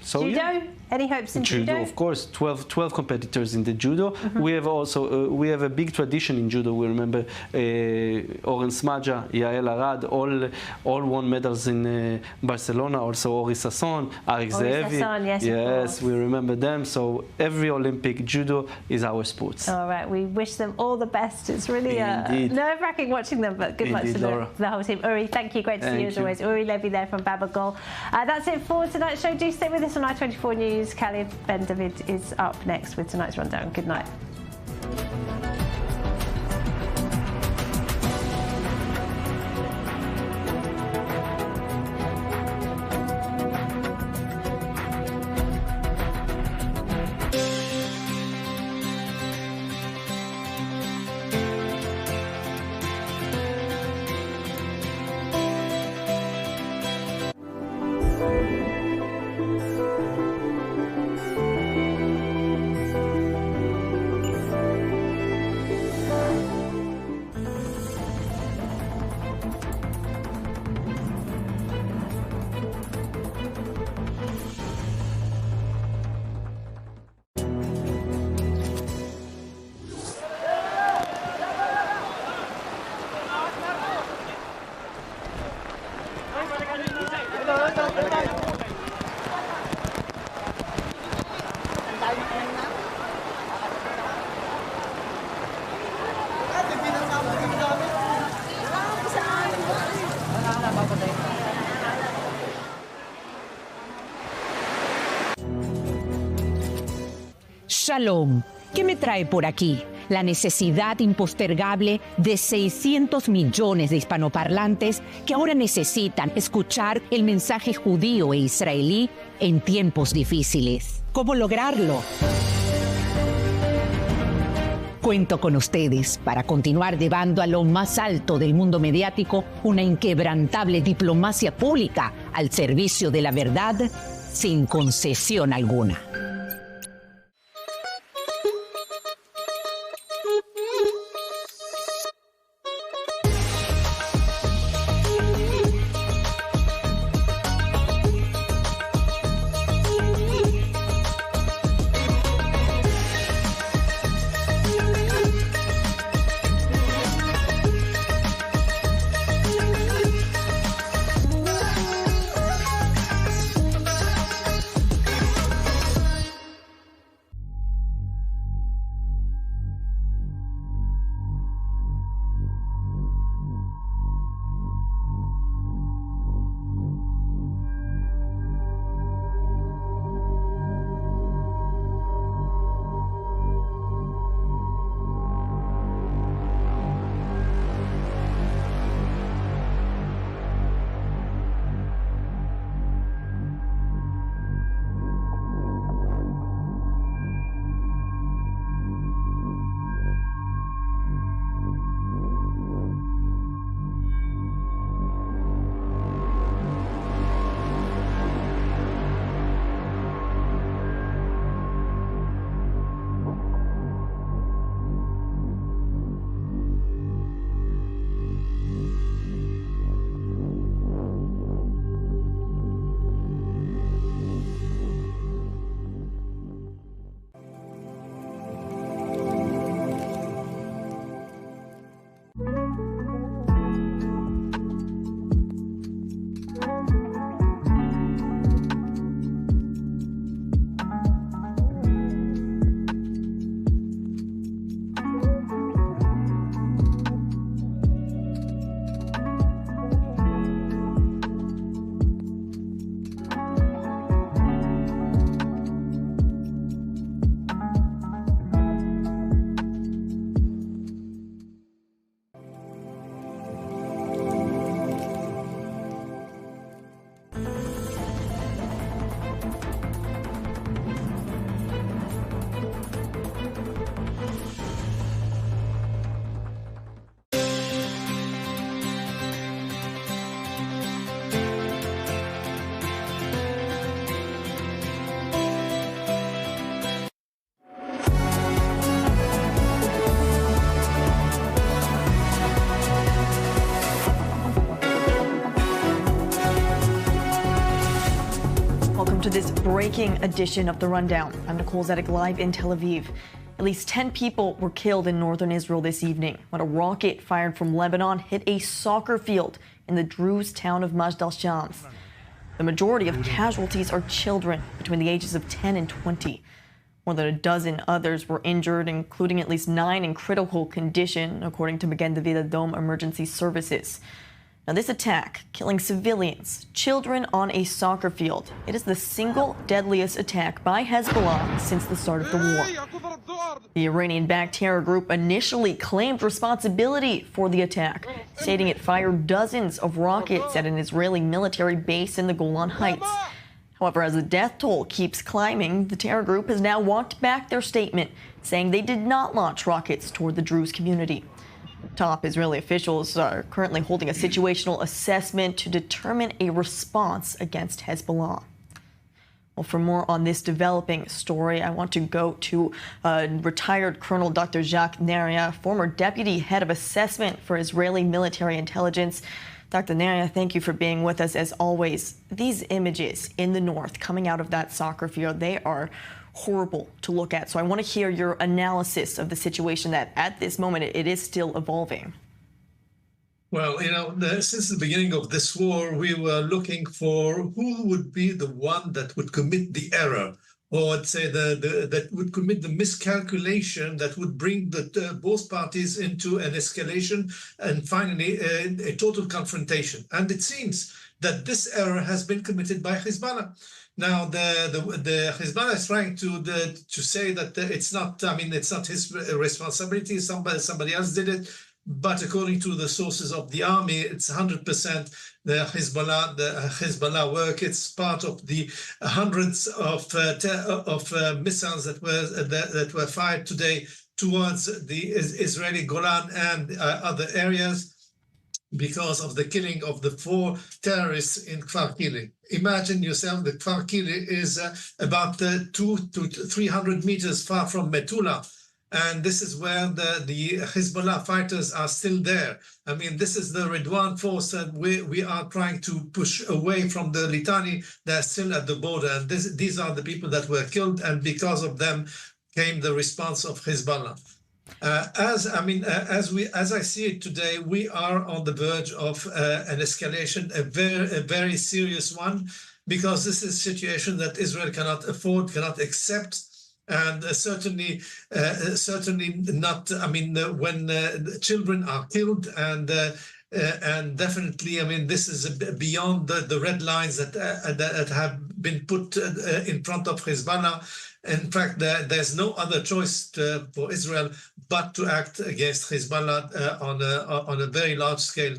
Speaker 20: So judo? Yeah. Any hopes in judo?
Speaker 16: Of course, 12 competitors in the judo. We have also we have a big tradition in judo. We remember Oren Smadja, Yael Arad, all won medals in Barcelona. Also Ori Sasson, Arik Ze'evi. Yes, we remember them. So every Olympic, judo is our sport.
Speaker 20: All right, we wish them all the best. It's really nerve-wracking watching them, but good luck to the whole team. Uri, thank you. Great to see you as always. Uri Levy there from Babagol. That's it for tonight's show. Do stay with us on I24 News. Khalid Ben David is up next with tonight's rundown. Good night.
Speaker 17: Shalom. ¿Qué me trae por aquí? La necesidad impostergable de 600 millones de hispanoparlantes que ahora necesitan escuchar el mensaje judío e israelí en tiempos difíciles. ¿Cómo lograrlo? Cuento con ustedes para continuar llevando a lo más alto del mundo mediático una inquebrantable diplomacia pública al servicio de la verdad sin concesión alguna.
Speaker 18: to this breaking edition of The Rundown. I'm Nicole Zedek, live in Tel Aviv. At least 10 people were killed in northern Israel this evening when a rocket fired from Lebanon hit a soccer field in the Druze town of Majd al-Shams. The majority of casualties are children between the ages of 10 and 20. More than a dozen others were injured, including at least 9 in critical condition, according to Magen David Adom Emergency Services. Now, this attack, killing civilians, children on a soccer field, it is the single deadliest attack by Hezbollah since the start of the war. The Iranian-backed terror group initially claimed responsibility for the attack, stating it fired dozens of rockets at an Israeli military base in the Golan Heights. However, as the death toll keeps climbing, the terror group has now walked back their statement, saying they did not launch rockets toward the Druze community. Top Israeli officials are currently holding a situational assessment to determine a response against Hezbollah. Well, for more on this developing story, I want to go to retired Colonel Dr. Jacques Neria, former deputy head of assessment for Israeli military intelligence. Dr. Neria, thank you for being with us as always. These images in the north coming out of that soccer field, they are horrible to look at. So I want to hear your analysis of the situation that at this moment it is still evolving.
Speaker 19: Well, since the beginning of this war, we were looking for who would be the one that would commit the error, or I'd say that would commit the miscalculation that would bring both parties into an escalation and finally a total confrontation. And it seems that this error has been committed by Hezbollah. Now, the Hezbollah is trying to say that it's not. I mean, it's not his responsibility. Somebody else did it. But according to the sources of the army, it's 100% the Hezbollah work. It's part of the hundreds of missiles that were fired today towards the Israeli Golan and other areas, because of the killing of the 4 terrorists in Kfar Kili. Imagine yourself that Kfar Kili is about 200 to 300 meters far from Metula. And this is where the Hezbollah fighters are still there. I mean, this is the Redwan force that we are trying to push away from the Litani. They're still at the border. And these are the people that were killed. And because of them came the response of Hezbollah. As I see it today, we are on the verge of an escalation, a very serious one, because this is a situation that Israel cannot afford, cannot accept, and certainly not. I mean, when children are killed, and definitely, I mean, this is beyond the red lines that have been put in front of Hezbollah. In fact, there's no other choice for Israel but to act against Hezbollah on a very large scale.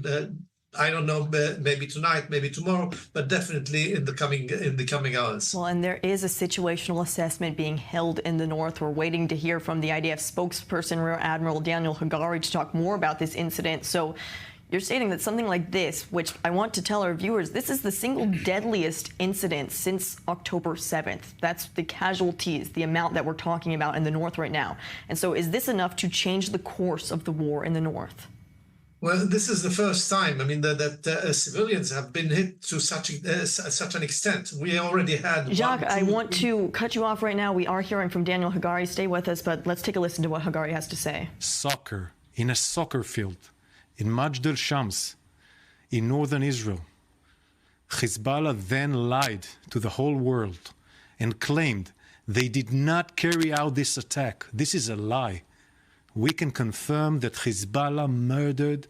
Speaker 19: I don't know, maybe tonight, maybe tomorrow, but definitely in the coming hours.
Speaker 18: Well, and there is a situational assessment being held in the north. We're waiting to hear from the IDF spokesperson, Rear Admiral Daniel Hagari, to talk more about this incident. So you're stating that something like this, which I want to tell our viewers, this is the single deadliest incident since October 7th. That's the casualties, the amount that we're talking about in the north right now. And so is this enough to change the course of the war in the north?
Speaker 19: Well, this is the first time, I mean, that civilians have been hit to such an extent. We already had...
Speaker 18: Jacques, I want to cut you off right now. We are hearing from Daniel Hagari. Stay with us, but let's take a listen to what Hagari has to say.
Speaker 3: Soccer, in a soccer field, in Majd al-Shams, in northern Israel. Hezbollah then lied to the whole world and claimed they did not carry out this attack. This is a lie. We can confirm that Hezbollah murdered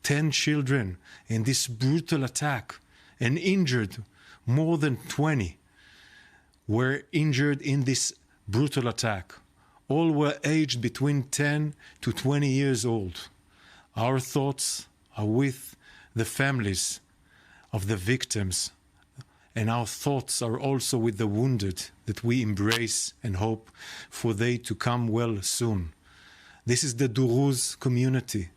Speaker 3: 10 children in this brutal attack and injured more than 20 were injured in this brutal attack. All were aged between 10 to 20 years old. Our thoughts are with the families of the victims, and our thoughts are also with the wounded that we embrace and hope for they to come well soon. This is the Druze community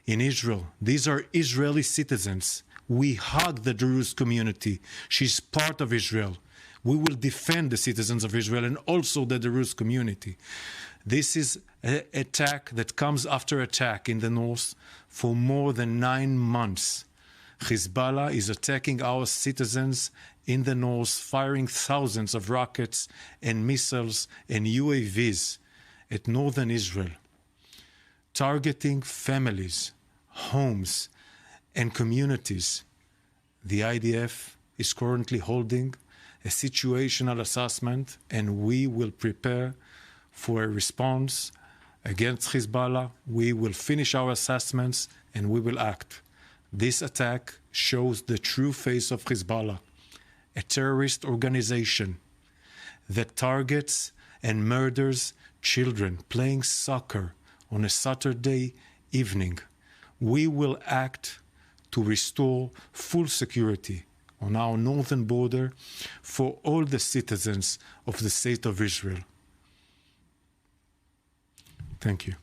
Speaker 3: in Israel. These are Israeli citizens. We hug the Druze community. She's part of Israel. We will defend the citizens of Israel and also the Druze community. This is an attack that comes after attack in the north for more than 9 months. Hezbollah is attacking our citizens in the north, firing thousands of rockets and missiles and UAVs at northern Israel, targeting families, homes, and communities. The IDF is currently holding a situational assessment, and we will prepare for a response against Hezbollah. We will finish our assessments and we will act. This attack shows the true face of Hezbollah, a terrorist organization that targets and murders children playing soccer on a Saturday evening. We will act to restore full security on our northern border for all the citizens of the State of Israel. Thank you.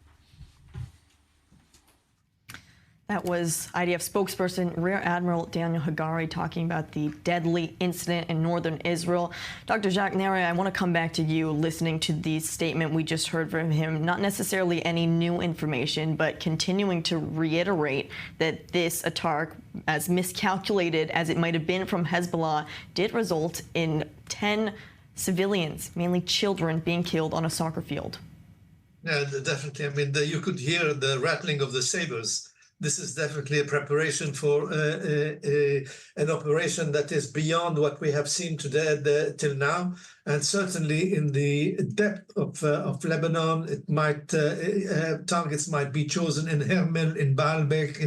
Speaker 18: That was IDF spokesperson Rear Admiral Daniel Hagari talking about the deadly incident in northern Israel. Dr. Jacques Neri, I want to come back to you listening to the statement we just heard from him. Not necessarily any new information, but continuing to reiterate that this attack, as miscalculated as it might have been from Hezbollah, did result in 10 civilians, mainly children, being killed on a soccer field.
Speaker 19: Yeah, definitely. I mean, you could hear the rattling of the sabers. This is definitely a preparation for an operation that is beyond what we have seen today till now, and certainly in the depth of Lebanon, it might targets might be chosen in Hermel, in Baalbek,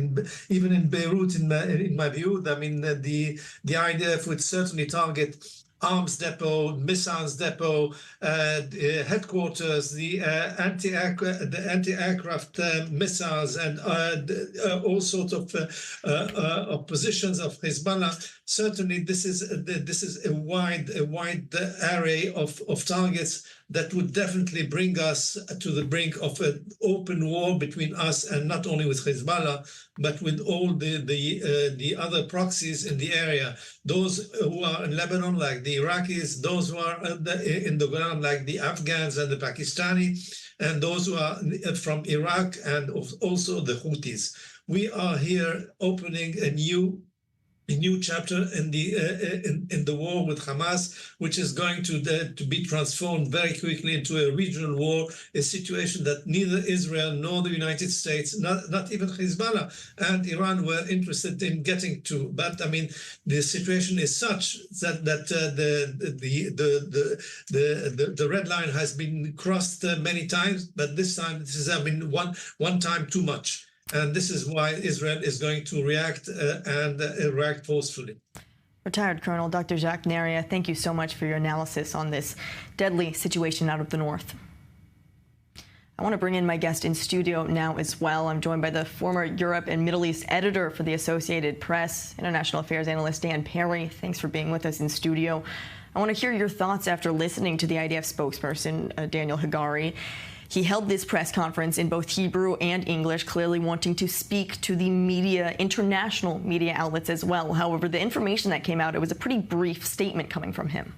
Speaker 19: even in Beirut. In my view, I mean, the IDF would certainly target arms depot, missiles depot, headquarters, the anti-aircraft missiles, and all sorts of positions of Hezbollah. Certainly, this is a wide array of targets that would definitely bring us to the brink of an open war between us, and not only with Hezbollah, but with all the other proxies in the area. Those who are in Lebanon, like the Iraqis, those who are in the ground, like the Afghans and the Pakistani, and those who are from Iraq, and also the Houthis. We are here opening a new chapter in the war with Hamas, which is going to be transformed very quickly into a regional war, a situation that neither Israel nor the United States, not even Hezbollah and Iran were interested in getting to. But I mean, the situation is such that the red line has been crossed many times, but this time this has been one time too much. And this is why Israel is going to react and react forcefully.
Speaker 18: Retired Colonel Dr. Jacques Neri, thank you so much for your analysis on this deadly situation out of the north. I want to bring in my guest in studio now as well. I'm joined by the former Europe and Middle East editor for the Associated Press, international affairs analyst Dan Perry. Thanks for being with us in studio. I want to hear your thoughts after listening to the IDF spokesperson, Daniel Hagari. He held this press conference in both Hebrew and English, clearly wanting to speak to the media, international media outlets as well. However, the information that came out, it was a pretty brief statement coming from him.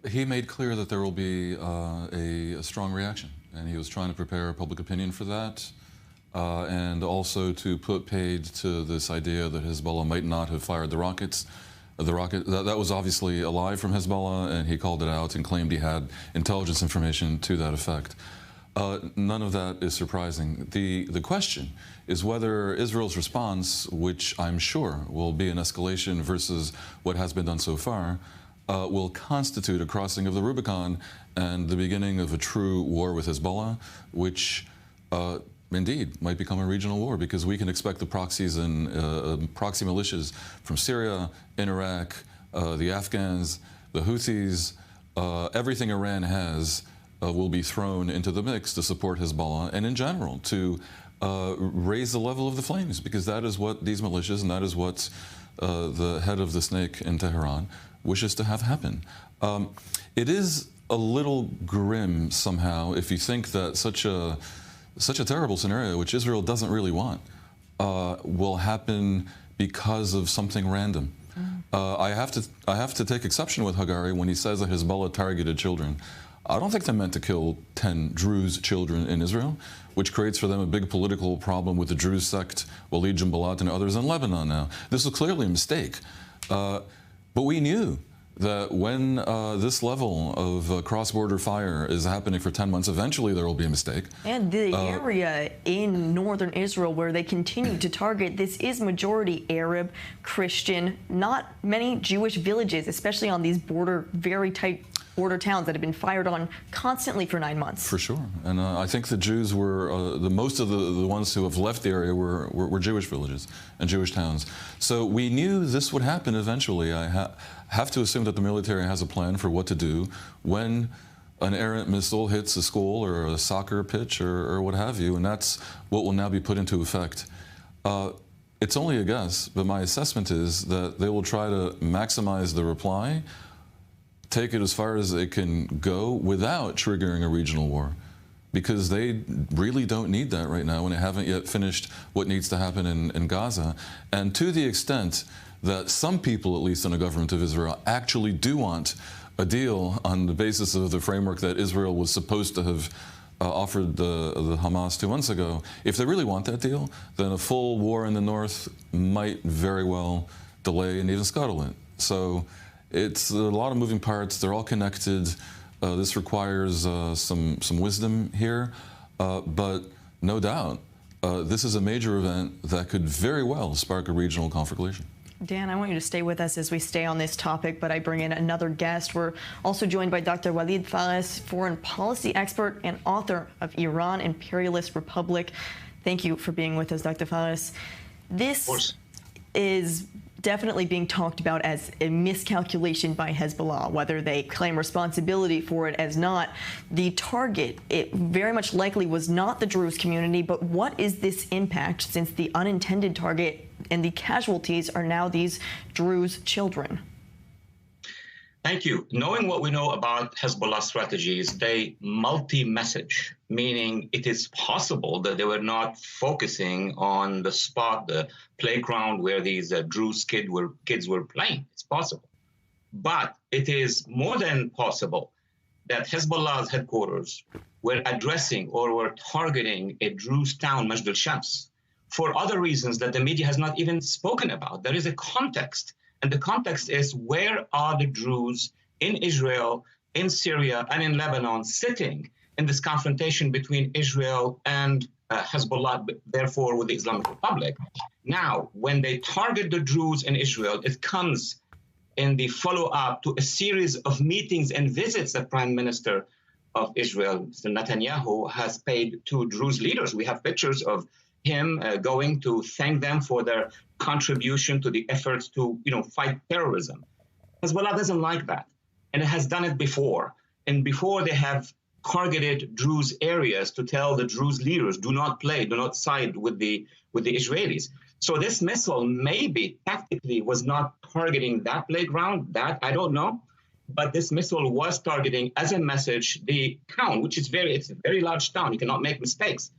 Speaker 5: He made clear that there will be a strong reaction, and he was trying to prepare public opinion for that, and also to put paid to this idea that Hezbollah might not have fired the rockets. That was obviously a lie from Hezbollah, and he called it out and claimed he had intelligence information to that effect. None of that is surprising. The question is whether Israel's response, which I'm sure will be an escalation versus what has been done so far, will constitute a crossing of the Rubicon and the beginning of a true war with Hezbollah, which indeed might become a regional war, because we can expect the proxies and proxy militias from Syria, in Iraq, the Afghans, the Houthis, everything Iran has will be thrown into the mix to support Hezbollah, and in general to raise the level of the flames, because that is what these militias and that is what the head of the snake in Tehran wishes to have happen. It is a little grim somehow if you think that such a terrible scenario, which Israel doesn't really want, will happen because of something random. I have to take exception with Hagari when he says that Hezbollah targeted children. I don't think they meant to kill 10 Druze children in Israel, which creates for them a big political problem with the Druze sect, Walid Jumblat and others in Lebanon now. This was clearly a mistake. But we knew that when this level of cross-border fire is happening for 10 months, eventually there will be a mistake.
Speaker 18: And the area in northern Israel where they continue to target, this is majority Arab, Christian, not many Jewish villages, especially on these very tight border towns that have been fired on constantly for 9 months.
Speaker 5: For sure. And I think the Jews were, most of the ones who have left the area were Jewish villages and Jewish towns. So we knew this would happen eventually. I have to assume that the military has a plan for what to do when an errant missile hits a school or a soccer pitch or what have you, and that's what will now be put into effect. It's only a guess, but my assessment is that they will try to maximize the reply, take it as far as it can go without triggering a regional war, because they really don't need that right now when they haven't yet finished what needs to happen in Gaza. And to the extent that some people, at least in the government of Israel, actually do want a deal on the basis of the framework that Israel was supposed to have offered the Hamas 2 months ago, if they really want that deal, then a full war in the north might very well delay and even scuttle it. So it's a lot of moving parts. They're all connected. This requires some wisdom here, but no doubt this is a major event that could very well spark a regional conflagration.
Speaker 18: Dan, I want you to stay with us as we stay on this topic, but I bring in another guest. We're also joined by Dr. Walid Fares, foreign policy expert and author of Iran, Imperialist Republic. Thank you for being with us, Dr. Fares. This is definitely being talked about as a miscalculation by Hezbollah, whether they claim responsibility for it as not. The target, it very much likely was not the Druze community, but what is this impact since the unintended target and the casualties are now these Druze children?
Speaker 8: Thank you. Knowing what we know about Hezbollah strategies, they multi-message, meaning it is possible that they were not focusing on the spot, the playground where these Druze kids were playing. It's possible. But it is more than possible that Hezbollah's headquarters were addressing or were targeting a Druze town, Majd al-Shams, for other reasons that the media has not even spoken about. There is a context. And the context is, where are the Druze in Israel, in Syria, and in Lebanon sitting in this confrontation between Israel and Hezbollah, therefore with the Islamic Republic? Now, when they target the Druze in Israel, it comes in the follow-up to a series of meetings and visits that Prime Minister of Israel, Mr. Netanyahu, has paid to Druze leaders. We have pictures of him going to thank them for their contribution to the efforts to, fight terrorism. Hezbollah doesn't like that, and it has done it before. And before, they have targeted Druze areas to tell the Druze leaders, do not play, do not side with the Israelis. So this missile maybe tactically was not targeting that playground, that I don't know, but this missile was targeting as a message the town, which is it's a very large town. You cannot make mistakes.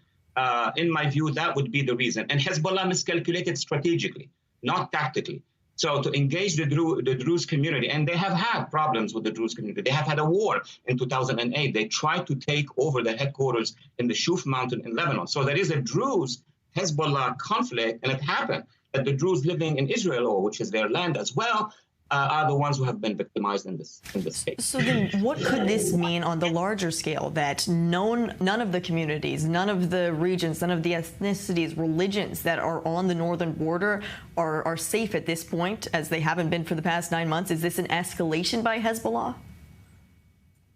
Speaker 8: In my view, that would be the reason. And Hezbollah miscalculated strategically, not tactically. So to engage the Druze community, and they have had problems with the Druze community. They have had a war in 2008. They tried to take over the headquarters in the Shuf mountain in Lebanon. So there is a Druze-Hezbollah conflict, and it happened that the Druze living in Israel, or which is their land as well, are the ones who have been victimized in this case.
Speaker 18: So then what could this mean on the larger scale, that none of the communities, none of the regions, none of the ethnicities, religions that are on the northern border are safe at this point, as they haven't been for the past 9 months? Is this an escalation by Hezbollah?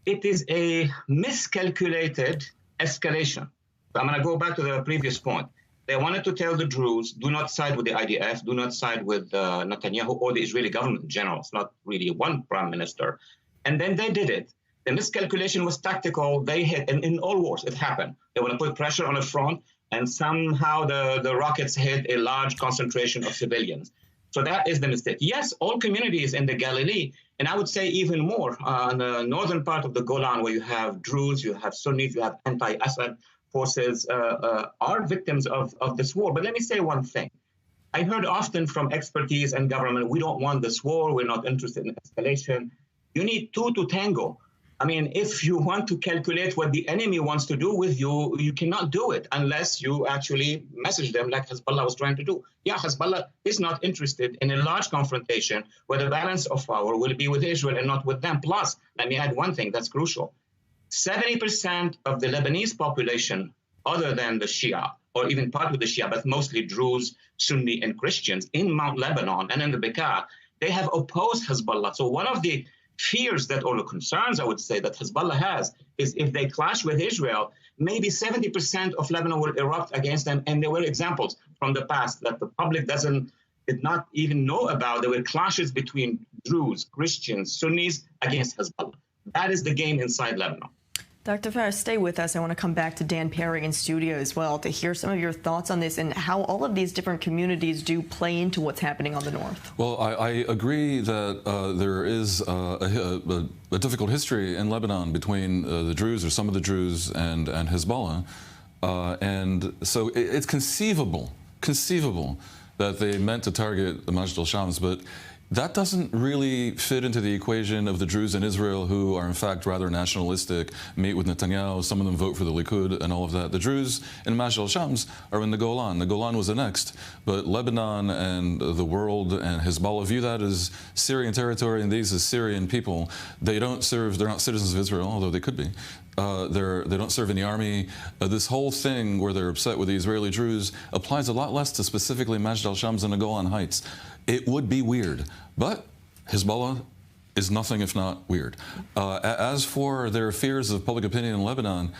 Speaker 8: It is a miscalculated escalation. I'm going to go back to the previous point. They wanted to tell the Druze, do not side with the IDF, do not side with Netanyahu or the Israeli government in general. It's not really one prime minister. And then they did it. The miscalculation was tactical. They hit, and in all wars, it happened. They want to put pressure on a front, and somehow the rockets hit a large concentration of civilians. So that is the mistake. Yes, all communities in the Galilee, and I would say even more, on the northern part of the Golan, where you have Druze, you have Sunnis, you have anti-Assad forces, are victims of this war. But let me say one thing. I heard often from expertise and government, we don't want this war, we're not interested in escalation. You need two to tango. I mean, if you want to calculate what the enemy wants to do with you, you cannot do it unless you actually message them like Hezbollah was trying to do. Yeah, Hezbollah is not interested in a large confrontation where the balance of power will be with Israel and not with them. Plus, let me add one thing that's crucial. 70% of the Lebanese population, other than the Shia, or even part of the Shia, but mostly Druze, Sunni, and Christians in Mount Lebanon and in the Bekaa, they have opposed Hezbollah. So one of the fears that, or the concerns, I would say, that Hezbollah has is if they clash with Israel, maybe 70% of Lebanon will erupt against them. And there were examples from the past that the public did not even know about. There were clashes between Druze, Christians, Sunnis against Hezbollah. That is the game inside Lebanon.
Speaker 18: Dr. Fares, stay with us. I want to come back to Dan Perry in studio as well to hear some of your thoughts on this and how all of these different communities do play into what's happening on the north.
Speaker 5: Well, I agree that there is a difficult history in Lebanon between the Druze, or some of the Druze, and Hezbollah. And so it's conceivable that they meant to target the Majd al-Shams, but that doesn't really fit into the equation of the Druze in Israel, who are in fact rather nationalistic, meet with Netanyahu, some of them vote for the Likud and all of that. The Druze in Majd al-Shams are in the Golan. The Golan was annexed, but Lebanon and the world and Hezbollah view that as Syrian territory, and these as Syrian people. They don't serve, they're not citizens of Israel, although they could be. They don't serve in the army. This whole thing where they're upset with the Israeli Druze applies a lot less to specifically Majd al-Shams and the Golan Heights. It would be weird, but Hezbollah is nothing if not weird. As for their fears of public opinion in Lebanon,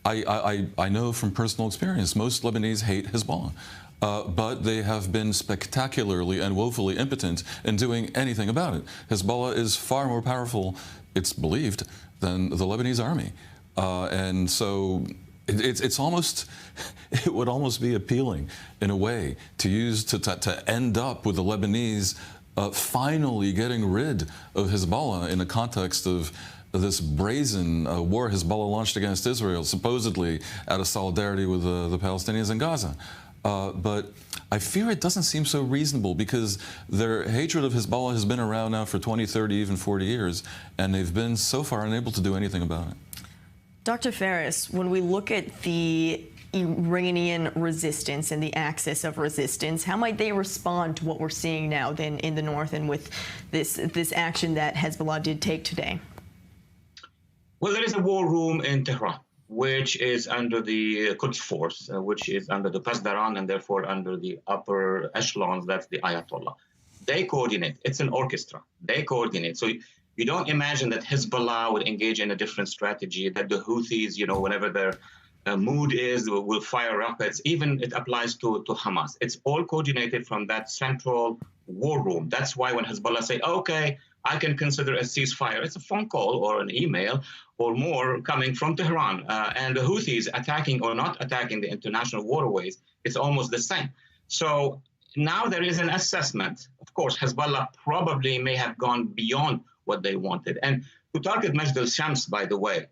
Speaker 5: I know from personal experience most Lebanese hate Hezbollah. But they have been spectacularly and woefully impotent in doing anything about it. Hezbollah is far more powerful, it's believed, than the Lebanese army. And so it's almost, it would almost be appealing in a way to use to end up with the Lebanese finally getting rid of Hezbollah in the context of this brazen war Hezbollah launched against Israel, supposedly out of solidarity with the Palestinians in Gaza. But I fear it doesn't seem so reasonable, because their hatred of Hezbollah has been around now for 20, 30, even 40 years, and they've been so far unable to do anything about it.
Speaker 18: Dr. Fares, when we look at the Iranian resistance and the axis of resistance, how might they respond to what we're seeing now then in the north and with this action that Hezbollah did take today?
Speaker 8: Well, there is a war room in Tehran, which is under the Quds Force, which is under the Pasdaran and therefore under the upper echelons, that's the Ayatollah. They coordinate. It's an orchestra. They coordinate. So you don't imagine that Hezbollah would engage in a different strategy, that the Houthis, whenever their mood is, will fire rockets. Even it applies to Hamas. It's all coordinated from that central war room. That's why when Hezbollah say, okay, I can consider a ceasefire, it's a phone call or an email or more coming from Tehran. And the Houthis attacking or not attacking the international waterways, it's almost the same. So now there is an assessment. Of course, Hezbollah probably may have gone beyond what they wanted. And to target Majd al-Shams, by the way,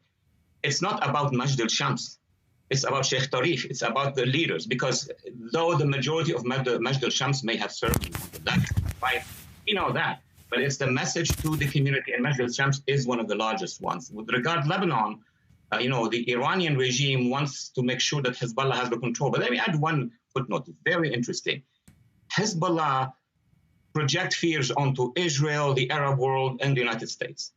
Speaker 8: it's not about Majd al-Shams. It's about Sheikh Tarif. It's about the leaders, because though the majority of Majd al-Shams may have served in the left, right, we know that. But it's the message to the community, and Majd al-Shams is one of the largest ones. With regard to Lebanon, the Iranian regime wants to make sure that Hezbollah has the control. But let me add one footnote. It's very interesting. Hezbollah project fears onto Israel, the Arab world, and the United States.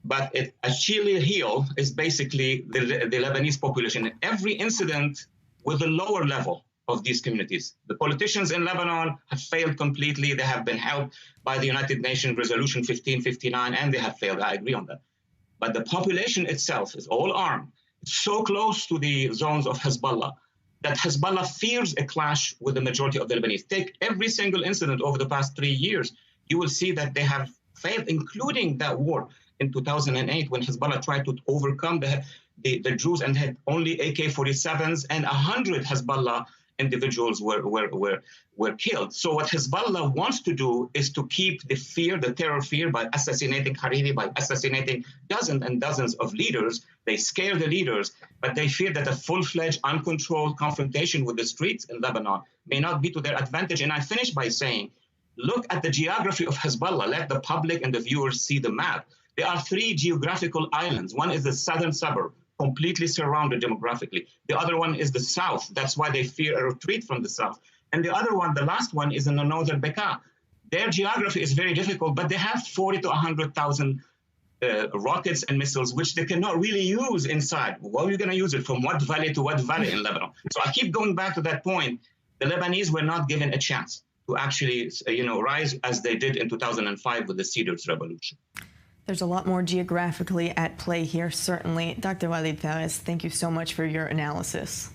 Speaker 8: But Achilles' heel is basically the Lebanese population. Every incident with the lower level of these communities. The politicians in Lebanon have failed completely. They have been helped by the United Nations Resolution 1559, and they have failed. I agree on that. But the population itself is all armed. It's so close to the zones of Hezbollah that Hezbollah fears a clash with the majority of the Lebanese. Take every single incident over the past 3 years, you will see that they have failed, including that war in 2008 when Hezbollah tried to overcome the Druze and had only AK-47s, and 100 Hezbollah individuals were killed. So what Hezbollah wants to do is to keep the fear, the terror fear, by assassinating Hariri, by assassinating dozens and dozens of leaders. They scare the leaders, but they fear that a full-fledged, uncontrolled confrontation with the streets in Lebanon may not be to their advantage. And I finish by saying, look at the geography of Hezbollah. Let the public and the viewers see the map. There are 3 geographical islands. One is the southern suburb, completely surrounded demographically. The other one is the south. That's why they fear a retreat from the south. And the other one, the last one, is in the northern Bekaa. Their geography is very difficult, but they have 40 to 100,000 rockets and missiles, which they cannot really use inside. What are you going to use it from what valley to what valley in Lebanon? So I keep going back to that point. The Lebanese were not given a chance to actually, rise as they did in 2005 with the Cedars Revolution.
Speaker 18: There's a lot more geographically at play here, certainly. Dr. Walid Fares, thank you so much for your analysis.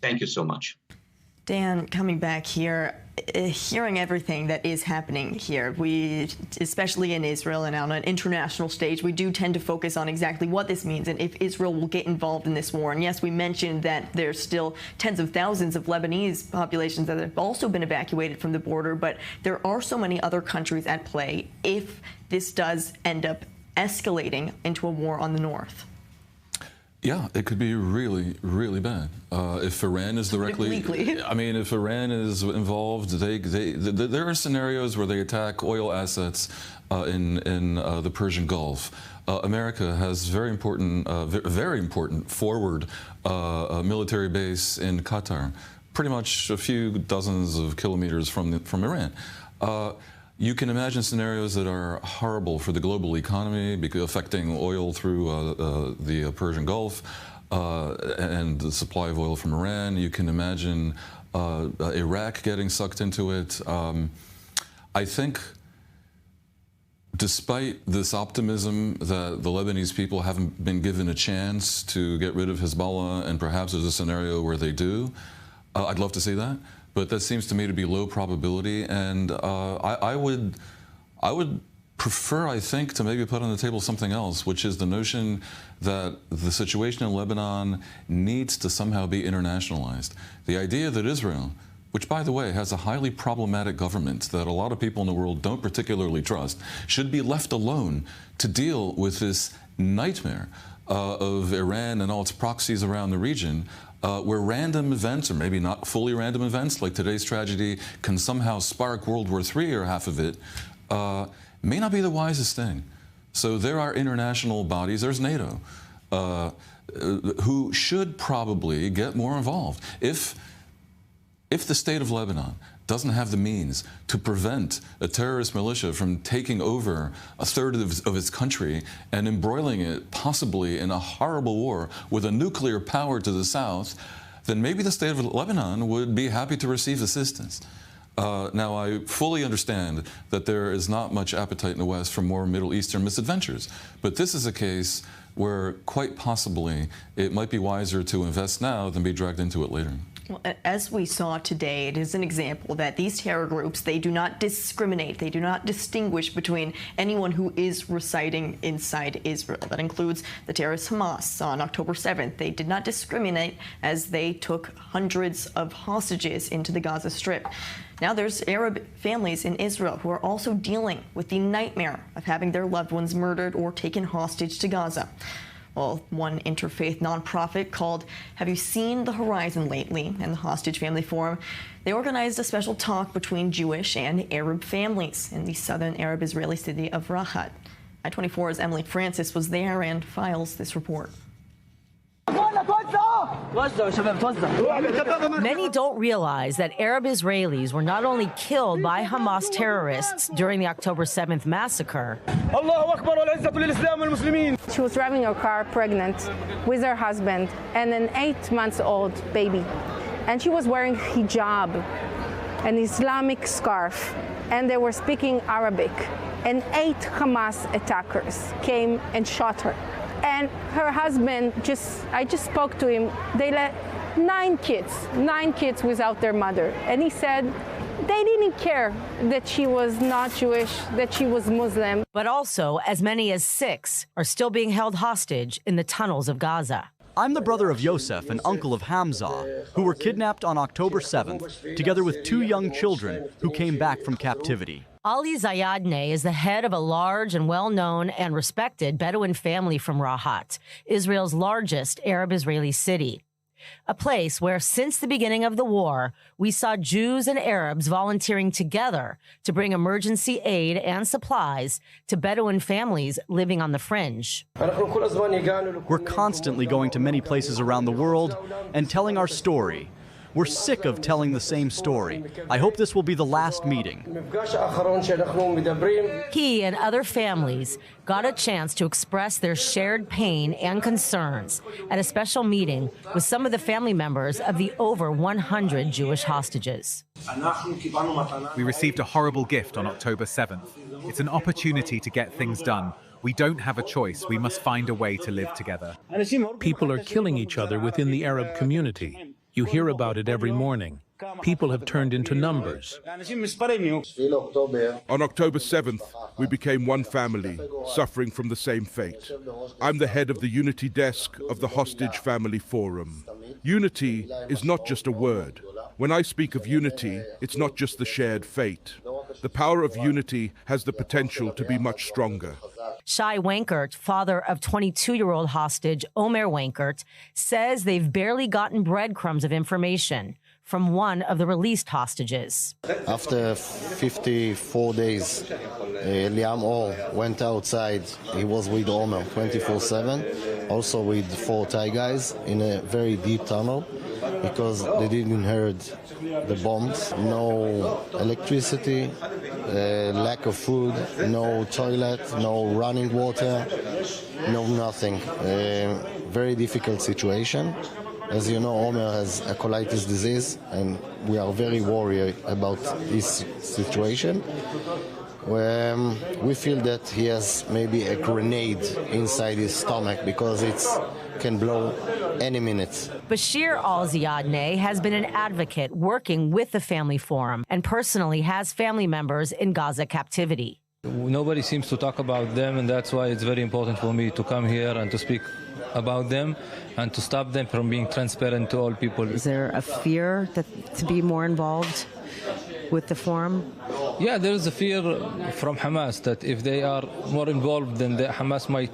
Speaker 8: Thank you so much.
Speaker 18: Dan, coming back here, hearing everything that is happening here, we, especially in Israel and on an international stage, we do tend to focus on exactly what this means and if Israel will get involved in this war. And yes, we mentioned that there's still tens of thousands of Lebanese populations that have also been evacuated from the border, but there are so many other countries at play if this does end up escalating into a war on the north.
Speaker 5: Yeah, it could be really, really bad. If Iran is directly, if Iran is involved, there are scenarios where they attack oil assets in the Persian Gulf. America has very important forward military base in Qatar, pretty much a few dozens of kilometers from Iran. You can imagine scenarios that are horrible for the global economy, because affecting oil through the Persian Gulf and the supply of oil from Iran. You can imagine Iraq getting sucked into it. I think, despite this optimism that the Lebanese people haven't been given a chance to get rid of Hezbollah, and perhaps there's a scenario where they do, I'd love to see that. But that seems to me to be low probability, and I would prefer, I think, to maybe put on the table something else, which is the notion that the situation in Lebanon needs to somehow be internationalized. The idea that Israel, which, by the way, has a highly problematic government that a lot of people in the world don't particularly trust, should be left alone to deal with this nightmare of Iran and all its proxies around the region, where random events, or maybe not fully random events, like today's tragedy, can somehow spark World War III or half of it, may not be the wisest thing. So there are international bodies, there's NATO, who should probably get more involved. If the state of Lebanon doesn't have the means to prevent a terrorist militia from taking over a third of its country and embroiling it possibly in a horrible war with a nuclear power to the south, then maybe the state of Lebanon would be happy to receive assistance. Now, I fully understand that there is not much appetite in the West for more Middle Eastern misadventures, but this is a case where quite possibly it might be wiser to invest now than be dragged into it later.
Speaker 18: Well, as we saw today, it is an example that these terror groups, they do not discriminate. They do not distinguish between anyone who is residing inside Israel. That includes the terrorist Hamas on October 7th. They did not discriminate as they took hundreds of hostages into the Gaza Strip. Now there's Arab families in Israel who are also dealing with the nightmare of having their loved ones murdered or taken hostage to Gaza. Well, one interfaith nonprofit called Have You Seen the Horizon Lately? And the Hostage Family Forum, they organized a special talk between Jewish and Arab families in the southern Arab Israeli city of Rahat. I-24's Emily Francis was there and files this report.
Speaker 9: Many don't realize that Arab Israelis were not only killed by Hamas terrorists during the October 7th massacre.
Speaker 21: She was driving her car pregnant with her husband and an 8-month-old baby. And she was wearing hijab, an Islamic scarf, and they were speaking Arabic. And 8 Hamas attackers came and shot her. And her husband, I just spoke to him, they let 9 kids without their mother. And he said they didn't care that she was not Jewish, that she was Muslim.
Speaker 9: But also, as many as 6 are still being held hostage in the tunnels of Gaza.
Speaker 10: I'm the brother of Yosef and uncle of Hamza, who were kidnapped on October 7th, together with 2 young children who came back from captivity.
Speaker 9: Ali Zayadneh is the head of a large and well-known and respected Bedouin family from Rahat, Israel's largest Arab Israeli city. a place where since the beginning of the war, we saw Jews and Arabs volunteering together to bring emergency aid and supplies to Bedouin families living on the fringe.
Speaker 10: We're constantly going to many places around the world and telling our story. We're sick of telling the same story. I hope this will be the last meeting.
Speaker 9: He and other families got a chance to express their shared pain and concerns at a special meeting with some of the family members of the over 100 Jewish hostages.
Speaker 6: We received a horrible gift on October 7th. It's an opportunity to get things done. We don't have a choice. We must find a way to live together.
Speaker 22: People are killing each other within the Arab community. You hear about it every morning. People have turned into numbers.
Speaker 11: On October 7th, we became one family, suffering from the same fate. I'm the head of the Unity Desk of the Hostage Family Forum. Unity is not just a word. When I speak of unity, it's not just the shared fate. The power of unity has the potential to be much stronger.
Speaker 9: Shai Wankert, father of 22-year-old hostage Omer Wankert, says they've barely gotten breadcrumbs of information from one of the released hostages.
Speaker 23: After 54 days, Liam Or went outside. He was with Omer 24/7, also with 4 Thai guys in a very deep tunnel because they didn't hear the bombs. No electricity, lack of food, no toilet, no running water, no nothing. Very difficult situation. As you know, Omer has a colitis disease, and we are very worried about this situation. We feel that he has maybe a grenade inside his stomach because it can blow any minute.
Speaker 9: Bashir al-Ziadneh has been an advocate working with the Family Forum and personally has family members in Gaza captivity.
Speaker 24: Nobody seems to talk about them, and that's why it's very important for me to come here and to speak about them and to stop them from being transparent to all people.
Speaker 25: Is there a fear to be more involved with the forum?
Speaker 24: Yeah, there is a fear from Hamas that if they are more involved, then Hamas might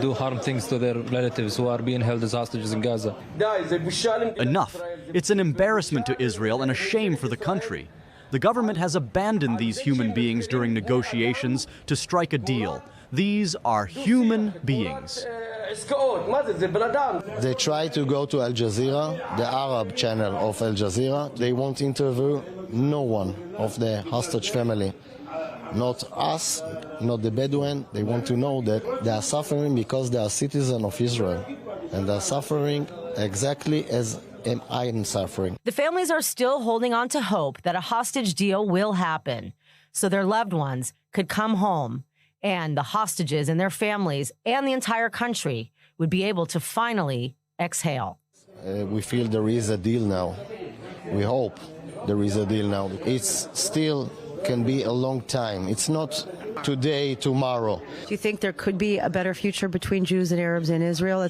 Speaker 24: do harm things to their relatives who are being held as hostages in Gaza.
Speaker 10: Enough. It's an embarrassment to Israel and a shame for the country. The government has abandoned these human beings during negotiations to strike a deal. These are human beings.
Speaker 23: They try to go to Al Jazeera, the Arab channel of Al Jazeera. They won't interview no one of the hostage family. Not us, not the Bedouin. They want to know that they are suffering because they are citizens of Israel. And they are suffering exactly as I am suffering.
Speaker 9: The families are still holding on to hope that a hostage deal will happen so their loved ones could come home and the hostages and their families and the entire country would be able to finally exhale.
Speaker 23: We feel there is a deal now. We hope there is a deal now. It's still can be a long time. It's not today, tomorrow.
Speaker 25: Do you think there could be a better future between Jews and Arabs in Israel?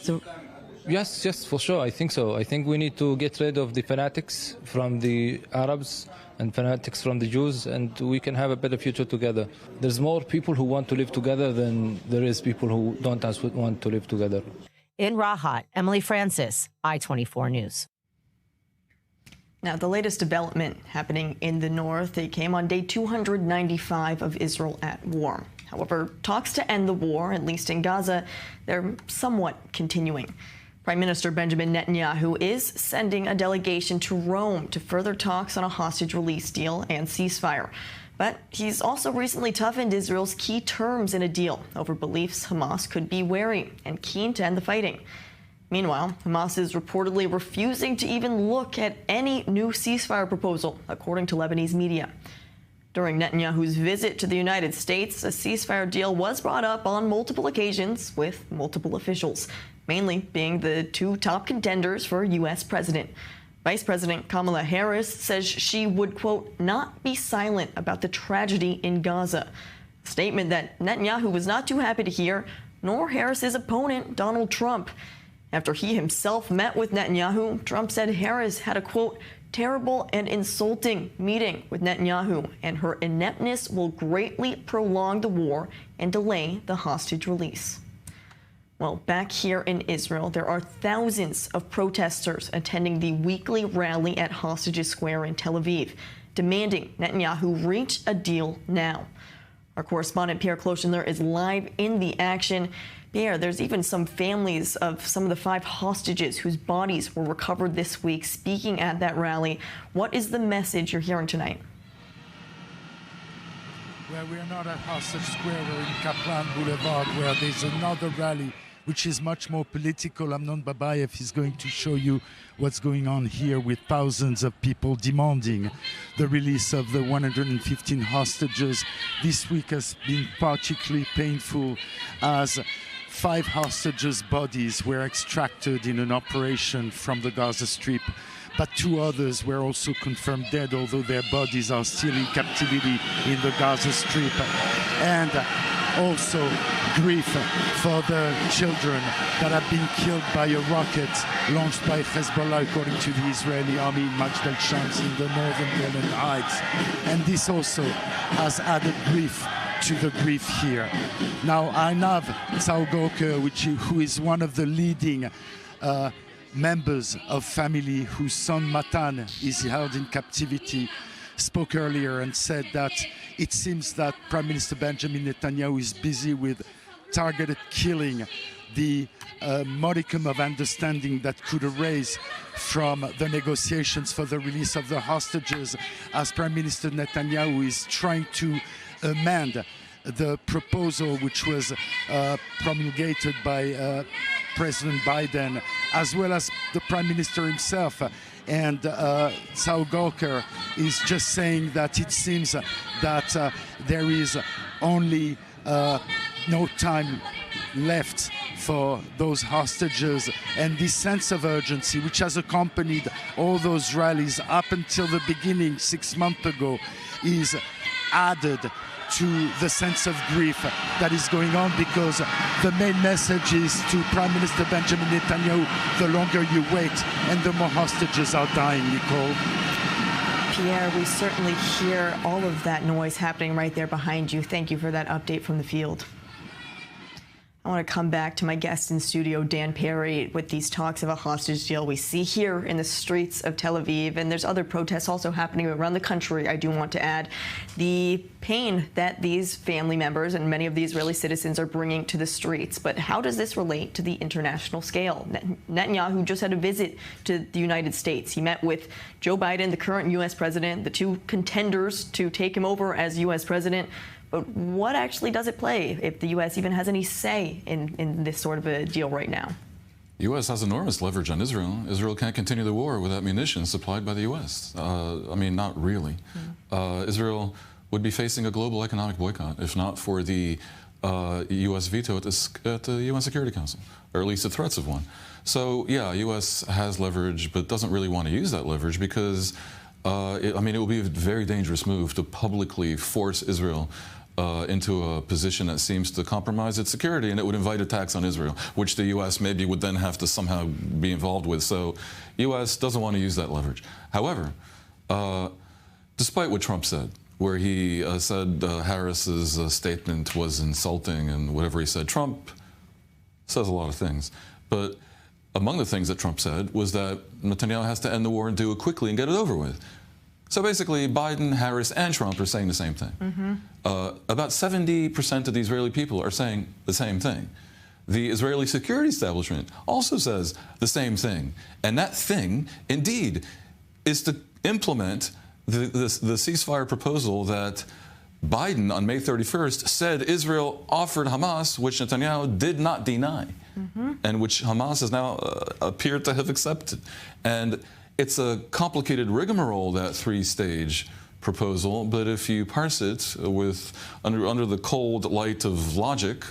Speaker 24: Yes, for sure. I think so. I think we need to get rid of the fanatics from the Arabs and fanatics from the Jews, and we can have a better future together. There's more people who want to live together than there is people who don't want to live together.
Speaker 9: In Rahat, Emily Francis, I-24 News.
Speaker 18: Now, the latest development happening in the north, it came on day 295 of Israel at war. However, talks to end the war, at least in Gaza, they're somewhat continuing. Prime Minister Benjamin Netanyahu is sending a delegation to Rome to further talks on a hostage release deal and ceasefire. But he's also recently toughened Israel's key terms in a deal over beliefs Hamas could be wary and keen to end the fighting. Meanwhile, Hamas is reportedly refusing to even look at any new ceasefire proposal, according to Lebanese media. During Netanyahu's visit to the United States, a ceasefire deal was brought up on multiple occasions with multiple officials, mainly being the 2 top contenders for U.S. president. Vice President Kamala Harris says she would, quote, not be silent about the tragedy in Gaza, a statement that Netanyahu was not too happy to hear, nor Harris's opponent, Donald Trump. After he himself met with Netanyahu, Trump said Harris had a, quote, terrible and insulting meeting with Netanyahu, and her ineptness will greatly prolong the war and delay the hostage release. Well, back here in Israel, there are thousands of protesters attending the weekly rally at Hostages Square in Tel Aviv, demanding Netanyahu reach a deal now. Our correspondent Pierre Clochender is live in the action. Pierre, there's even some families of some of the 5 hostages whose bodies were recovered this week speaking at that rally. What is the message you're hearing tonight?
Speaker 1: Well, we're not at Hostage Square, we're in Kaplan Boulevard, where there's another rally which is much more political. Amnon Babayev is going to show you what's going on here with thousands of people demanding the release of the 115 hostages. This week has been particularly painful as 5 hostages' bodies were extracted in an operation from the Gaza Strip, but 2 others were also confirmed dead, although their bodies are still in captivity in the Gaza Strip. And also grief for the children that have been killed by a rocket launched by Hezbollah, according to the Israeli army in Majdal Shams in the northern Golan Heights. And this also has added grief to the grief here. Now, Arnav Tsaugorker, who is one of the leading members of family whose son Matan is held in captivity, spoke earlier and said that it seems that Prime Minister Benjamin Netanyahu is busy with targeted killing, the modicum of understanding that could arise from the negotiations for the release of the hostages, as Prime Minister Netanyahu is trying to amend the proposal which was promulgated by President Biden, as well as the Prime Minister himself. And Tsaugorker is just saying that it seems that there is only no time left for those hostages, and this sense of urgency which has accompanied all those rallies up until the beginning 6 months ago is added to the sense of grief that is going on, because the main message is to Prime Minister Benjamin Netanyahu: the longer you wait and the more hostages are dying, Nicole.
Speaker 18: Pierre, we certainly hear all of that noise happening right there behind you. Thank you for that update from the field. I want to come back to my guest in studio, Dan Perry, with these talks of a hostage deal we see here in the streets of Tel Aviv. And there's other protests also happening around the country, I do want to add. The pain that these family members and many of the Israeli citizens are bringing to the streets. But how does this relate to the international scale? Netanyahu just had a visit to the United States. He met with Joe Biden, the current U.S. president, the 2 contenders to take him over as U.S. president. But what actually does it play if the U.S. even has any say in this sort of a deal right now?
Speaker 5: The U.S. has enormous leverage on Israel. Israel can't continue the war without munitions supplied by the U.S. I mean, not really. Israel would be facing a global economic boycott if not for the U.S. veto at the UN Security Council, or at least the threats of one. So, yeah, U.S. has leverage, but doesn't really want to use that leverage because, it will be a very dangerous move to publicly force Israel into a position that seems to compromise its security, and it would invite attacks on Israel, which the U.S. maybe would then have to somehow be involved with. So U.S. doesn't want to use that leverage. However, despite what Trump said, where he said Harris's statement was insulting and whatever he said, Trump says a lot of things. But among the things that Trump said was that Netanyahu has to end the war and do it quickly and get it over with. So basically, Biden, Harris, and Trump are saying the same thing. About 70% of the Israeli people are saying the same thing. The Israeli security establishment also says the same thing. And that thing, indeed, is to implement the ceasefire proposal that Biden, on May 31st, said Israel offered Hamas, which Netanyahu did not deny, and which Hamas has now appeared to have accepted. And it's a complicated rigmarole, that 3-stage proposal, but if you parse it with under the cold light of logic,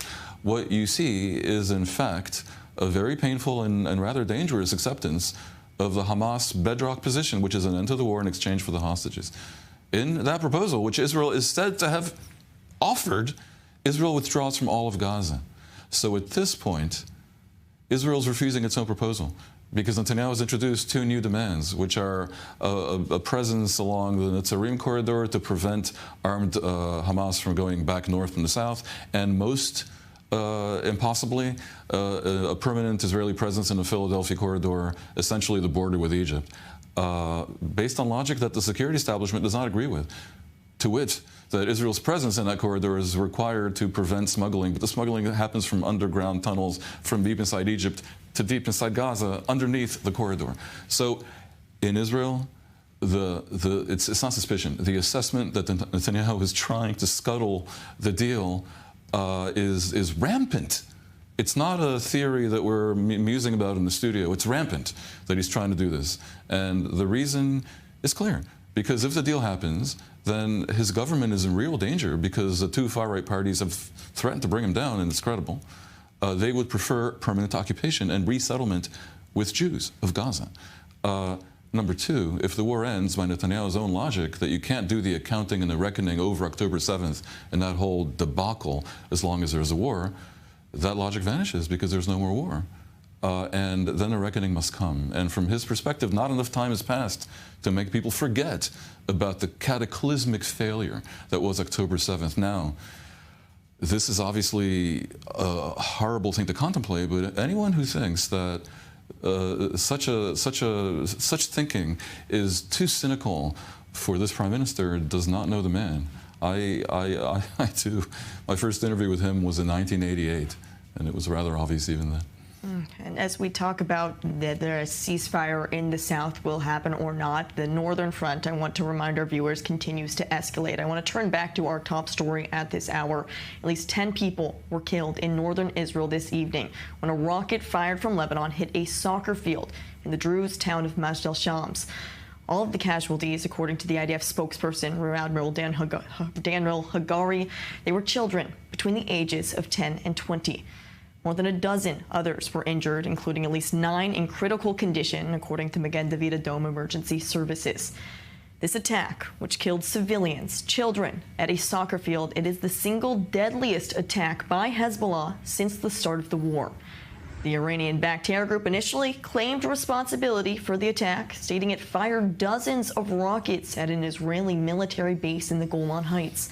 Speaker 5: what you see is, in fact, a very painful and rather dangerous acceptance of the Hamas bedrock position, which is an end to the war in exchange for the hostages. In that proposal, which Israel is said to have offered, Israel withdraws from all of Gaza. So at this point, Israel is refusing its own proposal, because Netanyahu has introduced 2 new demands, which are a presence along the Netzarim corridor to prevent armed Hamas from going back north from the south, and most impossibly, a permanent Israeli presence in the Philadelphia corridor, essentially the border with Egypt, based on logic that the security establishment does not agree with, to wit, that Israel's presence in that corridor is required to prevent smuggling, but the smuggling happens from underground tunnels from deep inside Egypt to deep inside Gaza, underneath the corridor. So in Israel, it's not suspicion. The assessment that Netanyahu is trying to scuttle the deal is rampant. It's not a theory that we're musing about in the studio. It's rampant that he's trying to do this. And the reason is clear. Because if the deal happens, then his government is in real danger because the two far-right parties have threatened to bring him down, and it's credible. They would prefer permanent occupation and resettlement with Jews of Gaza. Number two, if the war ends by Netanyahu's own logic that you can't do the accounting and the reckoning over October 7th and that whole debacle as long as there's a war, that logic vanishes because there's no more war. And then a reckoning must come. And from his perspective, not enough time has passed to make people forget about the cataclysmic failure that was October 7th. Now, this is obviously a horrible thing to contemplate, but anyone who thinks that such thinking is too cynical for this prime minister does not know the man. I too, my first interview with him was in 1988, and it was rather obvious even then.
Speaker 18: And as we talk about whether a ceasefire in the south will happen or not, the northern front, I want to remind our viewers, continues to escalate. I want to turn back to our top story at this hour. At least 10 people were killed in northern Israel this evening when a rocket fired from Lebanon hit a soccer field in the Druze town of Majd al-Shams. All of the casualties, according to the IDF spokesperson, Rear Admiral Daniel Hagari, they were children between the ages of 10 and 20. More than a dozen others were injured, including at least 9 in critical condition, according to Magen David Adom Emergency Services. This attack, which killed civilians, children, at a soccer field, it is the single deadliest attack by Hezbollah since the start of the war. The Iranian-backed terror group initially claimed responsibility for the attack, stating it fired dozens of rockets at an Israeli military base in the Golan Heights.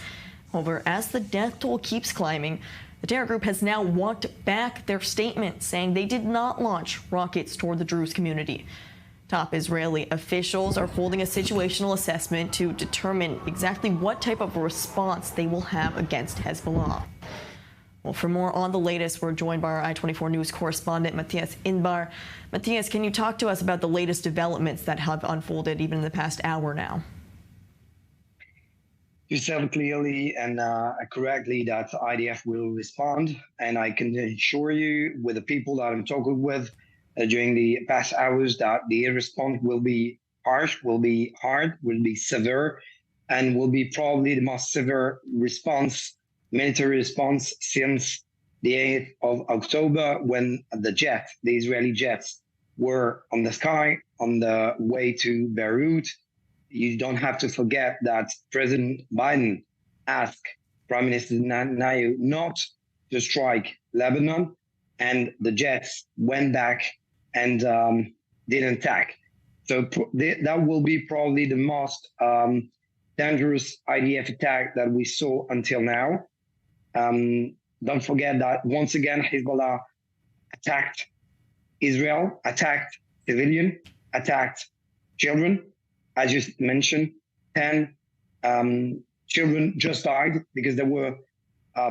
Speaker 18: However, as the death toll keeps climbing, the terror group has now walked back their statement, saying they did not launch rockets toward the Druze community. Top Israeli officials are holding a situational assessment to determine exactly what type of response they will have against Hezbollah. Well, for more on the latest, we're joined by our I-24 News correspondent, Matthias Inbar. Matthias, can you talk to us about the latest developments that have unfolded even in the past hour now?
Speaker 2: You said clearly and correctly that IDF will respond, and I can assure you with the people that I'm talking with during the past hours that the response will be harsh, will be hard, will be severe, and will be probably the most severe response, military response since the 8th of October when the Israeli jets were on the sky on the way to Beirut. You don't have to forget that President Biden asked Prime Minister Netanyahu not to strike Lebanon, and the jets went back and didn't attack. So that will be probably the most dangerous IDF attack that we saw until now. Don't forget that once again, Hezbollah attacked Israel, attacked civilians, attacked children. As you mentioned, 10 children just died because they were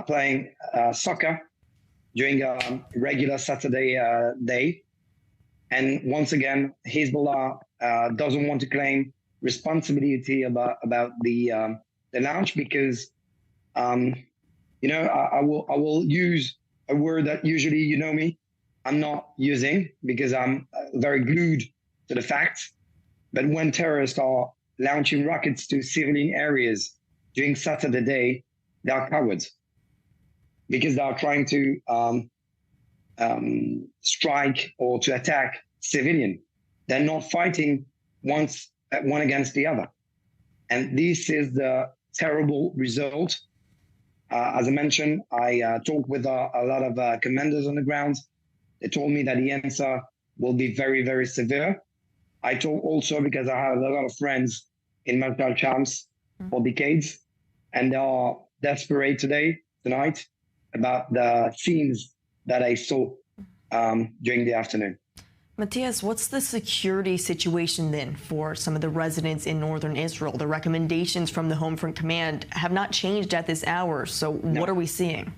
Speaker 2: playing soccer during a regular Saturday day. And once again, Hezbollah doesn't want to claim responsibility about the launch because, I will use a word that usually you know me, I'm not using because I'm very glued to the facts. But when terrorists are launching rockets to civilian areas during Saturday day, they are cowards because they are trying to strike or to attack civilian. They're not fighting one against the other. And this is the terrible result. As I mentioned, I talked with a lot of commanders on the ground. They told me that the answer will be very, very severe. I talk also because I have a lot of friends in Majd al-Shams for decades, and they are desperate tonight, about the scenes that I saw during the afternoon.
Speaker 18: Matthias, what's the security situation then for some of the residents in northern Israel? The recommendations from the Home Front Command have not changed at this hour, so what are we seeing?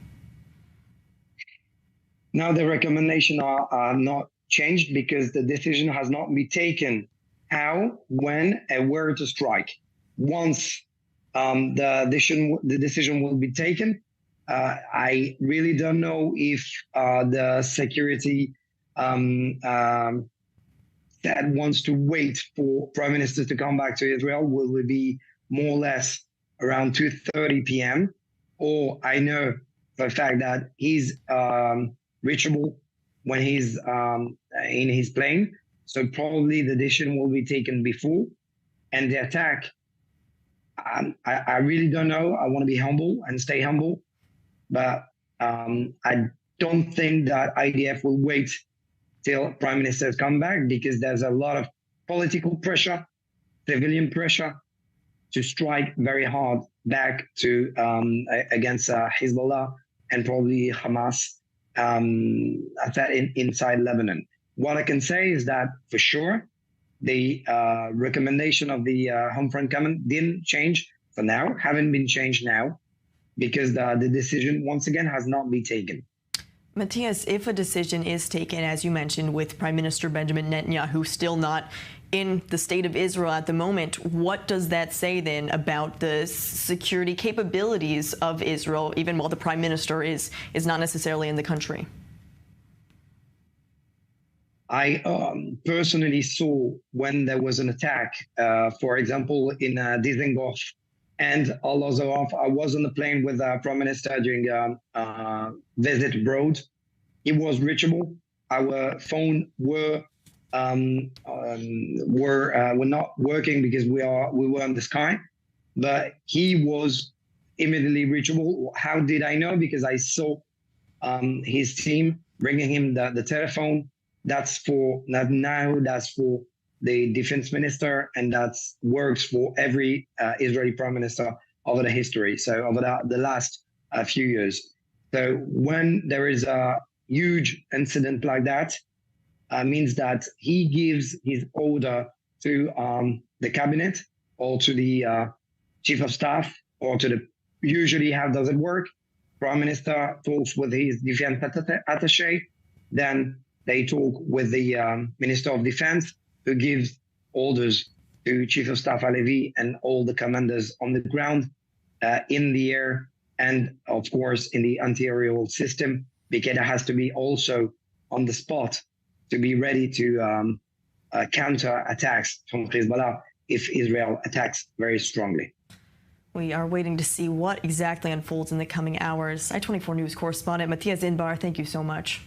Speaker 2: Now the recommendations are not changed because the decision has not been taken how, when, and where to strike. Once the decision will be taken, I really don't know if the security that wants to wait for Prime Minister to come back to Israel will be more or less around 2:30 p.m. Or I know for a fact that he's reachable when he's in his plane. So probably the decision will be taken before. And the attack, I really don't know. I want to be humble and stay humble. But I don't think that IDF will wait till Prime Minister come back, because there's a lot of political pressure, civilian pressure to strike very hard back to against Hezbollah and probably Hamas inside Lebanon. What I can say is that for sure, the recommendation of the Home Front Command didn't change for now, haven't been changed now, because the decision, once again, has not been taken.
Speaker 18: Matthias, if a decision is taken, as you mentioned, with Prime Minister Benjamin Netanyahu still not in the state of Israel at the moment, what does that say then about the security capabilities of Israel, even while the Prime Minister is not necessarily in the country?
Speaker 2: I personally saw when there was an attack, for example, in Dizengoff and Al-Azraf. I was on the plane with Prime Minister during a visit abroad. He was reachable. Our phone were not working because we were in the sky, but he was immediately reachable. How did I know? Because I saw his team bringing him the telephone. That's for the defense minister, and that works for every Israeli prime minister over the history, so over the last few years. So when there is a huge incident like that, means that he gives his order to the cabinet or to the chief of staff or to the, usually how does it work? Prime Minister talks with his defense attaché, then they talk with the Minister of Defense, who gives orders to Chief of Staff Halevi and all the commanders on the ground, in the air, and of course in the anti-aerial system, because it has to be also on the spot to be ready to counter attacks from Hezbollah if Israel attacks very strongly.
Speaker 18: We are waiting to see what exactly unfolds in the coming hours. I-24 News correspondent Matthias Inbar, thank you so much.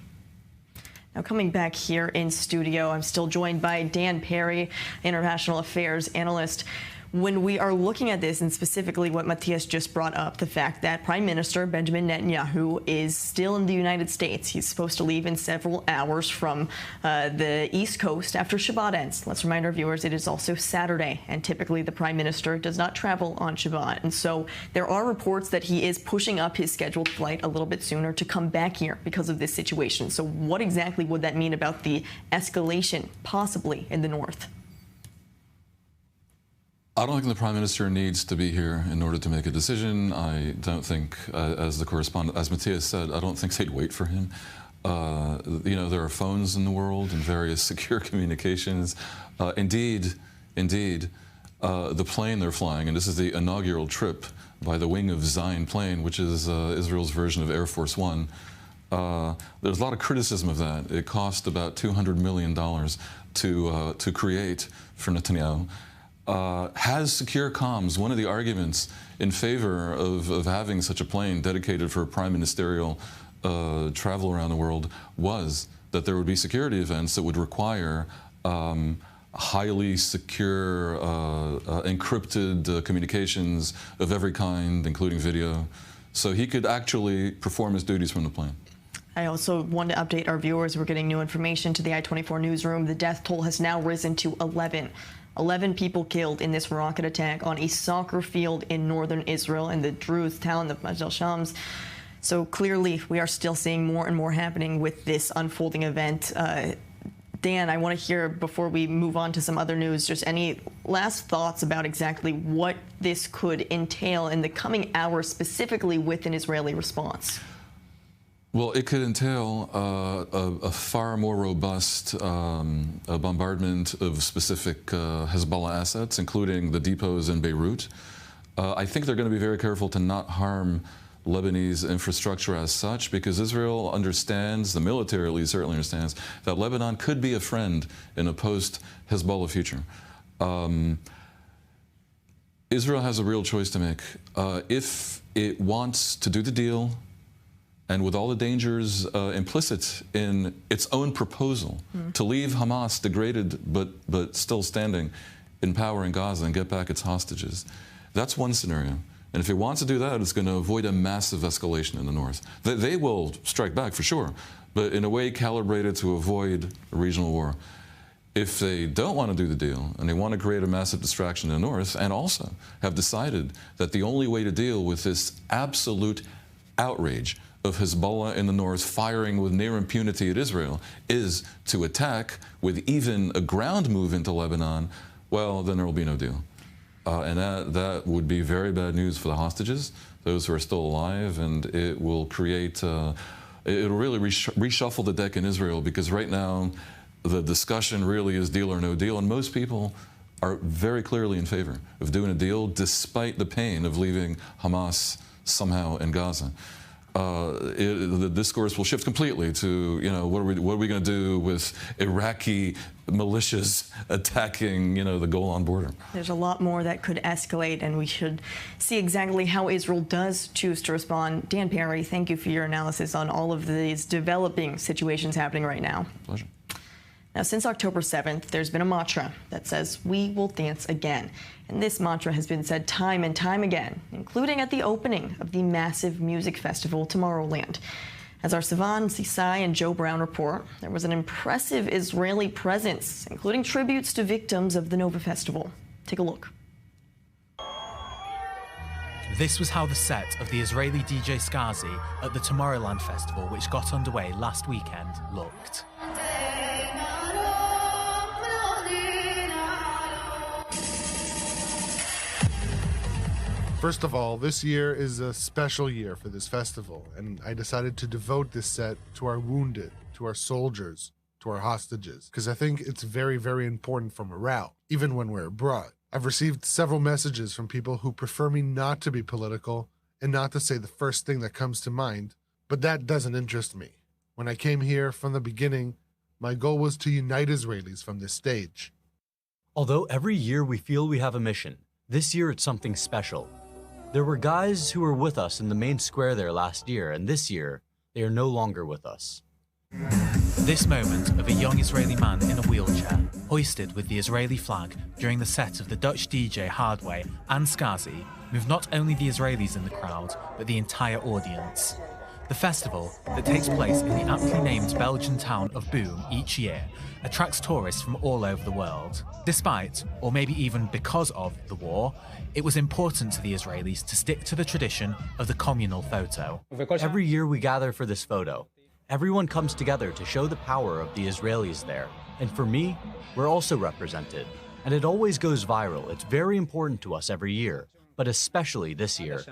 Speaker 18: Now, coming back here in studio, I'm still joined by Dan Perry, international affairs analyst. When we are looking at this, and specifically what Matthias just brought up, the fact that Prime Minister Benjamin Netanyahu is still in the United States. He's supposed to leave in several hours from the East Coast after Shabbat ends. Let's remind our viewers it is also Saturday, and typically the Prime Minister does not travel on Shabbat. And so there are reports that he is pushing up his scheduled flight a little bit sooner to come back here because of this situation. So what exactly would that mean about the escalation possibly in the north?
Speaker 5: I don't think the Prime Minister needs to be here in order to make a decision. I don't think, as the correspondent, as Matthias said, I don't think they'd wait for him. You know, there are phones in the world and various secure communications. Indeed, the plane they're flying, and this is the inaugural trip by the Wing of Zion plane, which is Israel's version of Air Force One. There's a lot of criticism of that. It cost about $200 million to create for Netanyahu. Has secure comms. One of the arguments in favor of having such a plane dedicated for prime ministerial travel around the world was that there would be security events that would require highly secure, encrypted communications of every kind, including video, so he could actually perform his duties from the plane.
Speaker 18: I also want to update our viewers. We're getting new information to the I-24 newsroom. The death toll has now risen to 11. 11 people killed in this rocket attack on a soccer field in northern Israel in the Druze town of Majal Shams. So clearly, we are still seeing more and more happening with this unfolding event. Dan, I want to hear, before we move on to some other news, just any last thoughts about exactly what this could entail in the coming hours, specifically with an Israeli response?
Speaker 5: Well, it could entail a far more robust bombardment of specific Hezbollah assets, including the depots in Beirut. I think they're going to be very careful to not harm Lebanese infrastructure as such, because Israel understands, the military at least certainly understands, that Lebanon could be a friend in a post-Hezbollah future. Israel has a real choice to make. If it wants to do the deal, and with all the dangers implicit in its own proposal to leave Hamas degraded but still standing in power in Gaza and get back its hostages, that's one scenario. And if it wants to do that, it's going to avoid a massive escalation in the north. They will strike back for sure, but in a way calibrated to avoid a regional war. If they don't want to do the deal and they want to create a massive distraction in the north, and also have decided that the only way to deal with this absolute outrage of Hezbollah in the north firing with near impunity at Israel is to attack with even a ground move into Lebanon, well, then there will be no deal. And that would be very bad news for the hostages, those who are still alive, and it will create, it'll really reshuffle the deck in Israel, because right now the discussion really is deal or no deal, and most people are very clearly in favor of doing a deal despite the pain of leaving Hamas somehow in Gaza. The discourse will shift completely to, you know, what are we going to do with Iraqi militias attacking, you know, the Golan border?
Speaker 18: There's a lot more that could escalate, and we should see exactly how Israel does choose to respond. Dan Perry, thank you for your analysis on all of these developing situations happening right now.
Speaker 5: Pleasure.
Speaker 18: Now, since October 7th, there's been a mantra that says, "We will dance again." And this mantra has been said time and time again, including at the opening of the massive music festival Tomorrowland. As our Sivan Sisai and Joe Brown report, there was an impressive Israeli presence, including tributes to victims of the Nova Festival. Take a look.
Speaker 4: This was how the set of the Israeli DJ Skazi at the Tomorrowland Festival, which got underway last weekend, looked.
Speaker 7: First of all, this year is a special year for this festival, and I decided to devote this set to our wounded, to our soldiers, to our hostages, because I think it's very, very important for morale, even when we're abroad. I've received several messages from people who prefer me not to be political and not to say the first thing that comes to mind, but that doesn't interest me. When I came here from the beginning, my goal was to unite Israelis from this stage.
Speaker 10: Although every year we feel we have a mission, this year it's something special. There were guys who were with us in the main square there last year, and this year, they are no longer with us.
Speaker 4: This moment of a young Israeli man in a wheelchair, hoisted with the Israeli flag during the set of the Dutch DJ Hardway and Skazi, moved not only the Israelis in the crowd, but the entire audience. The festival, that takes place in the aptly named Belgian town of Boom each year, attracts tourists from all over the world. Despite, or maybe even because of, the war, it was important to the Israelis to stick to the tradition of the communal photo.
Speaker 10: Every year we gather for this photo. Everyone comes together to show the power of the Israelis there. And for me, we're also represented. And it always goes viral. It's very important to us every year, but especially this year.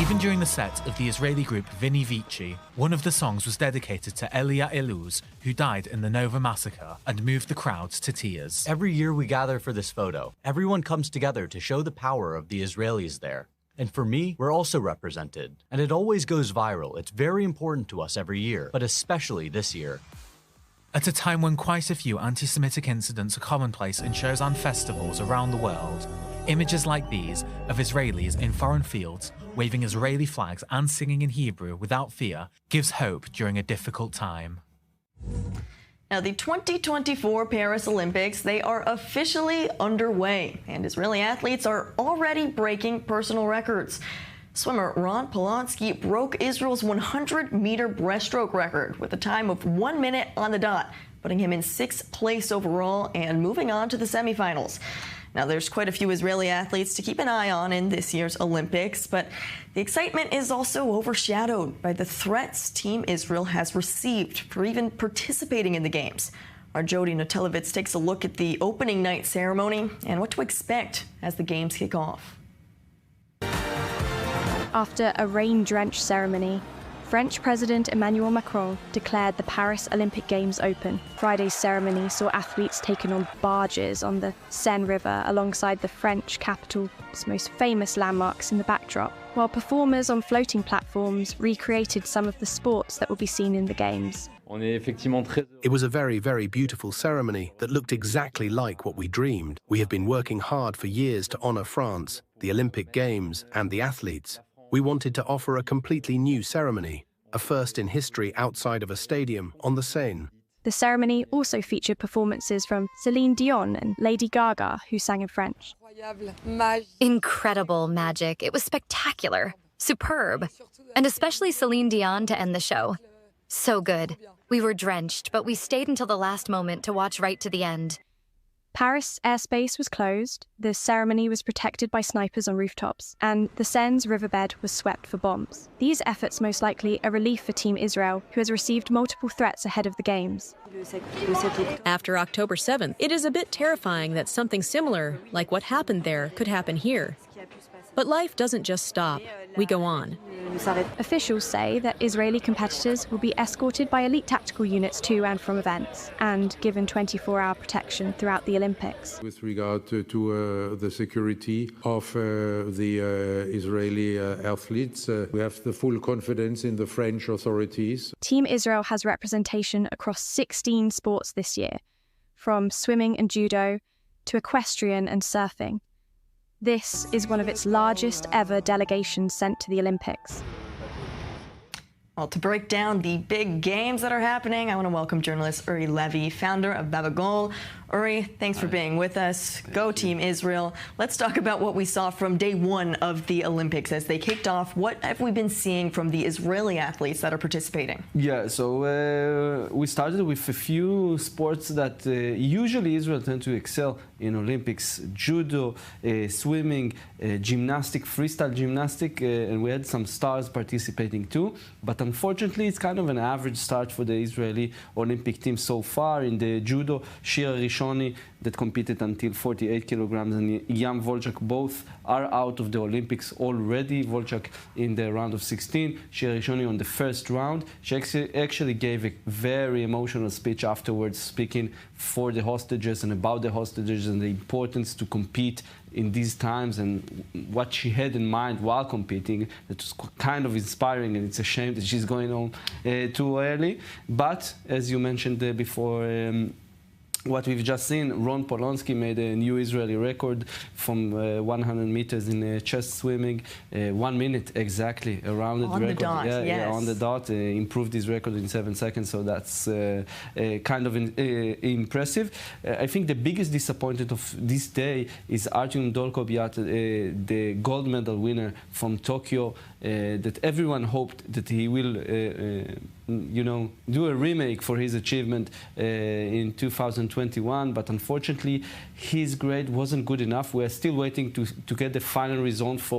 Speaker 4: Even during the set of the Israeli group Vini Vici, one of the songs was dedicated to Elia Eluz, who died in the Nova massacre and moved the crowds to tears.
Speaker 10: Every year we gather for this photo. Everyone comes together to show the power of the Israelis there. And for me, we're also represented. And it always goes viral. It's very important to us every year, but especially this year.
Speaker 4: At a time when quite a few anti-Semitic incidents are commonplace in shows and festivals around the world, images like these of Israelis in foreign fields waving Israeli flags and singing in Hebrew without fear gives hope during a difficult time.
Speaker 18: Now, the 2024 Paris Olympics, they are officially underway, and Israeli athletes are already breaking personal records. Swimmer Ron Polanski broke Israel's 100-meter breaststroke record with a time of 1 minute on the dot, putting him in 6th place overall and moving on to the semifinals. Now, there's quite a few Israeli athletes to keep an eye on in this year's Olympics, but the excitement is also overshadowed by the threats Team Israel has received for even participating in the Games. Our Jody Notelevitz takes a look at the opening night ceremony and what to expect as the Games kick off.
Speaker 12: After a rain-drenched ceremony, French President Emmanuel Macron declared the Paris Olympic Games open. Friday's ceremony saw athletes taken on barges on the Seine River alongside the French capital's most famous landmarks in the backdrop, while performers on floating platforms recreated some of the sports that will be seen in the Games.
Speaker 13: It was a very, very beautiful ceremony that looked exactly like what we dreamed. We have been working hard for years to honour France, the Olympic Games and the athletes. We wanted to offer a completely new ceremony, a first in history outside of a stadium on the Seine.
Speaker 12: The ceremony also featured performances from Celine Dion and Lady Gaga, who sang in French.
Speaker 14: Incredible magic. It was spectacular, superb, and especially Celine Dion to end the show. So good. We were drenched, but we stayed until the last moment to watch right to the end.
Speaker 12: Paris airspace was closed, the ceremony was protected by snipers on rooftops, and the Seine's riverbed was swept for bombs. These efforts most likely a relief for Team Israel, who has received multiple threats ahead of the Games.
Speaker 15: After October 7th, it is a bit terrifying that something similar, like what happened there, could happen here. But life doesn't just stop. We go on.
Speaker 12: Officials say that Israeli competitors will be escorted by elite tactical units to and from events and given 24-hour protection throughout the Olympics.
Speaker 16: With regard to the security of the Israeli athletes, we have the full confidence in the French authorities.
Speaker 12: Team Israel has representation across 16 sports this year, from swimming and judo to equestrian and surfing. This is one of its largest ever delegations sent to the Olympics.
Speaker 18: Well, to break down the big games that are happening, I want to welcome journalist Uri Levy, founder of Babagol. Uri, thanks for being with us. Go Team Israel. Let's talk about what we saw from day one of the Olympics as they kicked off. What have we been seeing from the Israeli athletes that are participating?
Speaker 26: Yeah, so we started with a few sports that usually Israel tend to excel in Olympics: judo, swimming, gymnastic, freestyle gymnastic, and we had some stars participating too. But unfortunately, it's kind of an average start for the Israeli Olympic team so far. In the judo, Shira Rishoni, that competed until 48 kilograms, and Yam Volchak both are out of the Olympics already. Volchak in the round of 16, Shira Rishoni on the first round. She actually gave a very emotional speech afterwards, speaking for the hostages and about the hostages and the importance to compete in these times and what she had in mind while competing. It was kind of inspiring, and it's a shame that she's going home too early. But as you mentioned before, what we've just seen, Ron Polonsky made a new Israeli record from 100 meters in chest swimming, 1 minute exactly around the record.
Speaker 18: On the dot, yes.
Speaker 26: Yeah, on the dot, improved his record in 7 seconds, so that's kind of impressive. I think the biggest disappointment of this day is Artyom Dolgovyat, the gold medal winner from Tokyo, that everyone hoped that he will do a remake for his achievement in 2021, but unfortunately his grade wasn't good enough. We're still waiting to get the final results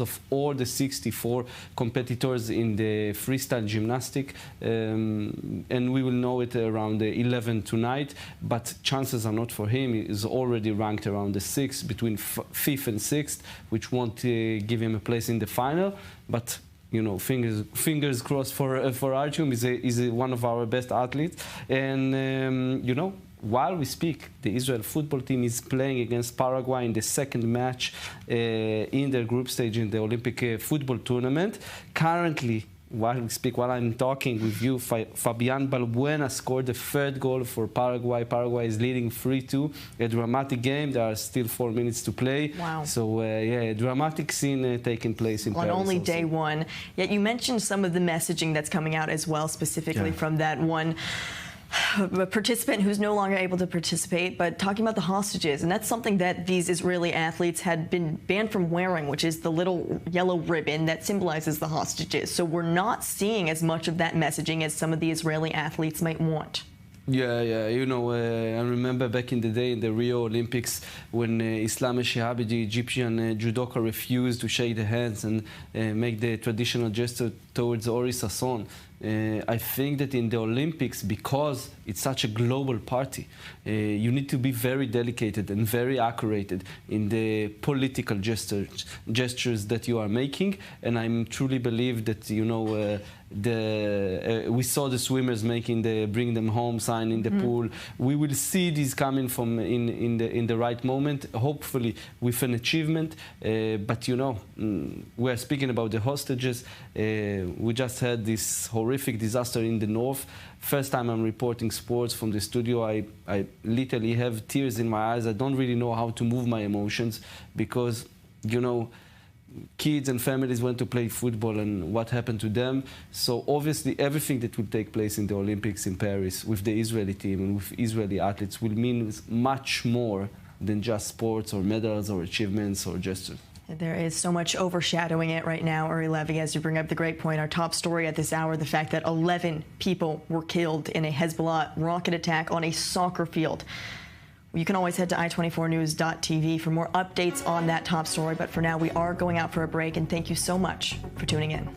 Speaker 26: of all the 64 competitors in the freestyle gymnastic, and we will know it around 11 tonight, but chances are not for him. He is already ranked around the 6th, between 5th and 6th, which won't give him a place in the final, but fingers crossed for Artyom. He's one of our best athletes. And, while we speak, the Israel football team is playing against Paraguay in the second match in their group stage in the Olympic football tournament. Currently, while I'm talking with you, Fabian Balbuena scored the third goal for Paraguay. Paraguay is leading 3-2. A dramatic game. There are still 4 minutes to play.
Speaker 18: Wow.
Speaker 26: So, a dramatic scene taking place in Paris.
Speaker 18: On only
Speaker 26: also.
Speaker 18: day one. Yet you mentioned some of the messaging that's coming out as well, specifically from that one participant who's no longer able to participate, but talking about the hostages, and that's something that these Israeli athletes had been banned from wearing, which is the little yellow ribbon that symbolizes the hostages. So we're not seeing as much of that messaging as some of the Israeli athletes might want.
Speaker 26: Yeah. You know, I remember back in the day in the Rio Olympics when Islam Shihabi, the Egyptian judoka, refused to shake the hands and make the traditional gesture towards Ori Sasson. I think that in the Olympics, because it's such a global party, you need to be very delicate and very accurate in the political gestures that you are making. And I truly believe that, you know, we saw the swimmers making the bring them home sign in the pool. We will see these coming from in the right moment, hopefully with an achievement. But you know, we're speaking about the hostages. We just had this horrific disaster in the north. First time I'm reporting sports from the studio, I literally have tears in my eyes. I don't really know how to move my emotions because, you know, kids and families went to play football and what happened to them. So obviously everything that will take place in the Olympics in Paris with the Israeli team and with Israeli athletes will mean much more than just sports or medals or achievements or gestures.
Speaker 18: There is so much overshadowing it right now, Uri Levy, as you bring up the great point. Our top story at this hour, the fact that 11 people were killed in a Hezbollah rocket attack on a soccer field. You can always head to i24news.tv for more updates on that top story. But for now, we are going out for a break, and thank you so much for tuning in.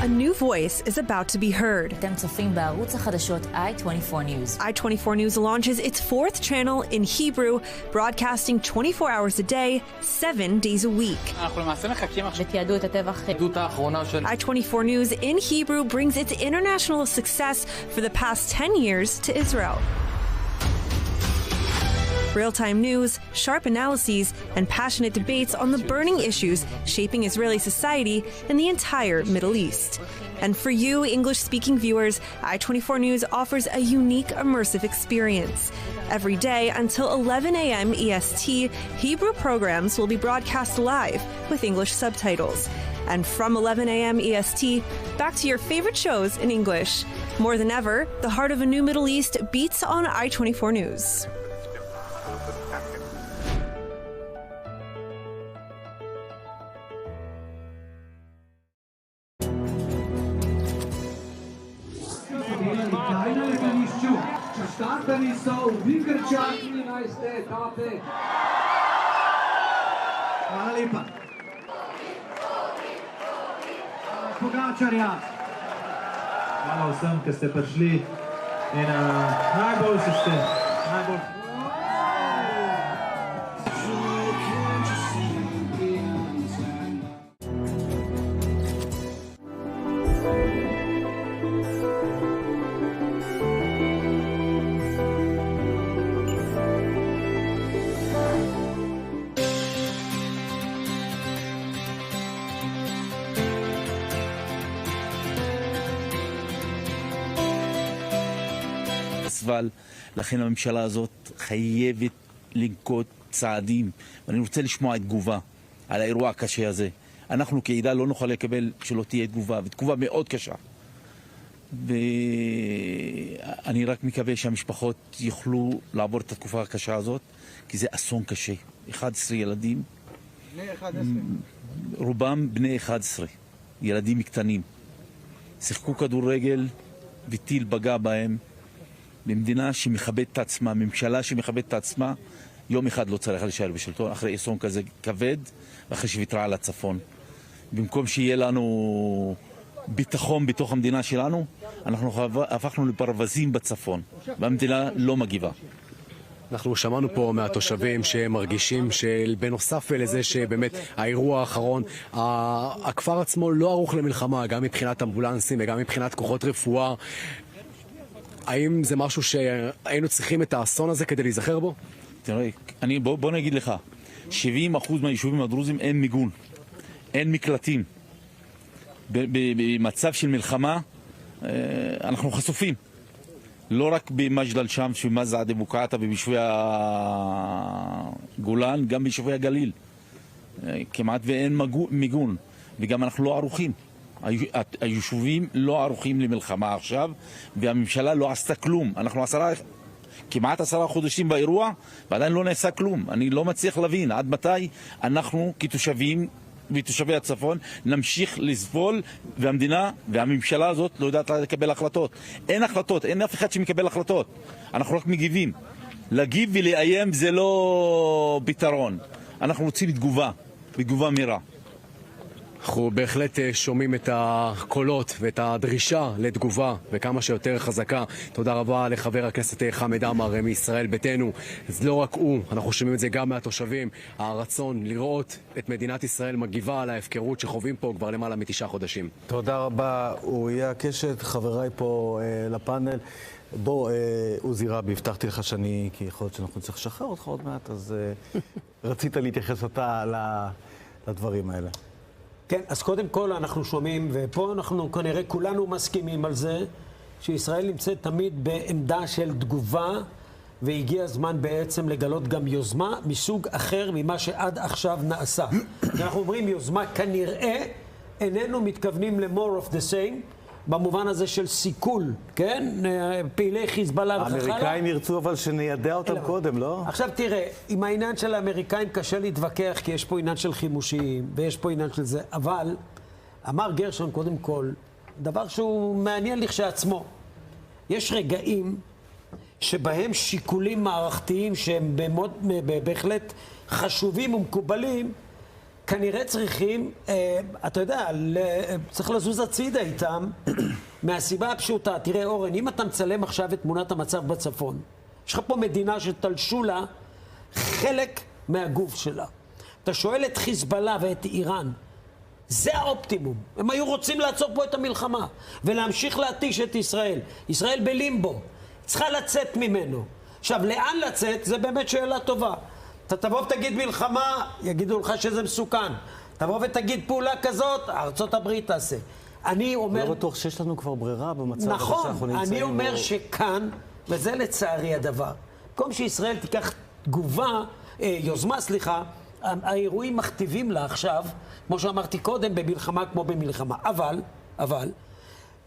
Speaker 3: A new voice is about to be heard.
Speaker 8: אתם צופים בערוץ החדשות i24 News.
Speaker 3: i24 News launches its fourth channel in Hebrew, broadcasting 24 hours a day, 7 days a week.
Speaker 8: ותיעדו את הטבח.
Speaker 3: i24 News in Hebrew brings its international success for the past 10 years to Israel. Real-time news, sharp analyses, and passionate debates on the burning issues shaping Israeli society and the entire Middle East. And for you, English-speaking viewers, i24 News offers a unique, immersive experience. Every day until 11 a.m. EST, Hebrew programs will be broadcast live with English subtitles. And from 11 a.m. EST, back to your favorite shows in English. More than ever, the heart of a new Middle East beats on i24 News.
Speaker 17: Hvala lepa. Pogačarja. Hvala vsem, ki ste prišli and high coexistence.
Speaker 6: אבל לכן הממשלה הזאת חייבת לנקוט צעדים, ואני רוצה לשמוע תגובה על האירוע הקשה הזה. אנחנו כעידה לא נוכל לקבל שלא תהיה תגובה, ותגובה מאוד קשה. ואני רק מקווה שהמשפחות יוכלו לעבור את התקופה הקשה הזאת, כי זה אסון קשה. 11 ילדים,
Speaker 11: בני 11.
Speaker 6: רובם בני 11, ילדים קטנים. שיחקו כדורגל וטיל פגע בהם. במדינה שמכבדת את עצמה, ממשלה שמכבדת את עצמה, יום אחד לא צריך להישאר בשלטון אחרי אסון כזה כבד ואחרי שוויתרה על הצפון. במקום שיהיה לנו ביטחון בתוך המדינה שלנו, אנחנו הפכנו לפרווזים בצפון, והמדינה לא מגיבה.
Speaker 13: אנחנו שמענו פה מהתושבים שמרגישים שבנוסף לזה שבאמת האירוע האחרון, הכפר עצמו לא ערוך למלחמה, גם מבחינת אמבולנסים וגם מבחינת כוחות רפואה. האם זה משהו שהיינו צריכים את האסון הזה כדי להיזכר בו?
Speaker 6: תראה, בוא נגיד לך, 70% מהיישובים הדרוזים אין מיגון, אין מקלטים. במצב של מלחמה אנחנו חשופים. לא רק במג'דל שמס ומזעד אבו-קעאטה וביישובי הגולן, גם ביישובי הגליל. כמעט ואין מיגון, וגם אנחנו לא ערוכים. היישובים לא ערוכים למלחמה עכשיו, והממשלה לא עשתה כלום. אנחנו כמעט 10 חודשים באירוע, ועדיין לא נעשה כלום. אני לא מצליח להבין עד מתי אנחנו כתושבים ותושבי הצפון נמשיך לסבול, והמדינה והממשלה הזאת לא יודעת לקבל החלטות. אין החלטות, אין אף אחד שמקבל החלטות. אנחנו רק מגיבים. להגיב ולאיים זה לא פתרון. אנחנו רוצים תגובה מהירה.
Speaker 13: אנחנו בהחלט שומעים את הקולות ואת הדרישה לתגובה וכמה שיותר חזקה. תודה רבה לחבר הכנסת חמד עמאר מישראל ביתנו. אז לא רק הוא, אנחנו שומעים את זה גם מהתושבים, הרצון לראות את מדינת ישראל מגיבה על ההפקרות שחווים פה כבר למעלה מ9 חודשים.
Speaker 11: תודה רבה, אוריה הקשת, חבריי פה לפאנל. בוא, עוזי רבי, הבטחתי לך כי יכול להיות שאנחנו נצטרך לשחרר אותך עוד מעט, אז רצית להתייחס אתה לדברים האלה.
Speaker 19: כן, אז קודם כל אנחנו שומעים, ופה אנחנו כנראה כולנו מסכימים על זה, שישראל נמצאת תמיד בעמדה של תגובה, והגיע הזמן בעצם לגלות גם יוזמה מסוג אחר ממה שעד עכשיו נעשה. אנחנו אומרים יוזמה כנראה, איננו מתכוונים ל-more of the same, במובן הזה של סיכול, כן? פעילי חיזבאללה וכך הלאה.
Speaker 11: האמריקאים ירצו אבל שניידע אותם קודם, לא?
Speaker 19: עכשיו תראה, עם העניין של האמריקאים קשה להתווכח, כי יש פה עניין של חימושים, ויש פה עניין של זה, אבל אמר גרשון קודם כל, דבר שהוא מעניין לכשעצמו. יש רגעים שבהם שיקולים מערכתיים שהם בהחלט חשובים ומקובלים, כנראה צריכים, אתה יודע, צריך לזוז הצידה איתם, מהסיבה הפשוטה. תראה אורן, אם אתה מצלם עכשיו את תמונת המצב בצפון, יש לך פה מדינה שתלשו לה חלק מהגוף שלה. אתה שואל את חיזבאללה ואת איראן, זה האופטימום. הם היו רוצים לעצור פה את המלחמה, ולהמשיך להתיש את ישראל. ישראל בלימבו, צריכה לצאת ממנו. עכשיו, לאן לצאת? זה באמת שאלה טובה. אתה תבוא ותגיד מלחמה, יגידו לך שזה מסוכן. תבוא ותגיד פעולה כזאת, ארצות הברית תעשה. אני אומר...
Speaker 11: לא בטוח שיש לנו כבר ברירה במצב הזה שאנחנו נמצאים.
Speaker 19: נכון, אני אומר שכאן, וזה לצערי הדבר, במקום שישראל תיקח יוזמה, האירועים מכתיבים לה עכשיו, כמו שאמרתי קודם, במלחמה כמו במלחמה. אבל,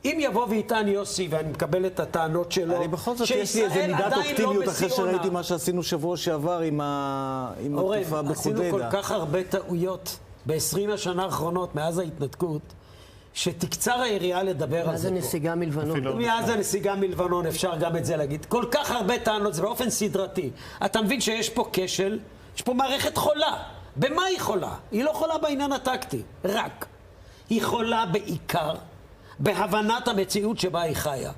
Speaker 19: אם יבוא ואיתן יוסי, ואני מקבל את הטענות שלו,
Speaker 11: אני בכל זאת יש לי איזה מידת אופטימיות אחרי שראיתי מה שעשינו שבוע שעבר עם התקיפה בחודדה.
Speaker 19: עשינו כל כך הרבה טעויות ב-20 השנה האחרונות, מאז ההתנתקות, שתקצר היריעה לדבר על זה פה.
Speaker 25: מאז הנסיגה מלבנון.
Speaker 19: מאז הנסיגה מלבנון, אפשר גם את זה להגיד. כל כך הרבה טענות, זה באופן סדרתי. אתה מבין שיש פה כשל, יש פה מערכת חולה. במה היא חולה? היא לא חולה בעניין הטקטי, רק. היא חולה בעיקר בהבנת המציאות שבה היא חיה.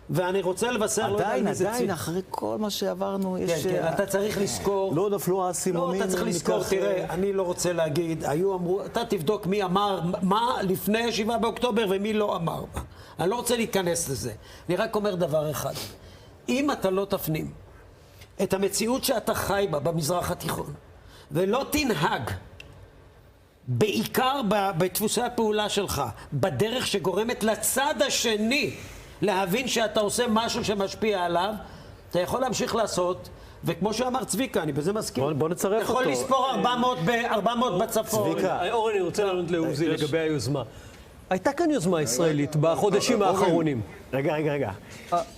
Speaker 19: ואני רוצה לבשר, לא יודע אם זה
Speaker 11: עדיין, אחרי כל מה שעברנו, יש...
Speaker 19: כן, אתה צריך לזכור...
Speaker 11: לא נפלו האסימונים...
Speaker 19: לא, אתה צריך לזכור, תראה, אני לא רוצה להגיד, אמרו, אתה תבדוק מי אמר מה לפני 7 באוקטובר ומי לא אמר מה. אני לא רוצה להיכנס לזה. אני רק אומר דבר אחד. אם אתה לא תפנים את המציאות שאתה חי בה במזרח התיכון, ולא תנהג, בעיקר בדפוסי הפעולה שלך, בדרך שגורמת לצד השני להבין שאתה עושה משהו שמשפיע עליו, אתה יכול להמשיך לעשות, וכמו שאמר צביקה, אני בזה מסכים.
Speaker 9: בוא נצרף אותו.
Speaker 19: יכול לספור 400 בצפון.
Speaker 9: אורן, אני רוצה לענות לעוזי לגבי היוזמה. הייתה כאן יוזמה ישראלית בחודשים האחרונים.
Speaker 11: רגע.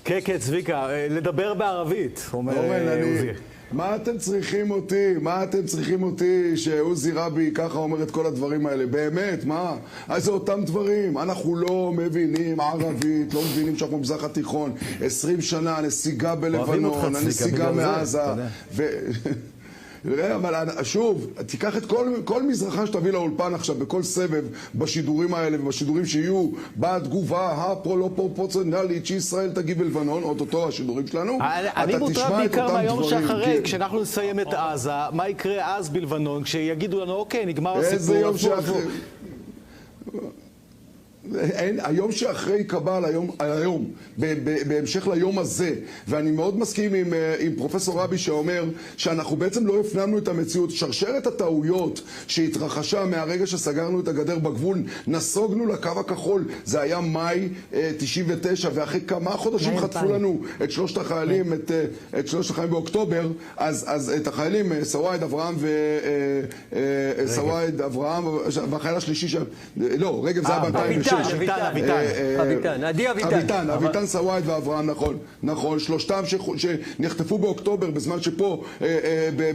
Speaker 11: כן, צביקה, לדבר בערבית, אומר עוזי.
Speaker 20: מה אתם צריכים אותי שעוזי רבי ככה אומר את כל הדברים האלה? באמת, מה? אז זה אותם דברים. אנחנו לא מבינים ערבית, לא מבינים שאנחנו במזרח התיכון. 20 שנה, הנסיגה בלבנון, הנסיגה מעזה. אבל שוב, תיקח את כל מזרחה שתביא לאולפן עכשיו בכל סבב בשידורים האלה ובשידורים שיהיו בתגובה הפרו-לא פרופורציונלית שישראל תגיב בלבנון, אותו השידורים שלנו.
Speaker 11: אני מוטרד בעיקר מהיום שאחרי, כשאנחנו נסיים את עזה, מה יקרה אז בלבנון, כשיגידו לנו, אוקיי, נגמר הסיפור.
Speaker 20: איזה יום שאחרי... היום שאחרי קבל, היום, בהמשך ליום הזה, ואני מאוד מסכים עם פרופסור רבי שאומר שאנחנו בעצם לא הפנמנו את המציאות. שרשרת הטעויות שהתרחשה מהרגע שסגרנו את הגדר בגבול, נסוגנו לקו הכחול, זה היה מאי 99, ואחרי כמה חודשים חטפו לנו את שלושת החיילים, את שלושת החיילים באוקטובר, אז את החיילים, סוואיד אברהם סוואיד אברהם, והחייל השלישי לא, רגב זה היה ב-2006. אביטן, סוואיד ואברהם, נכון, שלושתם שנחטפו באוקטובר בזמן שפה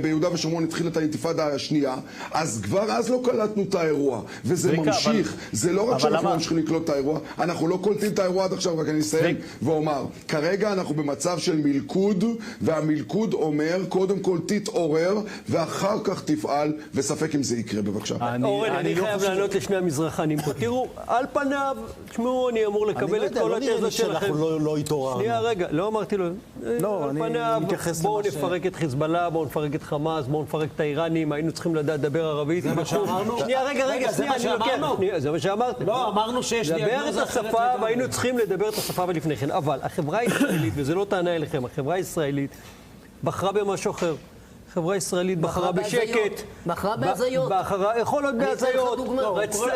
Speaker 20: ביהודה ושומרון התחילה את האינתיפאדה השנייה, אז כבר אז לא קלטנו את האירוע, וזה ממשיך. זה לא רק שאנחנו ממשיכים לקלוט את האירוע, אנחנו לא קולטים את האירוע עד עכשיו. רק אני אסיים ואומר, כרגע אנחנו במצב של מלכוד, והמלכוד אומר קודם כל תתעורר ואחר כך תפעל, וספק אם זה יקרה. בבקשה.
Speaker 9: אורן, אני חייב לענות לשני המזרחנים פה. תראו, על פניו, תשמעו, אני אמור לקבל את כל התזה שלכם.
Speaker 11: אנחנו לא התעוררנו.
Speaker 9: שנייה, רגע, לא אמרתי לו. על פניו, בואו נפרק את חיזבאללה, בואו נפרק את חמאס, בואו נפרק את האיראנים, היינו צריכים לדעת לדבר ערבית.
Speaker 19: זה מה שאמרנו?
Speaker 9: שנייה, רגע,
Speaker 19: זה מה שאמרנו?
Speaker 9: זה מה שאמרתי.
Speaker 19: לא, אמרנו שיש
Speaker 9: לדבר את השפה, והיינו צריכים לדבר את השפה ולפני כן. אבל החברה הישראלית, וזה לא טענה אליכם, החברה הישראלית בחרה במשהו אחר. החברה הישראלית בחרה בשקט.
Speaker 21: בחרה בהזיות.
Speaker 9: יכול להיות בהזיות.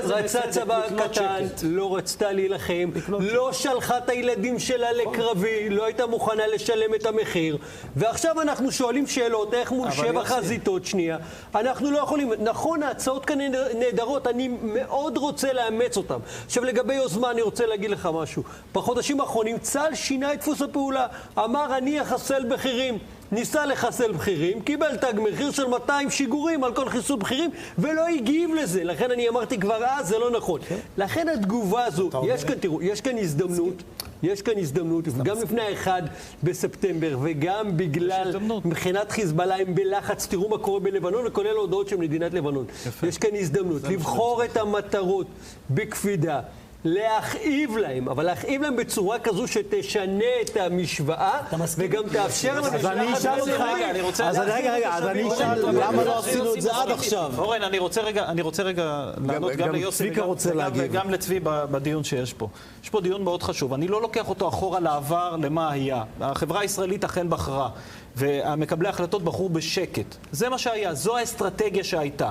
Speaker 9: רצה צבא קטן, לא רצתה להילחם, לא שלחה את הילדים שלה לקרבי, לא הייתה מוכנה לשלם את המחיר. ועכשיו אנחנו שואלים שאלות, איך מול 7 חזיתות, שנייה. אנחנו לא יכולים, נכון, ההצעות כאן נהדרות, אני מאוד רוצה לאמץ אותן. עכשיו לגבי יוזמה, אני רוצה להגיד לך משהו. בחודשים האחרונים צה"ל שינה את דפוס הפעולה. אמר, אני אחסל בכירים. ניסה לחסל בכירים, קיבל תג מחיר של 200 שיגורים על כל חיסול בכירים, ולא הגיב לזה. לכן אני אמרתי כבר אז, זה לא נכון. לכן התגובה הזו, יש כאן הזדמנות, וגם לפני 1 בספטמבר, וגם בגלל מבחינת חיזבאללה, הם בלחץ, תראו מה קורה בלבנון, וכולל הודעות של מדינת לבנון. יש כאן הזדמנות לבחור את המטרות בקפידה. להכאיב להם, אבל להכאיב להם בצורה כזו שתשנה את המשוואה וגם תאפשר להם...
Speaker 11: אז אני אשאל אותך, אז אני אשאל למה לא עשינו את זה עד עכשיו?
Speaker 22: אורן, אני רוצה רגע לענות גם ליוסי וגם לצבי בדיון שיש פה. יש פה דיון מאוד חשוב, אני לא לוקח אותו אחורה לעבר למה היה. החברה הישראלית אכן בחרה, והמקבלי ההחלטות בחרו בשקט. זה מה שהיה, זו האסטרטגיה שהייתה.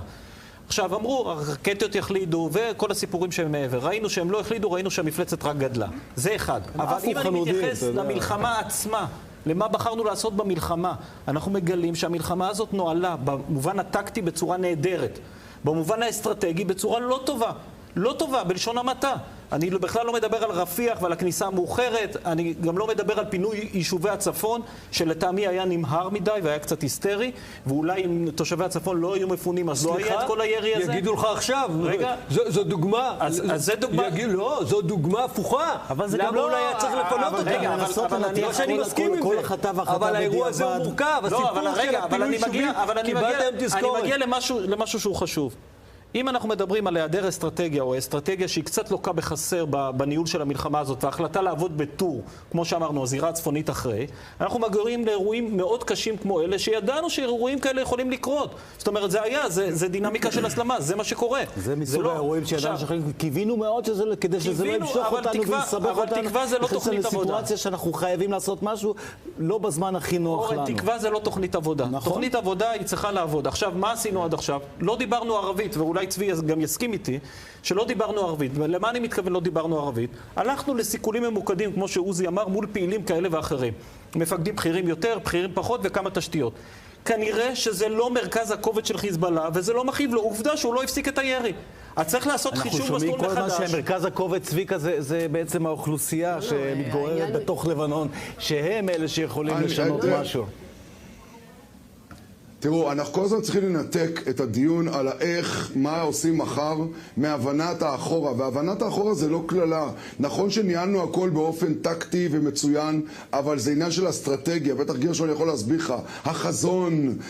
Speaker 22: עכשיו, אמרו, הרקטיות יחלידו, וכל הסיפורים שהם מעבר. ראינו שהם לא החלידו, ראינו שהמפלצת רק גדלה. זה אחד. אבל אם אני מתייחס למלחמה עצמה, למה בחרנו לעשות במלחמה, אנחנו מגלים שהמלחמה הזאת נועלה במובן הטקטי בצורה נהדרת. במובן האסטרטגי בצורה לא טובה. לא טובה, בלשון המעטה. אני בכלל לא מדבר על רפיח ועל הכניסה המאוחרת, אני גם לא מדבר על פינוי יישובי הצפון, שלטעמי היה נמהר מדי והיה קצת היסטרי, ואולי אם תושבי הצפון לא היו מפונים, אז לא היה את כל הירי הזה.
Speaker 9: יגידו לך עכשיו,
Speaker 22: רגע,
Speaker 9: זו דוגמה.
Speaker 22: אז זה דוגמה.
Speaker 9: לא, זו דוגמה הפוכה. למה אולי היה צריך לפנות אותה?
Speaker 22: אבל אני
Speaker 9: לא שאני מסכים עם זה. אבל האירוע הזה הוא מורכב, הסיפור של הפינוי יישובים, קיבלתם תזכורת.
Speaker 22: אני מגיע למשהו שהוא חשוב. אם אנחנו מדברים על היעדר אסטרטגיה, או אסטרטגיה שהיא קצת לוקה בחסר בניהול של המלחמה הזאת, וההחלטה לעבוד בטור, כמו שאמרנו, הזירה הצפונית אחרי, אנחנו מגיעים לאירועים מאוד קשים כמו אלה, שידענו שאירועים כאלה יכולים לקרות. זאת אומרת, זה דינמיקה של הסלמה, זה מה שקורה.
Speaker 11: זה מסוג האירועים שידענו קיווינו מאוד כדי שזה לא ימשוך אותנו ויסבך אותנו.
Speaker 22: אבל תקווה זה לא תוכנית עבודה.
Speaker 11: לסיטואציה שאנחנו חייבים לעשות משהו לא בזמן הכי נוח לנו.
Speaker 22: תקווה זה לא תוכנית עבודה. תוכנית עבודה היא צריכה לעבוד. עכשיו, מה עשינו עד עכשיו? לא דיברנו ערבית, ואולי צבי גם יסכים איתי, שלא דיברנו ערבית. ולמה אני מתכוון לא דיברנו ערבית? הלכנו לסיכולים ממוקדים, כמו שעוזי אמר, מול פעילים כאלה ואחרים. מפקדים בכירים יותר, בכירים פחות וכמה תשתיות. כנראה שזה לא מרכז הכובד של חיזבאללה, וזה לא מכאיב לו. עובדה שהוא לא הפסיק את הירי. אז צריך לעשות חישוב מסלול מחדש.
Speaker 11: אנחנו שומעים כל הזמן שמרכז הכובד צביקה זה בעצם האוכלוסייה שמתגוררת בתוך לבנון, שהם אלה שיכולים לשנות משהו.
Speaker 20: תראו, אנחנו כל הזמן צריכים לנתק את הדיון על איך, מה עושים מחר, מהבנת האחורה. והבנת האחורה זה לא כללה. נכון שניהלנו הכל באופן טקטי ומצוין, אבל זה עניין של אסטרטגיה. בטח גרשון יכול להסביר לך.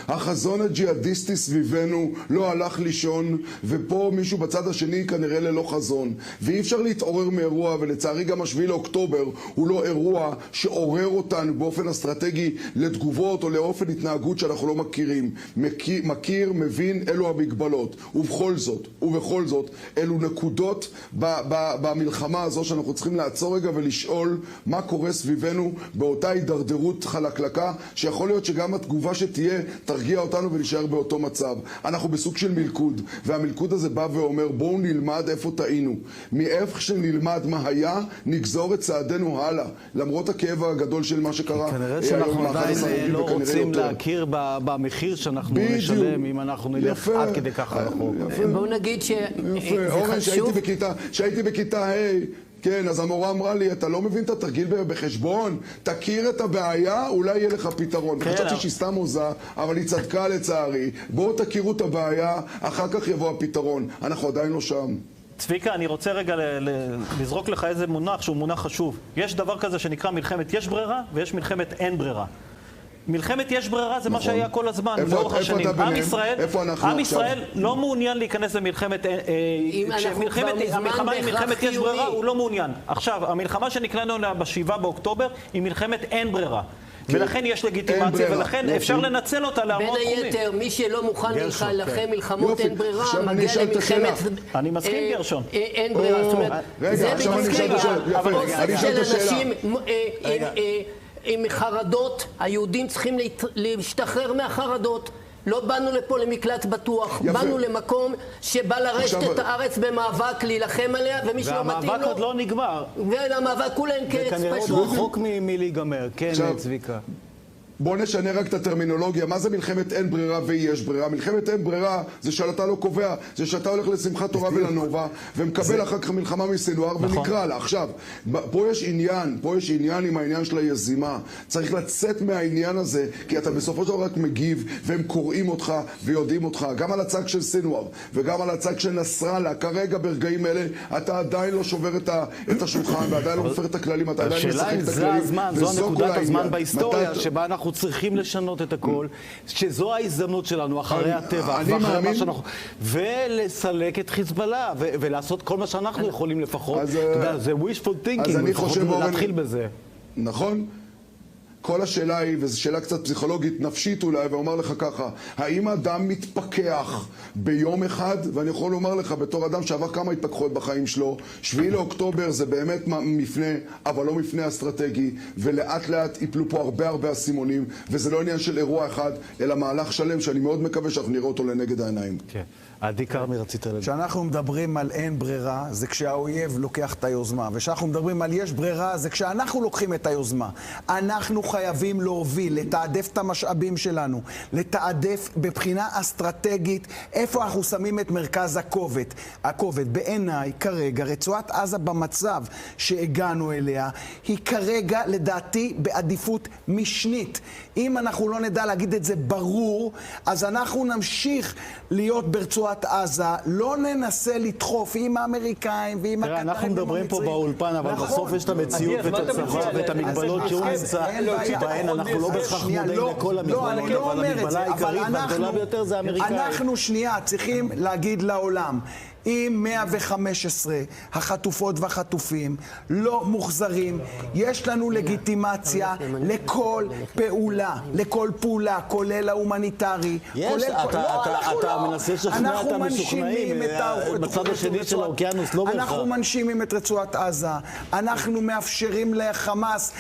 Speaker 20: החזון הג'יהאדיסטי סביבנו לא הלך לישון, ופה מישהו בצד השני כנראה ללא חזון. ואי אפשר להתעורר מאירוע, ולצערי גם 7 לאוקטובר הוא לא אירוע שעורר אותנו באופן אסטרטגי לתגובות או לאופן התנהגות שאנחנו לא מכירים. מכיר, מבין, אלו המגבלות. ובכל זאת, אלו נקודות במלחמה הזו שאנחנו צריכים לעצור רגע ולשאול מה קורה סביבנו באותה הידרדרות חלקלקה, שיכול להיות שגם התגובה שתהיה תרגיע אותנו ולהישאר באותו מצב. אנחנו בסוג של מלכוד, והמלכוד הזה בא ואומר, בואו נלמד איפה טעינו. מאיפה שנלמד מה היה, נגזור את צעדנו הלאה. למרות הכאב הגדול של מה שקרה.
Speaker 11: כנראה שאנחנו עדיין לא רוצים להכיר במחיר שאנחנו נשלם אם אנחנו נלך עד כדי ככה רחוק.
Speaker 1: בואו נגיד שזה חשוב.
Speaker 20: שהייתי בכיתה ה', כן, אז המורה אמרה לי, אתה לא מבין את התרגיל בחשבון? תכיר את הבעיה, אולי יהיה לך פתרון. חשבתי שהיא סתם עוזה, אבל היא צדקה לצערי. בואו תכירו את הבעיה, אחר כך יבוא הפתרון. אנחנו עדיין לא שם.
Speaker 22: צביקה, אני רוצה רגע לזרוק לך איזה מונח שהוא מונח חשוב. יש דבר כזה שנקרא מלחמת יש ברירה, ויש מלחמת אין ברירה. מלחמת יש ברירה זה מה שהיה כל הזמן, לאורך השנים. עם ישראל לא מעוניין להיכנס למלחמת, המלחמה היא מלחמת יש ברירה, הוא לא מעוניין. עכשיו, המלחמה שנקראנו לה ב7 באוקטובר היא מלחמת אין ברירה. ולכן יש לגיטימציה, ולכן אפשר לנצל אותה להמון תחומים.
Speaker 1: בין היתר, מי שלא מוכן להילחם מלחמות אין ברירה, מגיע למלחמת...
Speaker 22: אני מסכים, גרשון.
Speaker 1: אין ברירה, זאת אומרת, זה בדיוק של אנשים עם חרדות, היהודים צריכים להשתחרר מהחרדות. לא באנו לפה למקלט בטוח, באנו למקום שבא לרשת את הארץ במאבק, להילחם עליה, ומי שלא מתאים לו...
Speaker 11: והמאבק עוד לא נגמר.
Speaker 1: והמאבק הוא להם קץ פשוט.
Speaker 11: וכנראה עוד רחוק מלהיגמר. כן, צביקה.
Speaker 20: בואו נשנה רק את הטרמינולוגיה. מה זה מלחמת אין ברירה ויש ברירה? מלחמת אין ברירה זה שאתה לא קובע, זה שאתה הולך לשמחת תורה ולנובה ומקבל אחר כך מלחמה מסילואר ונקרא לה. עכשיו, פה יש עניין עם העניין של היזימה. צריך לצאת מהעניין הזה, כי אתה בסופו של דבר רק מגיב והם קוראים אותך ויודעים אותך. גם על הצג של סינואר וגם על הצג של נסראללה. כרגע ברגעים אלה אתה עדיין לא שובר את השולחן ועדיין לא מפר את הכללים, אתה עדיין משחק את הכללים.
Speaker 11: זו נקודת הזמן בהיסטוריה שבה אנחנו צריכים לשנות את הכל, שזו ההזדמנות שלנו אחרי הטבח ואחרי מה שאנחנו... ולסלק את חיזבאללה ולעשות כל מה שאנחנו יכולים לפחות. אתה יודע, זה wishful thinking, לפחות להתחיל בזה.
Speaker 20: נכון? כל השאלה היא, וזו שאלה קצת פסיכולוגית, נפשית אולי, ואומר לך ככה, האם האדם מתפכח ביום אחד, ואני יכול לומר לך בתור אדם שעבר כמה התפכחות בחיים שלו, 7 לאוקטובר זה באמת מפנה, אבל לא מפנה אסטרטגי, ולאט לאט ייפלו פה הרבה אסימונים, וזה לא עניין של אירוע אחד, אלא מהלך שלם שאני מאוד מקווה שאנחנו נראה אותו לנגד העיניים.
Speaker 11: כן. עדי כרמי רצית לדבר.
Speaker 2: כשאנחנו מדברים על אין ברירה, זה כשהאויב לוקח את היוזמה. וכשאנחנו מדברים על יש ברירה, זה כשאנחנו לוקחים את היוזמה. אנחנו חייבים להוביל, לתעדף את המשאבים שלנו, לתעדף בבחינה אסטרטגית איפה אנחנו שמים את מרכז הכובד. בעיניי, כרגע, רצועת עזה במצב שהגענו אליה, היא כרגע, לדעתי, בעדיפות משנית. אם אנחנו לא נדע להגיד את זה ברור, אז אנחנו נמשיך להיות ברצועת עזה, לא ננסה לדחוף עם האמריקאים ועם הקטרים.
Speaker 11: אנחנו מדברים פה באולפן, אבל בסוף יש את המציאות ואת הצבא ואת המגבלות שהוא נמצא. בהן אנחנו לא בהכרח מודעים לכל המגבלות, אבל המגבלה העיקרית והגדולה ביותר זה האמריקאים.
Speaker 2: אנחנו שנייה צריכים להגיד לעולם, אם 115 החטופות והחטופים לא מוחזרים, יש לנו לגיטימציה לכל פעולה, כולל ההומניטרי.
Speaker 11: יש, אתה מנסה לשכנע את המשוכנעים, בצד השני של האוקיינוס, לא בהכרח.
Speaker 2: אנחנו מנשימים את רצועת עזה, אנחנו מאפשרים לחמאס,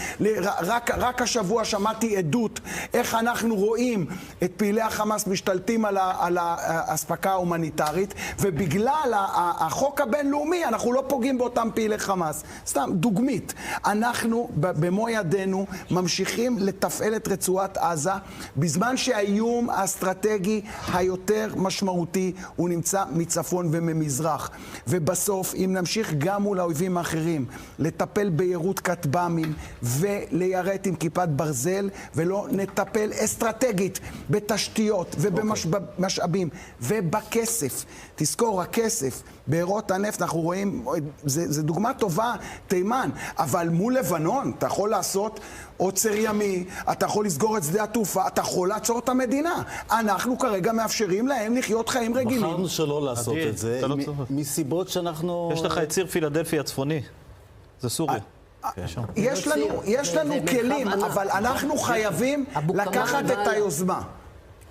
Speaker 2: רק השבוע שמעתי עדות איך אנחנו רואים את פעילי החמאס משתלטים על האספקה ההומניטרית, ובגלל החוק הבינלאומי, אנחנו לא פוגעים באותם פעילי חמאס. סתם, דוגמית. אנחנו במו ידינו ממשיכים לתפעל את רצועת עזה, בזמן שהאיום האסטרטגי היותר משמעותי הוא נמצא מצפון וממזרח. ובסוף, אם נמשיך גם מול האויבים האחרים, לטפל ביירוט כטב"מים וליירט עם כיפת ברזל, ולא נטפל אסטרטגית בתשתיות ובמשאבים ובכסף. תזכור, הכסף, בארות הנפט, אנחנו רואים, זה דוגמה טובה, תימן, אבל מול לבנון, אתה יכול לעשות עוצר ימי, אתה יכול לסגור את שדה התעופה, אתה יכול לעצור את המדינה. אנחנו כרגע מאפשרים להם לחיות חיים רגילים.
Speaker 11: בחרנו שלא לעשות את זה, מסיבות שאנחנו...
Speaker 22: יש לך את ציר פילדלפי הצפוני, זה סוריה.
Speaker 2: יש לנו כלים, אבל אנחנו חייבים לקחת את היוזמה.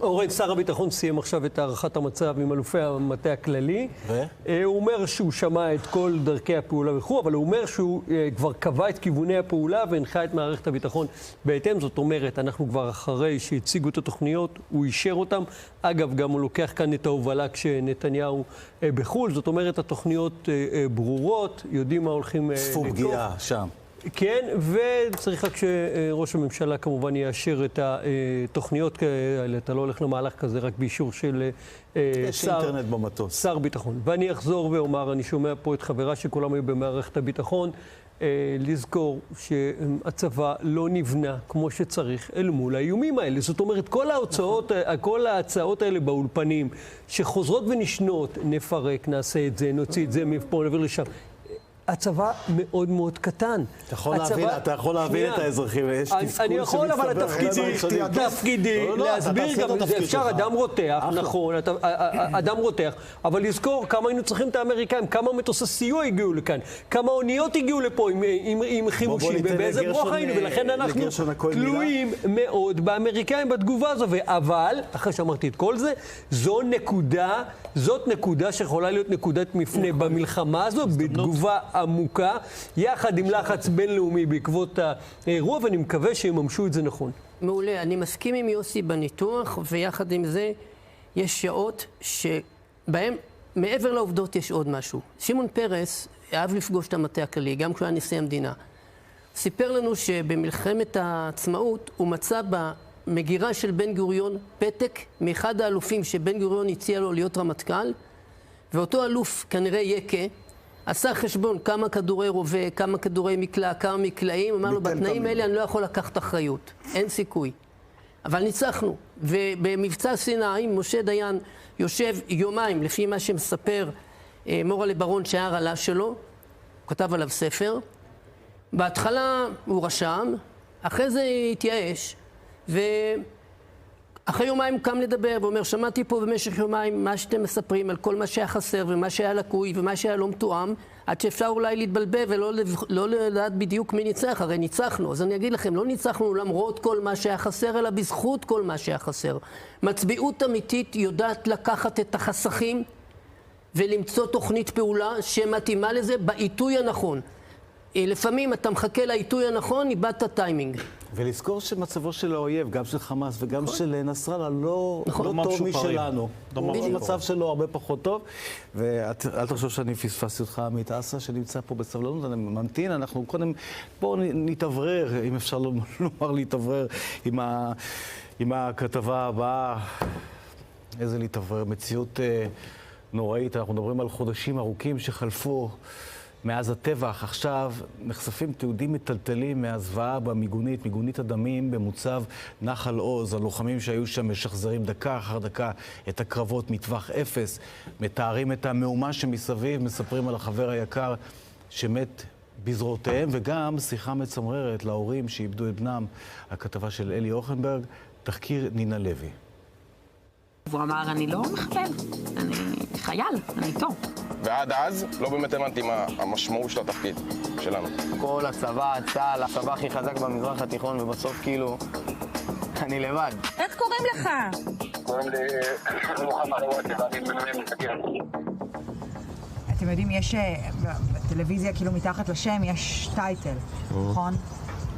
Speaker 9: אורן, שר הביטחון סיים עכשיו את הערכת המצב עם אלופי המטה הכללי. הוא אומר שהוא שמע את כל דרכי הפעולה וכו', אבל הוא אומר שהוא כבר קבע את כיווני הפעולה והנחה את מערכת הביטחון בהתאם. זאת אומרת, אנחנו כבר אחרי שהציגו את התוכניות, הוא אישר אותם. אגב, גם הוא לוקח כאן את ההובלה כשנתניהו בחו"ל. זאת אומרת, התוכניות ברורות, יודעים מה הולכים
Speaker 11: צפו פגיעה שם.
Speaker 9: כן, וצריך רק שראש הממשלה כמובן יאשר את התוכניות כאלה, אתה לא הולך למהלך כזה רק באישור של שר ביטחון. ואני אחזור ואומר, אני שומע פה את חברה שכולם היו במערכת הביטחון, לזכור שהצבא לא נבנה כמו שצריך אל מול האיומים האלה. זאת אומרת, כל ההצעות האלה באולפנים שחוזרות ונשנות, נפרק, נעשה את זה, נוציא את זה מפה, נעביר לשם. הצבא מאוד מאוד קטן.
Speaker 11: אתה יכול להבין את האזרחים, יש תפקול
Speaker 9: אני יכול, אבל תפקידי להסביר גם, אפשר, אדם רותח, נכון, אדם רותח, אבל לזכור כמה היינו צריכים את האמריקאים, כמה מטוסי סיוע הגיעו לכאן, כמה אוניות הגיעו לפה עם חימושים, ובאיזה ברוך היינו, ולכן אנחנו תלויים מאוד באמריקאים בתגובה הזו, אבל, אחרי שאמרתי את כל זה, זאת נקודה שיכולה להיות נקודת מפנה במלחמה הזו, בתגובה עמוקה, יחד עם לחץ בינלאומי בעקבות האירוע, ואני מקווה שיממשו את זה נכון.
Speaker 1: מעולה, אני מסכים עם יוסי בניתוח, ויחד עם זה יש שעות שבהם מעבר לעובדות יש עוד משהו. שמעון פרס אהב לפגוש את המטה הכללי, גם כשהוא היה נשיא המדינה. סיפר לנו שבמלחמת העצמאות הוא מצא במגירה של בן גוריון פתק מאחד האלופים שבן גוריון הציע לו להיות רמטכ"ל, ואותו אלוף, כנראה יקה, עשה חשבון כמה כדורי רובה, כמה כדורי מקלע, כמה מקלעים, אמר לו, בתנאים האלה אני לא יכול לקחת אחריות, אין סיכוי. אבל ניצחנו, ובמבצע סיני, משה דיין יושב יומיים, לפי מה שמספר מורלה ברון שהיה הרעלה שלו, הוא כתב עליו ספר, בהתחלה הוא רשם, אחרי זה התייאש, אחרי יומיים הוא קם לדבר ואומר, שמעתי פה במשך יומיים מה שאתם מספרים על כל מה שהיה חסר ומה שהיה לקוי ומה שהיה לא מתואם, עד שאפשר אולי להתבלבל ולא לדעת בדיוק מי ניצח, הרי ניצחנו. אז אני אגיד לכם, לא ניצחנו למרות כל מה שהיה חסר, אלא בזכות כל מה שהיה חסר. מצביעות אמיתית יודעת לקחת את החסכים ולמצוא תוכנית פעולה שמתאימה לזה בעיתוי הנכון. לפעמים אתה מחכה לעיתוי הנכון, איבדת טיימינג.
Speaker 11: ולזכור שמצבו של האויב, גם של חמאס וגם של נסראללה, לא טוב משלנו. המצב שלו הרבה פחות טוב. ואל תחשוב שאני פספסתי אותך עמית אסה, שנמצא פה בסבלנות, אני ממתין, אנחנו קודם, בואו נתאוורר, אם אפשר לומר להתאוורר עם הכתבה הבאה. איזה להתאוורר, מציאות נוראית. אנחנו מדברים על חודשים ארוכים שחלפו מאז הטבח. עכשיו נחשפים תיעודים מטלטלים מהזוועה במיגונית, מיגונית הדמים במוצב נחל עוז. הלוחמים שהיו שם משחזרים דקה אחר דקה את הקרבות מטווח אפס, מתארים את המהומה שמסביב, מספרים על החבר היקר שמת בזרועותיהם, וגם שיחה מצמררת להורים שאיבדו את בנם, הכתבה של אלי אוכנברג, תחקיר נינה לוי.
Speaker 5: הוא אמר, אני לא מחבל, אני חייל, אני איתו.
Speaker 7: ועד אז לא באמת הבנתי מה המשמעות של התפקיד שלנו.
Speaker 10: כל הצבא, צה"ל, הצבא הכי חזק במזרח התיכון, ובסוף כאילו, אני לבד.
Speaker 5: איך קוראים לך?
Speaker 10: קוראים לי מוחמד עוואטי, ואני בנויים מסתכל.
Speaker 21: אתם יודעים, יש בטלוויזיה, כאילו מתחת לשם, יש טייטל, נכון?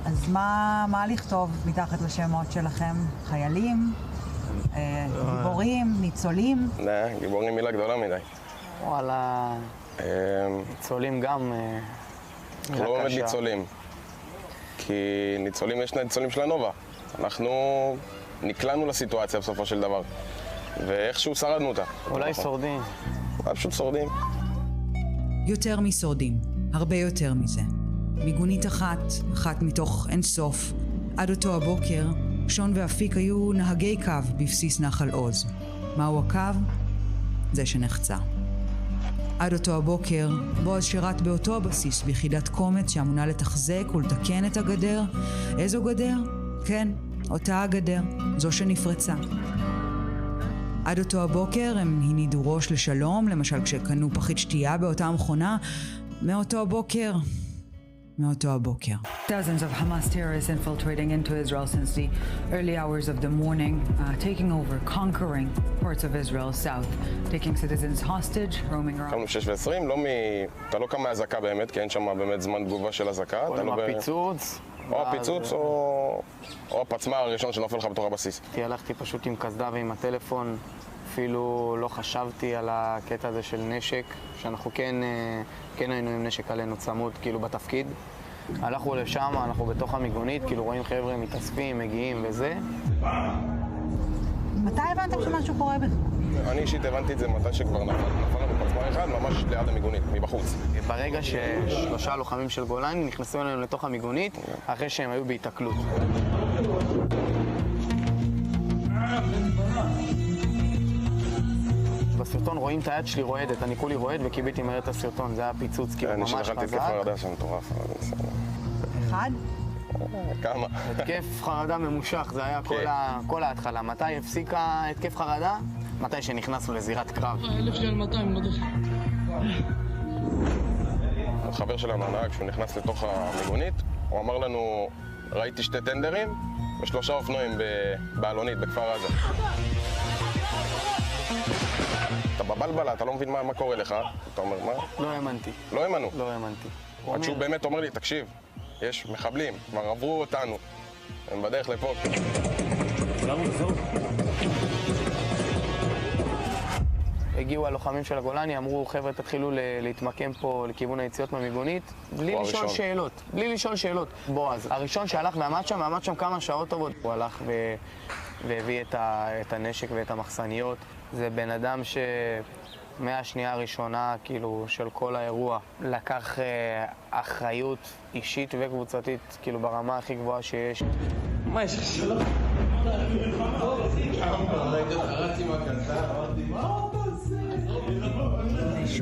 Speaker 21: אז מה לכתוב מתחת לשמות שלכם? חיילים? גיבורים? ניצולים?
Speaker 7: גיבורים מילה גדולה מדי.
Speaker 10: וואלה, ניצולים גם
Speaker 7: אנחנו לא באמת ניצולים. כי ניצולים, יש ניצולים של הנובה. אנחנו נקלענו לסיטואציה בסופו של דבר. ואיכשהו שרדנו אותה.
Speaker 10: אולי שורדים.
Speaker 7: פשוט שורדים.
Speaker 23: יותר משורדים, הרבה יותר מזה. מיגונית אחת מתוך אינסוף. עד אותו הבוקר, שון ואפיק היו נהגי קו בבסיס נחל עוז. מהו הקו? זה שנחצה. עד אותו הבוקר, בועז שירת באותו הבסיס ביחידת קומץ שאמונה לתחזק ולתקן את הגדר. איזו גדר? כן, אותה הגדר, זו שנפרצה. עד אותו הבוקר הם הנידו ראש לשלום, למשל כשקנו פחית שתייה באותה המכונה. מאותו הבוקר.
Speaker 24: Dozens of Hamas terrorists infiltrating into Israel since the early hours of the morning, taking over, conquering parts of Israel south, taking citizens hostage, roaming around.
Speaker 7: קמנו 6:20, אתה לא קם מהזקה באמת, כי אין שם באמת זמן תגובה של הזקה.
Speaker 10: או עם הפיצוץ.
Speaker 7: או הפיצוץ או הפצמ"ר הראשון שנופל לך בתוך הבסיס.
Speaker 10: הלכתי פשוט עם קסדה ועם הטלפון, אפילו לא חשבתי על הקטע הזה של נשק, שאנחנו כן היינו עם נשק עלינו צמוד, כאילו בתפקיד. הלכנו לשם, אנחנו בתוך המיגונית, כאילו רואים חבר'ה מתאספים, מגיעים וזה.
Speaker 21: מתי הבנתם שמשהו קורה בזה?
Speaker 7: אני אישית הבנתי את זה מתי שכבר נפל לנו פצמ"ר אחד, ממש ליד המיגונית, מבחוץ.
Speaker 10: ברגע ששלושה לוחמים של גולני נכנסו אלינו לתוך המיגונית, אחרי שהם היו בהתקלות. בסרטון רואים את היד שלי רועדת, אני כולי רועד וקיביתי מהר את הסרטון, זה היה פיצוץ כאילו ממש חזק.
Speaker 7: אני שכחתי התקף חרדה שם מטורף.
Speaker 21: אחד?
Speaker 7: כמה?
Speaker 10: התקף חרדה ממושך, זה היה כל ההתחלה. מתי הפסיקה התקף חרדה? מתי שנכנסנו לזירת קרב.
Speaker 27: 1200, לא דרך.
Speaker 7: החבר שלנו הנהג, כשהוא נכנס לתוך המיגונית, הוא אמר לנו, ראיתי 2 טנדרים ו3 אופנועים בעלונית בכפר עזה. אתה בבלבלה, אתה לא מבין מה קורה לך, אתה אומר, מה?
Speaker 10: לא האמנתי.
Speaker 7: לא האמנו.
Speaker 10: לא האמנתי.
Speaker 7: עד שהוא באמת אומר לי, תקשיב, יש מחבלים, כבר עברו אותנו, הם בדרך לפה.
Speaker 10: הגיעו הלוחמים של הגולני, אמרו, חבר'ה, תתחילו להתמקם פה לכיוון היציאות מהמיגונית, בלי לשאול שאלות. בועז, הראשון שהלך ועמד שם כמה שעות טובות. הוא הלך והביא את הנשק ואת המחסניות. זה בן אדם מהשנייה הראשונה, כאילו, של כל האירוע, לקח אחריות אישית וקבוצתית, כאילו, ברמה הכי גבוהה שיש.
Speaker 27: מה יש לך שלום?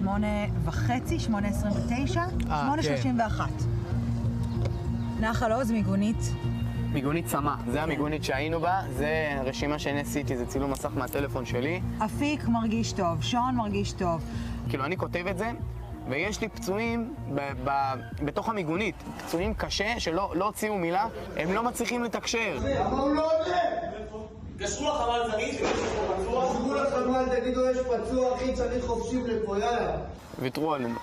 Speaker 21: 8:30, 8:29, 8:31. נחל עוז, מיגונית.
Speaker 10: מיגונית צמא, זה המיגונית שהיינו בה, זה רשימה שאני עשיתי, זה צילום מסך מהטלפון שלי.
Speaker 21: אפיק מרגיש טוב, שון מרגיש טוב.
Speaker 10: כאילו, אני כותב את זה, ויש לי פצועים בתוך המיגונית, פצועים קשה שלא הוציאו מילה, הם לא מצליחים לתקשר.
Speaker 27: למה הוא לא עולה? קשרו לחמ"ל, תגיד שיש פה פצוע. קשרו לחמ"ל, תגידו יש פצוע, אחי, צריך חופשים לפה, יאללה.
Speaker 10: ויתרו עלינו.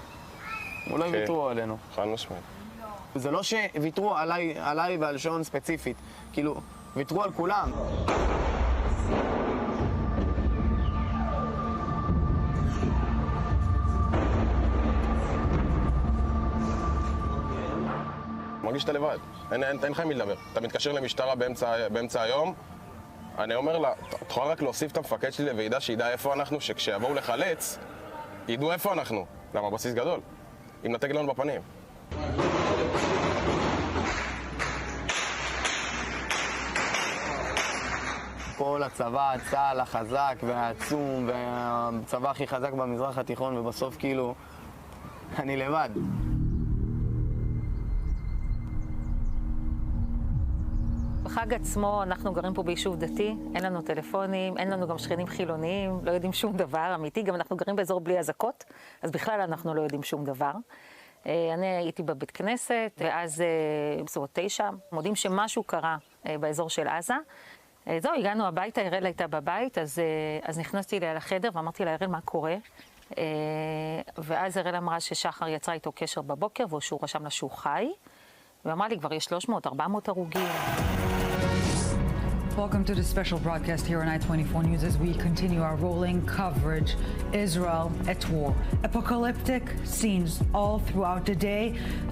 Speaker 10: אולי ויתרו עלינו.
Speaker 7: חד משמעית.
Speaker 10: זה לא שוויתרו עליי ועל שון ספציפית, כאילו, ויתרו על כולם.
Speaker 7: מרגיש שאתה לבד, אין לך מי לדבר. אתה מתקשר למשטרה באמצע היום, אני אומר לה, את יכולה רק להוסיף את המפקד שלי לוועידה שידע איפה אנחנו, שכשיבואו לחלץ, ידעו איפה אנחנו. למה? בסיס גדול. אם נתג לנו בפנים.
Speaker 10: כל הצבא, צה"ל החזק והעצום והצבא הכי חזק במזרח התיכון, ובסוף כאילו, אני לבד.
Speaker 4: בחג עצמו אנחנו גרים פה ביישוב דתי, אין לנו טלפונים, אין לנו גם שכנים חילוניים, לא יודעים שום דבר אמיתי, גם אנחנו גרים באזור בלי אזעקות, אז בכלל אנחנו לא יודעים שום דבר. אני הייתי בבית כנסת, ואז בסביבות 9, מודים שמשהו קרה באזור של עזה. זהו, הגענו הביתה, הראל הייתה בבית, אז נכנסתי אליה לחדר ואמרתי לה, הראל, מה קורה? ואז הראל אמרה ששחר יצרה איתו קשר בבוקר, ושהוא רשם לה שהוא חי, ואמרה לי, כבר יש 300, 400 הרוגים.
Speaker 24: Welcome to the special broadcast here on I-24 News as we continue our rolling coverage. Israel at war. Apocalyptic scenes all throughout the day.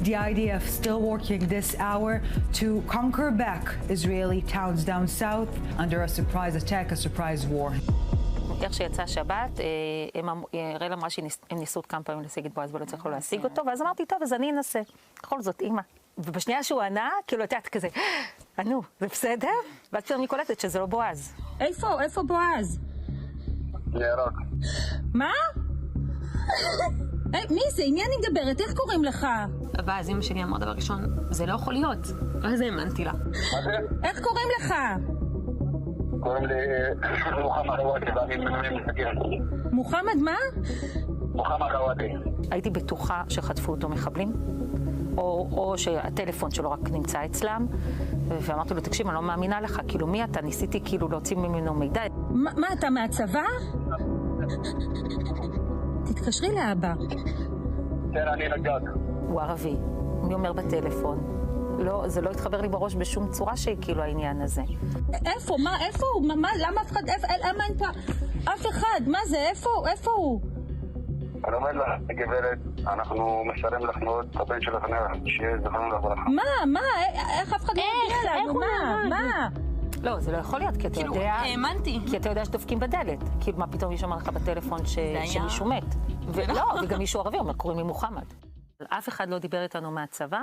Speaker 24: The IDF still working this hour to conquer back Israeli towns down south under a surprise attack, a surprise war.
Speaker 4: איך שיצא שבת, הראל אמרה שהם ניסו כמה פעמים להשיג את בועז ולא הצליחו להשיג אותו, ואז אמרתי, טוב, אז אני אנסה. בכל זאת, אמא. ובשנייה שהוא ענה, כאילו הייתה כזה, ענו, זה בסדר? ואז פתאום אני קולטת שזה לא בועז.
Speaker 12: איפה בועז?
Speaker 14: נהרג.
Speaker 12: מה? מי זה? עם מי אני מדברת? איך קוראים לך?
Speaker 5: ואז אמא שלי אמרה דבר ראשון, זה לא יכול להיות. אז האמנתי לה.
Speaker 14: מה זה?
Speaker 12: איך קוראים לך?
Speaker 14: קוראים לי מוחמד עוואדי, ואני מסתכל.
Speaker 12: מוחמד מה?
Speaker 14: מוחמד עוואדי.
Speaker 4: הייתי בטוחה שחטפו אותו מחבלים, או שהטלפון שלו רק נמצא אצלם, ואמרתי לו, תקשיב, אני לא מאמינה לך, כאילו מי אתה? ניסיתי כאילו להוציא ממנו מידע.
Speaker 12: מה, אתה מהצבא? תתקשרי לאבא.
Speaker 14: כן, אני נגד.
Speaker 4: הוא ערבי, מי אומר בטלפון? לא, זה לא התחבר לי בראש בשום צורה שהיא כאילו העניין הזה.
Speaker 12: איפה? מה? איפה הוא? מה? למה אף אחד? למה אין פה אף אחד? מה זה? איפה הוא?
Speaker 14: אני אומר לה, גברת, אנחנו משארים לך מאוד את הבן שלך, שיהיה זכרנו לברכה.
Speaker 12: מה? איך אף אחד לא יודע לנו? מה?
Speaker 4: לא, זה לא יכול להיות, כי אתה יודע...
Speaker 5: כאילו, האמנתי.
Speaker 4: כי אתה יודע שדופקים בדלת. כאילו, מה פתאום מישהו אמר לך בטלפון שמישהו מת. ולא, וגם מישהו ערבי אומר, קוראים לי מוחמד. אף אחד לא דיבר איתנו מהצבא,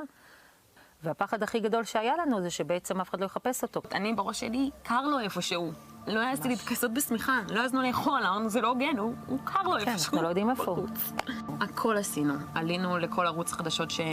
Speaker 4: והפחד הכי גדול שהיה לנו זה שבעצם אף אחד לא יחפש אותו.
Speaker 5: אני בראש שלי, קר לו איפשהו. לא העזתי להתכסות בשמיכה, לא העזנו לאכול, אמרנו, זה לא הוגן, הוא קר לו איפשהו.
Speaker 4: כן, אנחנו לא יודעים איפה הוא.
Speaker 5: הכל עשינו. עלינו לכל ערוץ חדשות